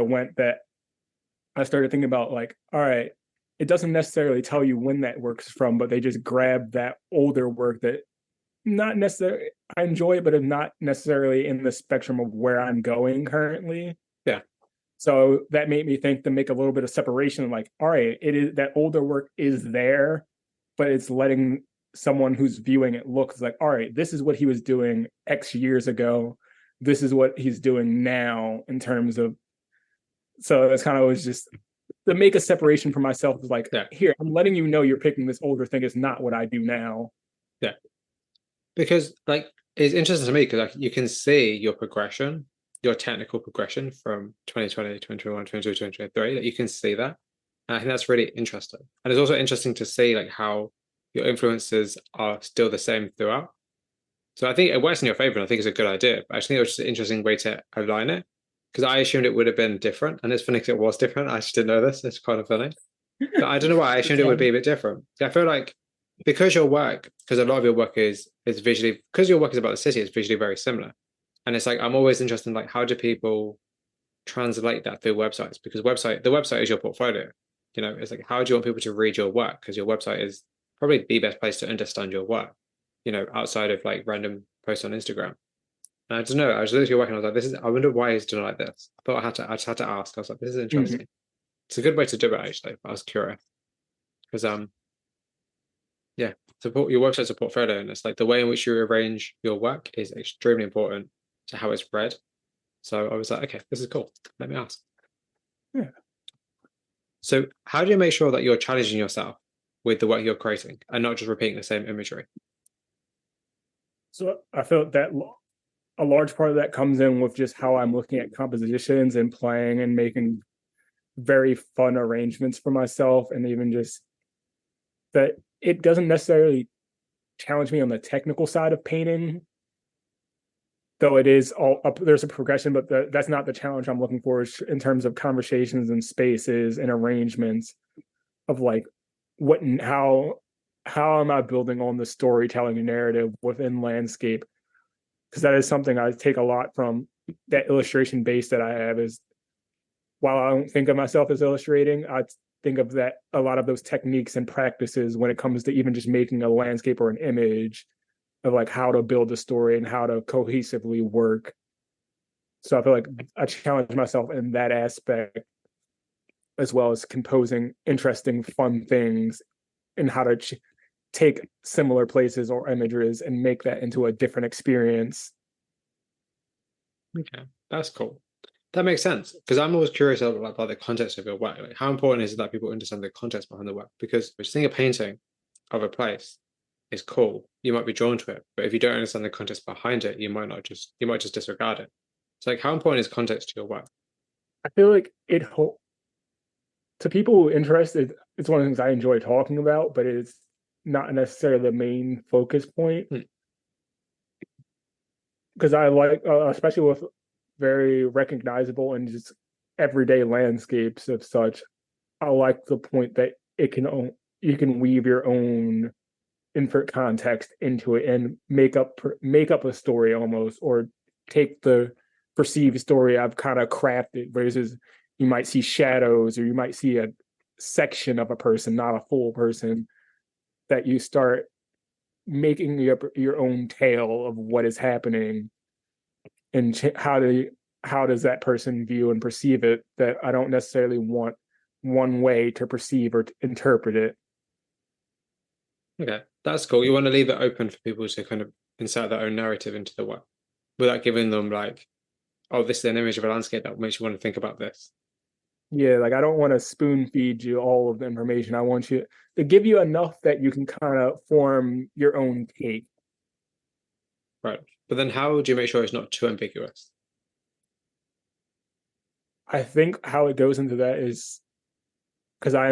I started thinking about like, all right, it doesn't necessarily tell you when that work's from, but they just grab that older work that not necessarily I enjoy it, but I'm not necessarily in the spectrum of where I'm going currently. Yeah. So that made me think to make a little bit of separation, like, all right, it is that older work is there, but it's letting someone who's viewing it look like, all right, this is what he was doing X years ago. This is what he's doing now in terms of. So that's kind of was just to make a separation for myself. Like, Yeah. here, I'm letting you know you're picking this older thing. It's not what I do now. Yeah. Because like it's interesting to me because like you can see your progression, your technical progression from 2020, 2021, 2022, 2023. Like you can see that. And I think that's really interesting. And it's also interesting to see like how your influences are still the same throughout. So I think it works in your favor, and I think it's a good idea. But I just think it was just an interesting way to align it. Because I assumed it would have been different. And it's funny because it was different. I just didn't know this. It's kind of funny. But I don't know why I assumed it would be a bit different. I feel like because your work, because a lot of your work is visually, because your work is about the city, it's visually very similar. And it's like I'm always interested in like how do people translate that through websites? Because the website is your portfolio. You know, it's like how do you want people to read your work? Because your website is probably the best place to understand your work. You know, outside of like random posts on Instagram. And I don't know. I was literally working. I was like, this is. I wonder why he's doing like this. I thought I just had to ask. I was like, this is interesting. Mm-hmm. It's a good way to do it actually. I was curious because yeah, support your website's a portfolio, and it's like the way in which you arrange your work is extremely important to how it's read. So I was like, okay, this is cool. Let me ask. Yeah. So how do you make sure that you're challenging yourself with the work you're creating and not just repeating the same imagery? So I felt that a large part of that comes in with just how I'm looking at compositions and playing and making very fun arrangements for myself, and even just that it doesn't necessarily challenge me on the technical side of painting, though it is all up. There's a progression, but that's not the challenge I'm looking for in terms of conversations and spaces and arrangements of like what and how am I building on the storytelling narrative within landscape, because that is something I take a lot from that illustration base that I have. Is while I don't think of myself as illustrating, I think of that a lot of those techniques and practices when it comes to even just making a landscape or an image of like how to build a story and how to cohesively work. So I feel like I challenge myself in that aspect, as well as composing interesting, fun things and how to take similar places or images and make that into a different experience. Okay, that's cool. That makes sense because I'm always curious about the context of your work. Like, how important is it that people understand the context behind the work? Because just seeing a painting of a place is cool. You might be drawn to it, but if you don't understand the context behind it, you might just disregard it. So like how important is context to your work? I feel like to people who are interested, it's one of the things I enjoy talking about, but it's not necessarily the main focus point. Hmm. Because I like, especially with very recognizable and just everyday landscapes of such, I like the point that you can weave your own infinite context into it and make up a story almost, or take the perceived story I've kind of crafted. Versus you might see shadows, or you might see a section of a person, not a full person. That you start making your own tale of what is happening, and how does that person view and perceive it. That I don't necessarily want one way to perceive or to interpret it. Okay, that's cool. You want to leave it open for people to kind of insert their own narrative into the work without giving them like, oh, this is an image of a landscape that makes you want to think about this. Yeah, like I don't want to spoon feed you all of the information. I want you to give you enough that you can kind of form your own take. Right. But then how do you make sure it's not too ambiguous? I think how it goes into that is because I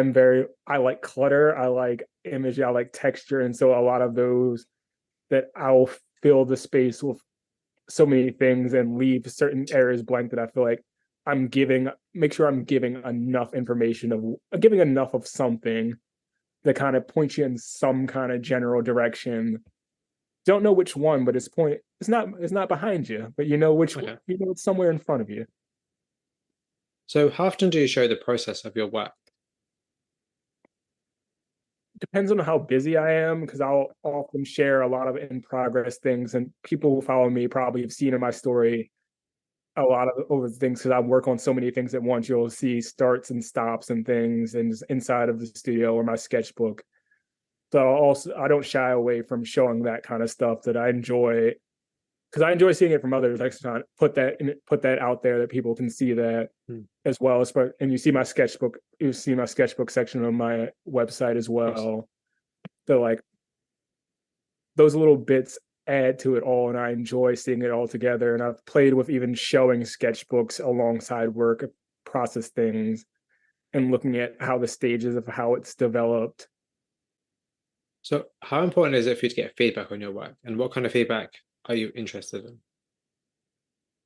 like clutter, I like image, I like texture, and so a lot of those that I'll fill the space with so many things and leave certain areas blank that I feel like make sure I'm giving enough information giving enough of something that kind of points you in some kind of general direction. Don't know which one, but it's not behind you, but Okay. you know it's somewhere in front of you. So how often do you show the process of your work? Depends on how busy I am, because I'll often share a lot of in progress things, and people who follow me probably have seen in my story a lot of over things because I work on so many things at once. You'll see starts and stops and things and inside of the studio or my sketchbook. So I don't shy away from showing that kind of stuff that I enjoy, because I enjoy seeing it from others. I kind of put that out there that people can see that Hmm. as well. And you see my sketchbook section on my website as Of course. well. So like those little bits add to it all, and I enjoy seeing it all together. And I've played with even showing sketchbooks alongside work, process things, and looking at how the stages of how it's developed. So how important is it for you to get feedback on your work? And what kind of feedback are you interested in?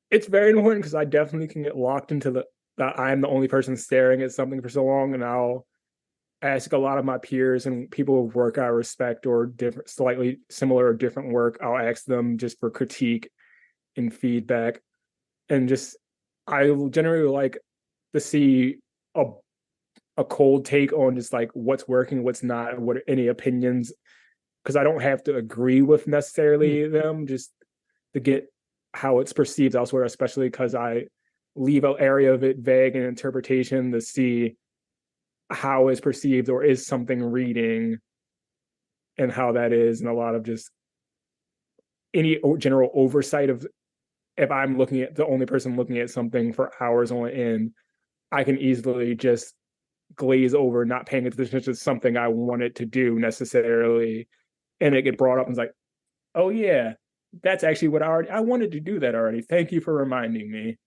It's very important because I definitely can get locked into the that I'm the only person staring at something for so long, and I'll ask a lot of my peers and people of work I respect or different, slightly similar or different work. I'll ask them just for critique and feedback, and just I generally like to see a cold take on just like what's working, what's not, what any opinions, because I don't have to agree with Hmm. necessarily them, just to get how it's perceived elsewhere, especially because I leave an area of it vague in interpretation to see how it's perceived or is something reading and how that is, and a lot of just any general oversight of if I'm looking at the only person looking at something for hours on end, I can easily just glaze over not paying attention to something I wanted to do necessarily, and it get brought up and it's like, oh yeah, that's actually what I wanted to do that already. Thank you for reminding me.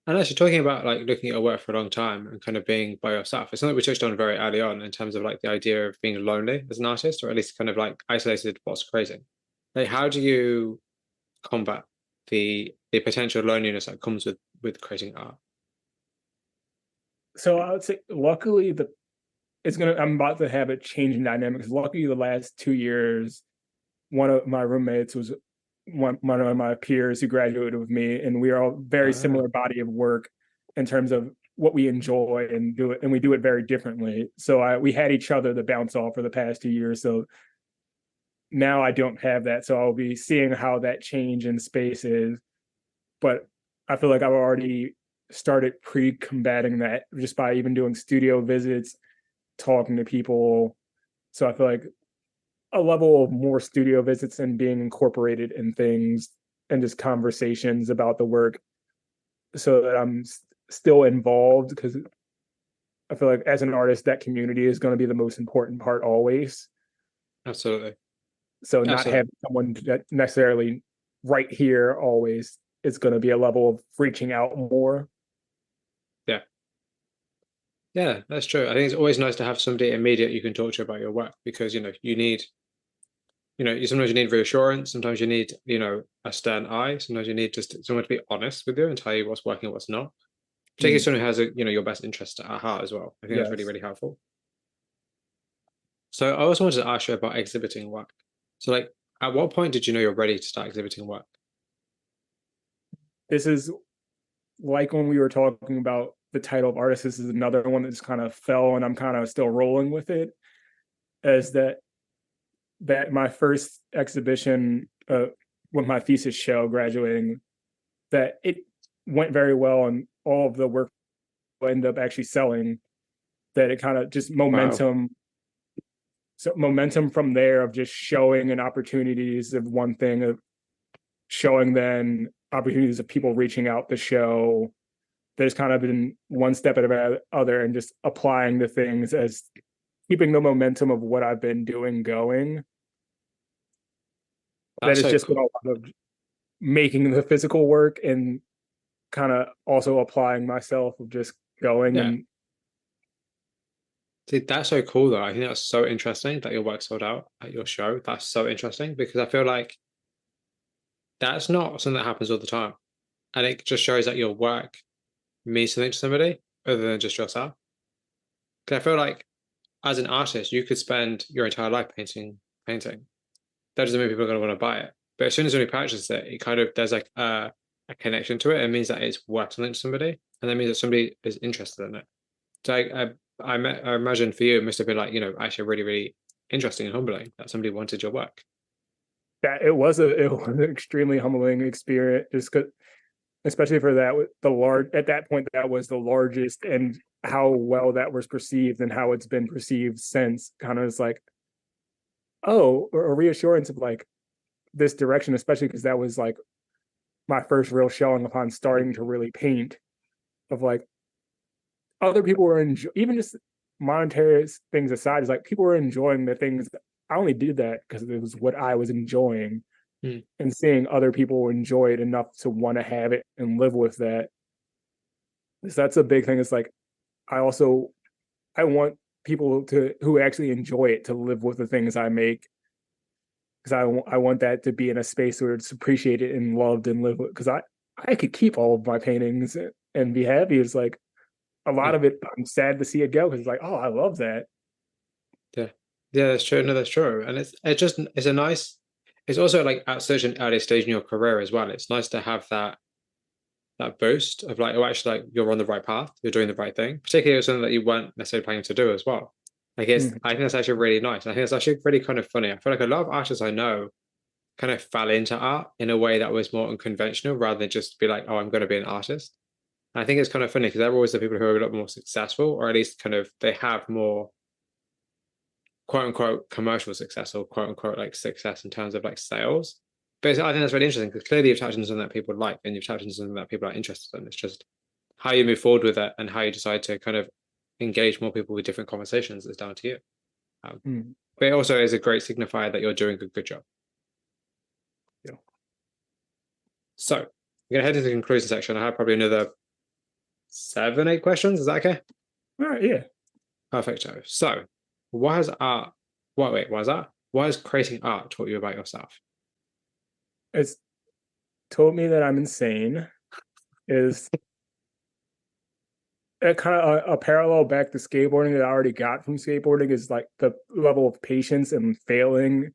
And actually talking about like looking at your work for a long time and kind of being by yourself, it's something we touched on very early on in terms of like the idea of being lonely as an artist, or at least kind of like isolated whilst creating. Like how do you combat the potential loneliness that comes with creating art? So I would say, luckily, the it's gonna. I'm about to have a change in dynamics. Luckily, the last 2 years, one of my roommates was one of my peers who graduated with me, and we are all very Ah, similar body of work in terms of what we enjoy and do it, and we do it very differently. So we had each other to bounce off for the past 2 years. So now I don't have that. So I'll be seeing how that change in space is. But I feel like I've already started pre-combating that just by even doing studio visits, talking to people. So I feel like a level of more studio visits and being incorporated in things and just conversations about the work, so that I'm still involved, because I feel like as an artist that community is going to be the most important part always. absolutely. So not Absolutely. having someone that necessarily right here always it's going to be a level of reaching out more. Yeah. Yeah, that's true. I think it's always nice to have somebody immediate you can talk to about your work, because you need, sometimes you need reassurance, sometimes you need, a stern eye, sometimes you need just someone to be honest with you and tell you what's working, what's not. Particularly someone who has your best interest at heart as well. I think that's really, Yes. really helpful. So I also wanted to ask you about exhibiting work. So like, at what point did you know you're ready to start exhibiting work? This is like when we were talking about the title of artist. This is another one that just kind of fell, and I'm kind of still rolling with it. As that my first exhibition with my thesis show graduating, that it went very well, and all of the work will end up actually selling. That it kind of just momentum. Wow. So momentum from there of just showing and opportunities of one thing, of showing then opportunities of people reaching out to show. There's kind of been one step at the other, and just applying the things as keeping the momentum of what I've been doing going. That That's has so just been cool. a lot of making the physical work and kind of also applying myself of just going. Yeah. And Dude, that's so cool though. I think that's so interesting that your work sold out at your show. That's so interesting because I feel like that's not something that happens all the time. And it just shows that your work means something to somebody other than just yourself. Because I feel like as an artist, you could spend your entire life painting. That doesn't mean people are going to want to buy it. But as soon as somebody purchases it, it kind of, there's like a connection to it. It means that it's worth something to somebody. And that means that somebody is interested in it. So I imagine for you, it must have been like, actually really, really interesting and humbling that somebody wanted your work. that it was an extremely humbling experience, just because, especially for that, the large at that point, that was the largest, and how well that was perceived and how it's been perceived since, kind of is like, oh, a reassurance of like this direction, especially because that was like my first real showing upon starting to really paint, of like other people were even just monetary things aside, is like people were enjoying the things. I only did that because it was what I was enjoying, Mm. and seeing other people enjoy it enough to want to have it and live with that. So that's a big thing. It's like I also I want people to who actually enjoy it to live with the things I make, because I want that to be in a space where it's appreciated and loved and live with. Because I could keep all of my paintings and be happy. It's like a lot Yeah. of it, I'm sad to see it go, because it's like, oh, I love that. Yeah. Yeah, that's true. No, that's true. And it's a nice, it's also like at such an early stage in your career as well. It's nice to have that boost of like, oh, actually, like you're on the right path, you're doing the right thing, particularly with something that you weren't necessarily planning to do as well. I think that's actually really nice. I think it's actually really kind of funny. I feel like a lot of artists I know kind of fell into art in a way that was more unconventional rather than just be like, oh, I'm going to be an artist. And I think it's kind of funny because they're always the people who are a lot more successful, or at least kind of they have more quote unquote commercial success or quote unquote like success in terms of like sales. But I think that's really interesting because clearly you've tapped into something that people like and you've tapped into something that people are interested in. It's just how you move forward with it and how you decide to kind of engage more people with different conversations is down to you. Um, Mm-hmm. but it also is a great signifier that you're doing a good job. Yeah. So I'm going to head into the conclusion section. I have probably another 7, 8 questions. Is that okay? All right. Yeah. Perfect. So, what has art? What is that? What has creating art taught you about yourself? It's told me that I'm insane. Is a kind of a parallel back to skateboarding that I already got from skateboarding, is like the level of patience and failing.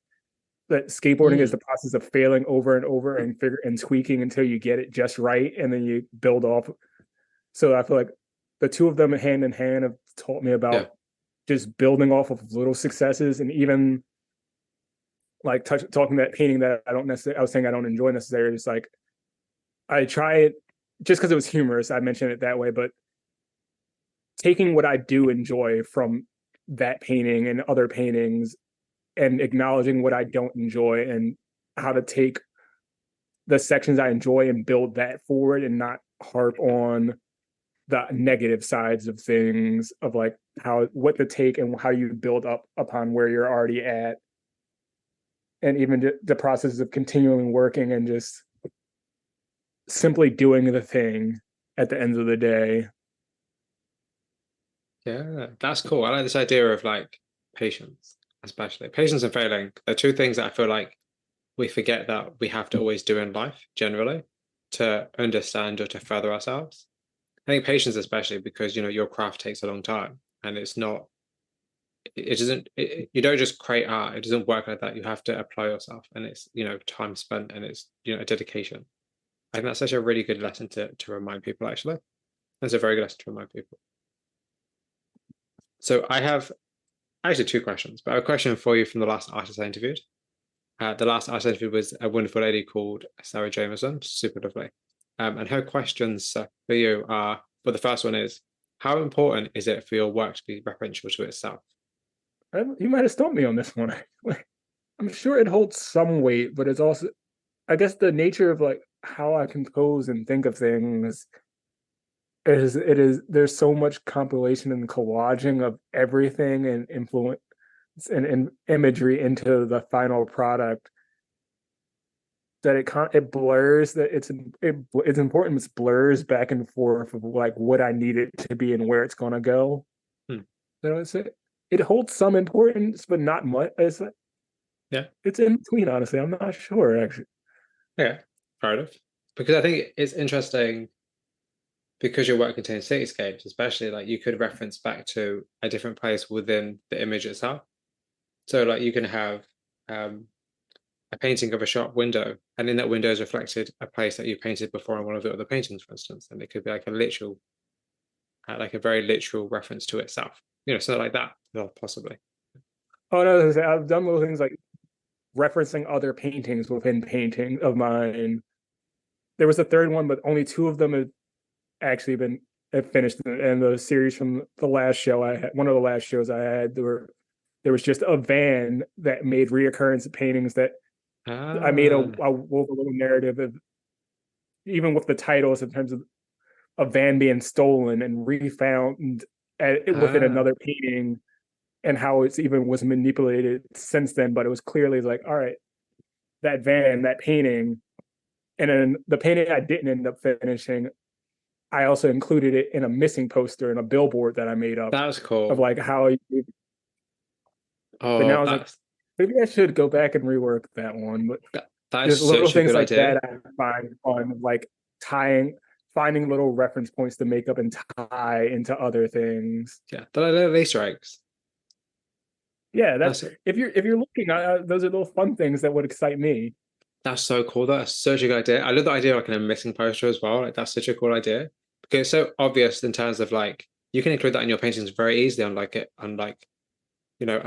That skateboarding is Mm, the process of failing over and over and figure and tweaking until you get it just right, and then you build off. So I feel like the two of them hand in hand have taught me yeah. about just building off of little successes, and even like talking that painting that I don't necessarily, I was saying I don't enjoy necessarily. It's like I try it just because it was humorous. I mentioned it that way, but taking what I do enjoy from that painting and other paintings, and acknowledging what I don't enjoy, and how to take the sections I enjoy and build that forward, and not harp on the negative sides of things, of like how what to take and how you build up upon where you're already at, and even the process of continuing working and just simply doing the thing at the end of the day. Yeah, that's cool. I like this idea of like patience, especially patience and failing. They're two things that I feel like we forget that we have to always do in life generally to understand or to further ourselves. I think patience, especially because your craft takes a long time and it's not, it doesn't, you don't just create art. It doesn't work like that. You have to apply yourself, and it's time spent, and it's a dedication. I think that's such a really good lesson to remind people. Actually, that's a very good lesson to remind people. So I have actually two questions, but I have a question for you from the last artist I interviewed. The last artist I interviewed was a wonderful lady called Sarah Jameson, super lovely. And her questions for you are, well, the first one is, how important is it for your work to be referential to itself? You might have stumped me on this one. I'm sure it holds some weight, but it's also, I guess, the nature of like how I compose and think of things is there's so much compilation and collaging of everything and influence and imagery into the final product that it blurs that it's important. It blurs back and forth of like what I need it to be and where it's gonna go. Hmm. So it holds some importance, but not much. Yeah. It's in between, honestly. I'm not sure actually. Yeah, fair enough. Because I think it's interesting because your work contains cityscapes, especially like you could reference back to a different place within the image itself. So like you can have um, a painting of a shop window, and in that window is reflected a place that you painted before in one of the other paintings, for instance. And it could be like a literal, like a very literal reference to itself. Something like that, well, possibly. Oh no, I've done little things like referencing other paintings within painting of mine. There was a third one, but only two of them have actually been have finished. And the series from the last show I had, one of the last shows I had, there was just a van that made reoccurrence paintings that I made Ah, wove a little narrative of, even with the titles in terms of a van being stolen and refound within ah, another painting, and how it's even was manipulated since then. But it was clearly like, all right, that van, that painting, and then the painting I didn't end up finishing, I also included it in a missing poster and a billboard that I made up that was of cool. like how. But now Oh, I was like, maybe I should go back and rework that one. But that is just little such a things good like idea. that I find fun, like tying, finding little reference points to make up and tie into other things. Yeah, the little Easter eggs. Yeah, that's That's if you're looking, those are little fun things that would excite me. that's so cool. That's such a good idea. I love the idea of like in a missing poster as well. Like that's such a cool idea because it's so obvious in terms of like you can include that in your paintings very easily on like a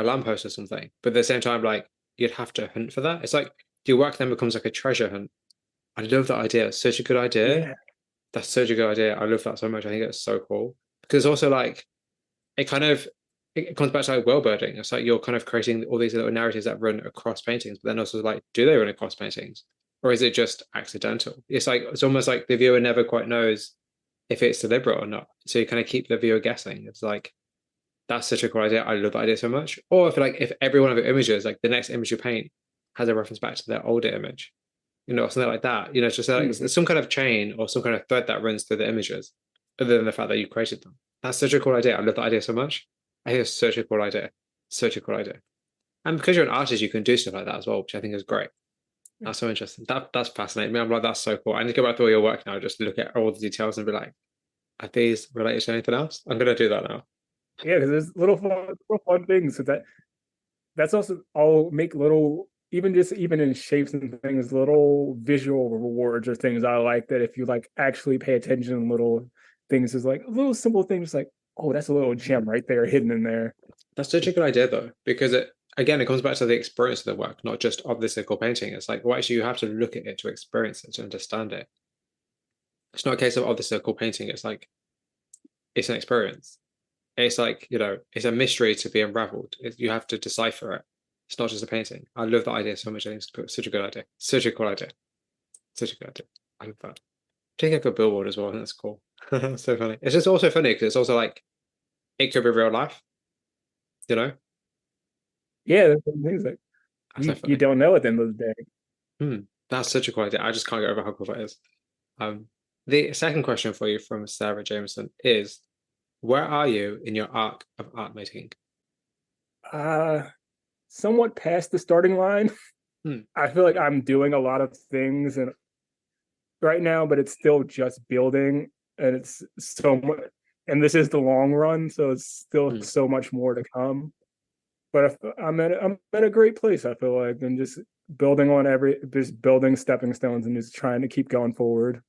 lamppost or something. But at the same time, like you'd have to hunt for that. It's like your work then becomes like a treasure hunt. I love that idea. It's such a good idea. Yeah, That's such a good idea. I love that so much. I think it's so cool because also like it kind of it comes back to like world building. It's like you're kind of creating all these little narratives that run across paintings, but then also like, do they run across paintings? Or is it just accidental? It's almost like the viewer never quite knows if it's deliberate or not. So you kind of keep the viewer guessing. It's like that's such a cool idea. I love that idea so much. Or if every one of your images, like the next image you paint, has a reference back to their older image, something like that. It's just like mm-hmm. it's some kind of chain or some kind of thread that runs through the images, other than the fact that you created them. That's such a cool idea. I love that idea so much. I think it's such a cool idea. Such a cool idea. And because you're an artist, you can do stuff like that as well, which I think is great. That's so interesting. That's fascinating me. I'm like, that's so cool. I need to go back through all your work now, just look at all the details and be like, are these related to anything else? I'm gonna do that now. Yeah, because there's little fun things. So that's also I'll make little, even in shapes and things, little visual rewards or things I like, that if you like actually pay attention, little things is like little simple things like, oh, that's a little gem right there hidden in there. That's such a good idea though, because it comes back to the experience of the work, not just of the physical painting. It's like, well, actually, you have to look at it to experience it, to understand it. It's not a case of the physical painting. It's like it's an experience. It's like, it's a mystery to be unraveled. You have to decipher it. It's not just a painting. I love that idea so much. I think it's such a good idea. Such a cool idea. Such a good idea. I love that. Take a good billboard as well. I think that's cool. So funny. It's just also funny because it's also like it could be real life, you know? Yeah, that's things like That's so you funny. don't know at the end of the day. Hmm. That's such a cool idea. I just can't get over how cool that is. The second question for you from Sarah Jameson is, where are you in your arc of art making? Somewhat past the starting line. Hmm. I feel like I'm doing a lot of things and right now, but it's still just building, and it's so much. And this is the long run, so it's still so much more to come. But I'm at a great place. I feel like, and just just building stepping stones and just trying to keep going forward.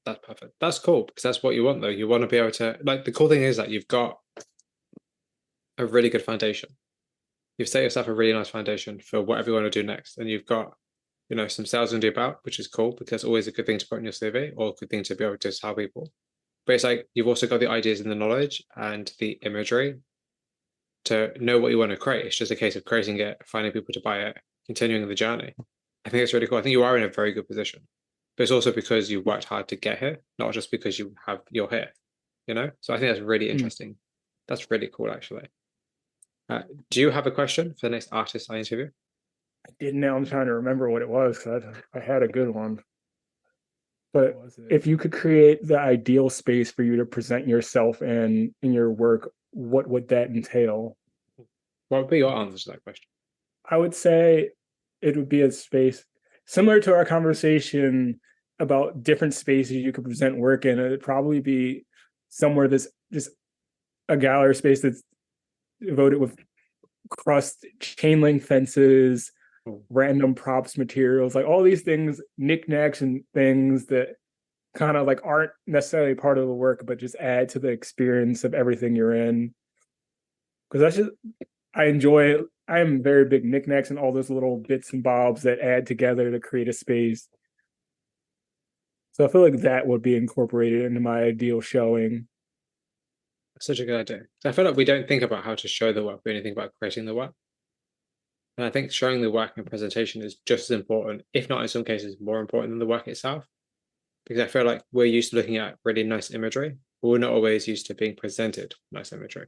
That's perfect. That's cool because that's what you want, though. You want to be able to, like, the cool thing is that you've got a really good foundation. You've set yourself a really nice foundation for whatever you want to do next, and you've got, some sales under your belt, which is cool because that's always a good thing to put in your CV or a good thing to be able to tell people. But it's like you've also got the ideas and the knowledge and the imagery to know what you want to create. It's just a case of creating it, finding people to buy it, continuing the journey. I think it's really cool. I think you are in a very good position, but it's also because you worked hard to get here, not just because you're here. So I think that's really interesting. That's really cool, actually. Do you have a question for the next artist I interview? I didn't know. I'm trying to remember what it was because I had a good one. But if you could create the ideal space for you to present yourself in your work, what would that entail? What would be your answer to that question? I would say it would be a space similar to our conversation about different spaces you could present work in. It'd probably be somewhere that's just a gallery space that's devoted with crust, chain link fences, random props, materials, like all these things, knickknacks and things that kind of like aren't necessarily part of the work, but just add to the experience of everything you're in. Because that's just, I enjoy it. I am very big knickknacks and all those little bits and bobs that add together to create a space. So I feel like that would be incorporated into my ideal showing. Such a good idea. I feel like we don't think about how to show the work, we only think about creating the work. And I think showing the work in presentation is just as important, if not in some cases more important than the work itself. Because I feel like we're used to looking at really nice imagery, but we're not always used to being presented nice imagery.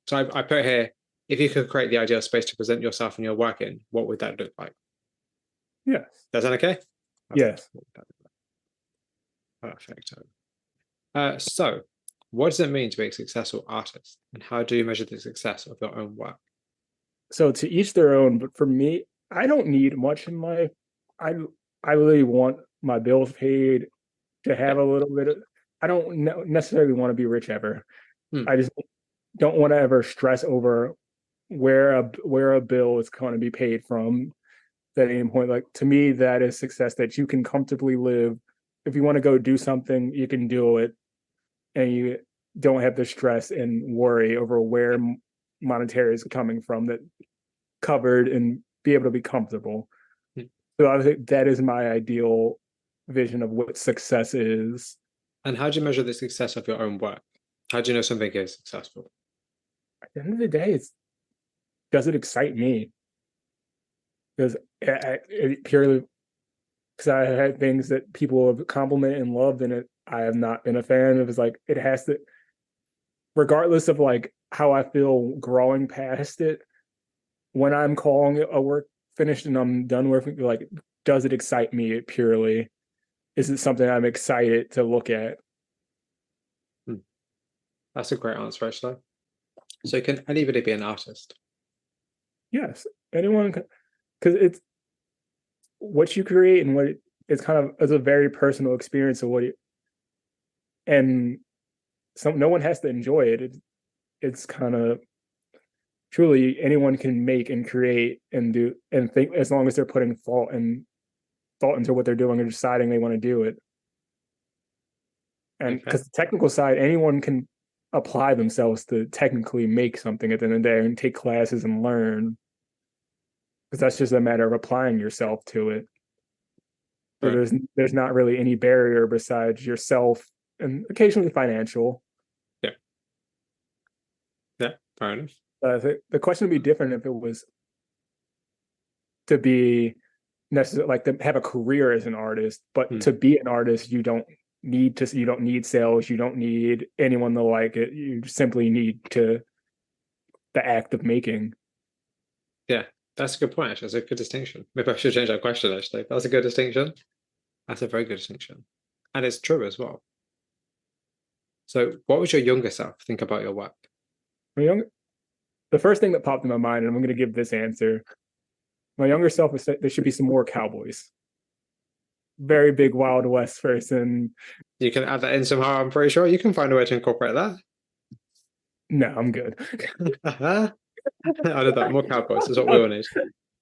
So I put here, if you could create the ideal space to present yourself and your work in, what would that look like? Yes. Does that okay? Yes. Perfect. So what does it mean to be a successful artist? And how do you measure the success of your own work? So to each their own, but for me, I don't need much in life. I really want my bills paid, to have a little bit of, I don't necessarily want to be rich ever. I just don't want to ever stress over where a bill is going to be paid from at any point. Like, to me, that is success, that you can comfortably live. If you want to go do something, you can do it, and you don't have to stress and worry over where monetary is coming from, that covered, and be able to be comfortable. So I think that is my ideal vision of what success is. And how do you measure the success of your own work? How do you know something is successful? At the end of the day, does it excite me? Because it purely because I had things that people have complimented and loved, and I have not been a fan of. It's like it has to, regardless of like how I feel growing past it. When I'm calling a work finished and I'm done with it, like, does it excite me purely? Is it something I'm excited to look at? That's a great answer, actually. So can anybody be an artist? Yes, anyone, because it's what you create and it's kind of, it's a very personal experience of and no one has to enjoy it. It's kind of truly anyone can make and create and do and think, as long as they're putting thought into what they're doing and deciding they want to do it. And because the technical side, anyone can apply themselves to technically make something at the end of the day and take classes and learn, because that's just a matter of applying yourself to it. So there's not really any barrier besides yourself and occasionally financial. Yeah, fair enough. The question would be different if it was to be necessarily like to have a career as an artist, but to be an artist, you don't need sales, you don't need anyone to like it. You simply need the act of making. Yeah, that's a good point, actually. That's a good distinction. Maybe I should change that question, actually. That's a good distinction. That's a very good distinction. And it's true as well. So what would your younger self think about your work? The first thing that popped in my mind, and I'm going to give this answer, my younger self would say there should be some more cowboys. Very big Wild West person. You can add that in somehow, I'm pretty sure. You can find a way to incorporate that. No, I'm good. I did that. More cowboys is what we all need.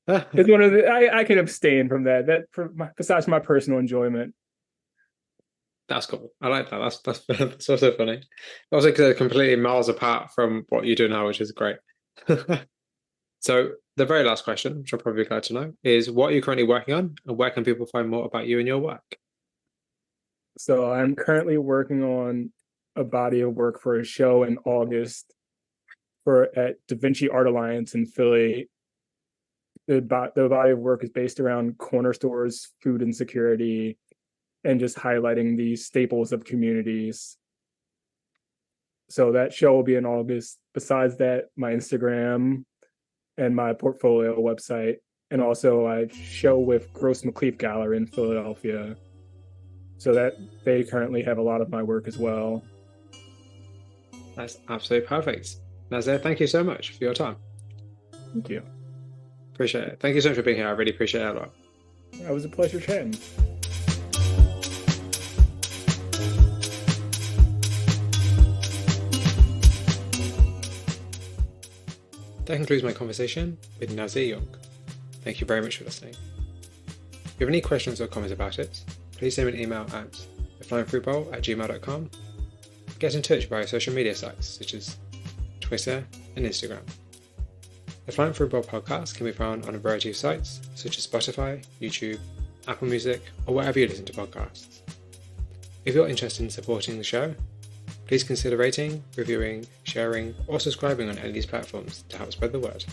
It's one of the I can abstain from that. Besides my personal enjoyment. That's cool. I like that. That's also funny. Also, because they're completely miles apart from what you do now, which is great. So the very last question, which I'm probably glad to know, is what are you currently working on, and where can people find more about you and your work? So I'm currently working on a body of work for a show in August at Da Vinci Art Alliance in Philly. The body of work is based around corner stores, food insecurity, and just highlighting the staples of communities. So that show will be in August. Besides that, my Instagram and my portfolio website, and also I show with Gross McLeaf Gallery in Philadelphia. So that they currently have a lot of my work as well. That's absolutely perfect. Nasir, thank you so much for your time. Thank you. Appreciate it. Thank you so much for being here. I really appreciate it a lot. It was a pleasure chatting. That concludes my conversation with Nasir Young. Thank you very much for listening. If you have any questions or comments about it, please send me an email at theflyingfruitbowl@gmail.com. Get in touch via social media sites such as Twitter and Instagram. The Flying Fruit Bowl podcast can be found on a variety of sites such as Spotify, YouTube, Apple Music, or wherever you listen to podcasts. If you're interested in supporting the show, please consider rating, reviewing, sharing, or subscribing on any of these platforms to help spread the word.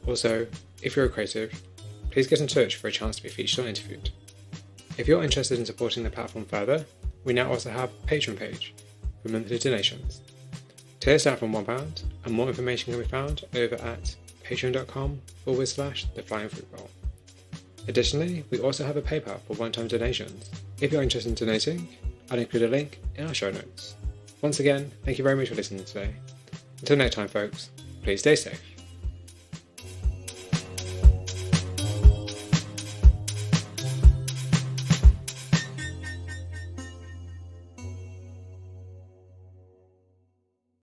Also, if you're a creative, please get in touch for a chance to be featured or interviewed. If you're interested in supporting the platform further, we now also have a Patreon page for monthly donations. Tiers start from £1, and more information can be found over at patreon.com/theflyingfruitbowl. Additionally, we also have a PayPal for one-time donations. If you're interested in donating, I'll include a link in our show notes. Once again, thank you very much for listening today. Until next time, folks, please stay safe.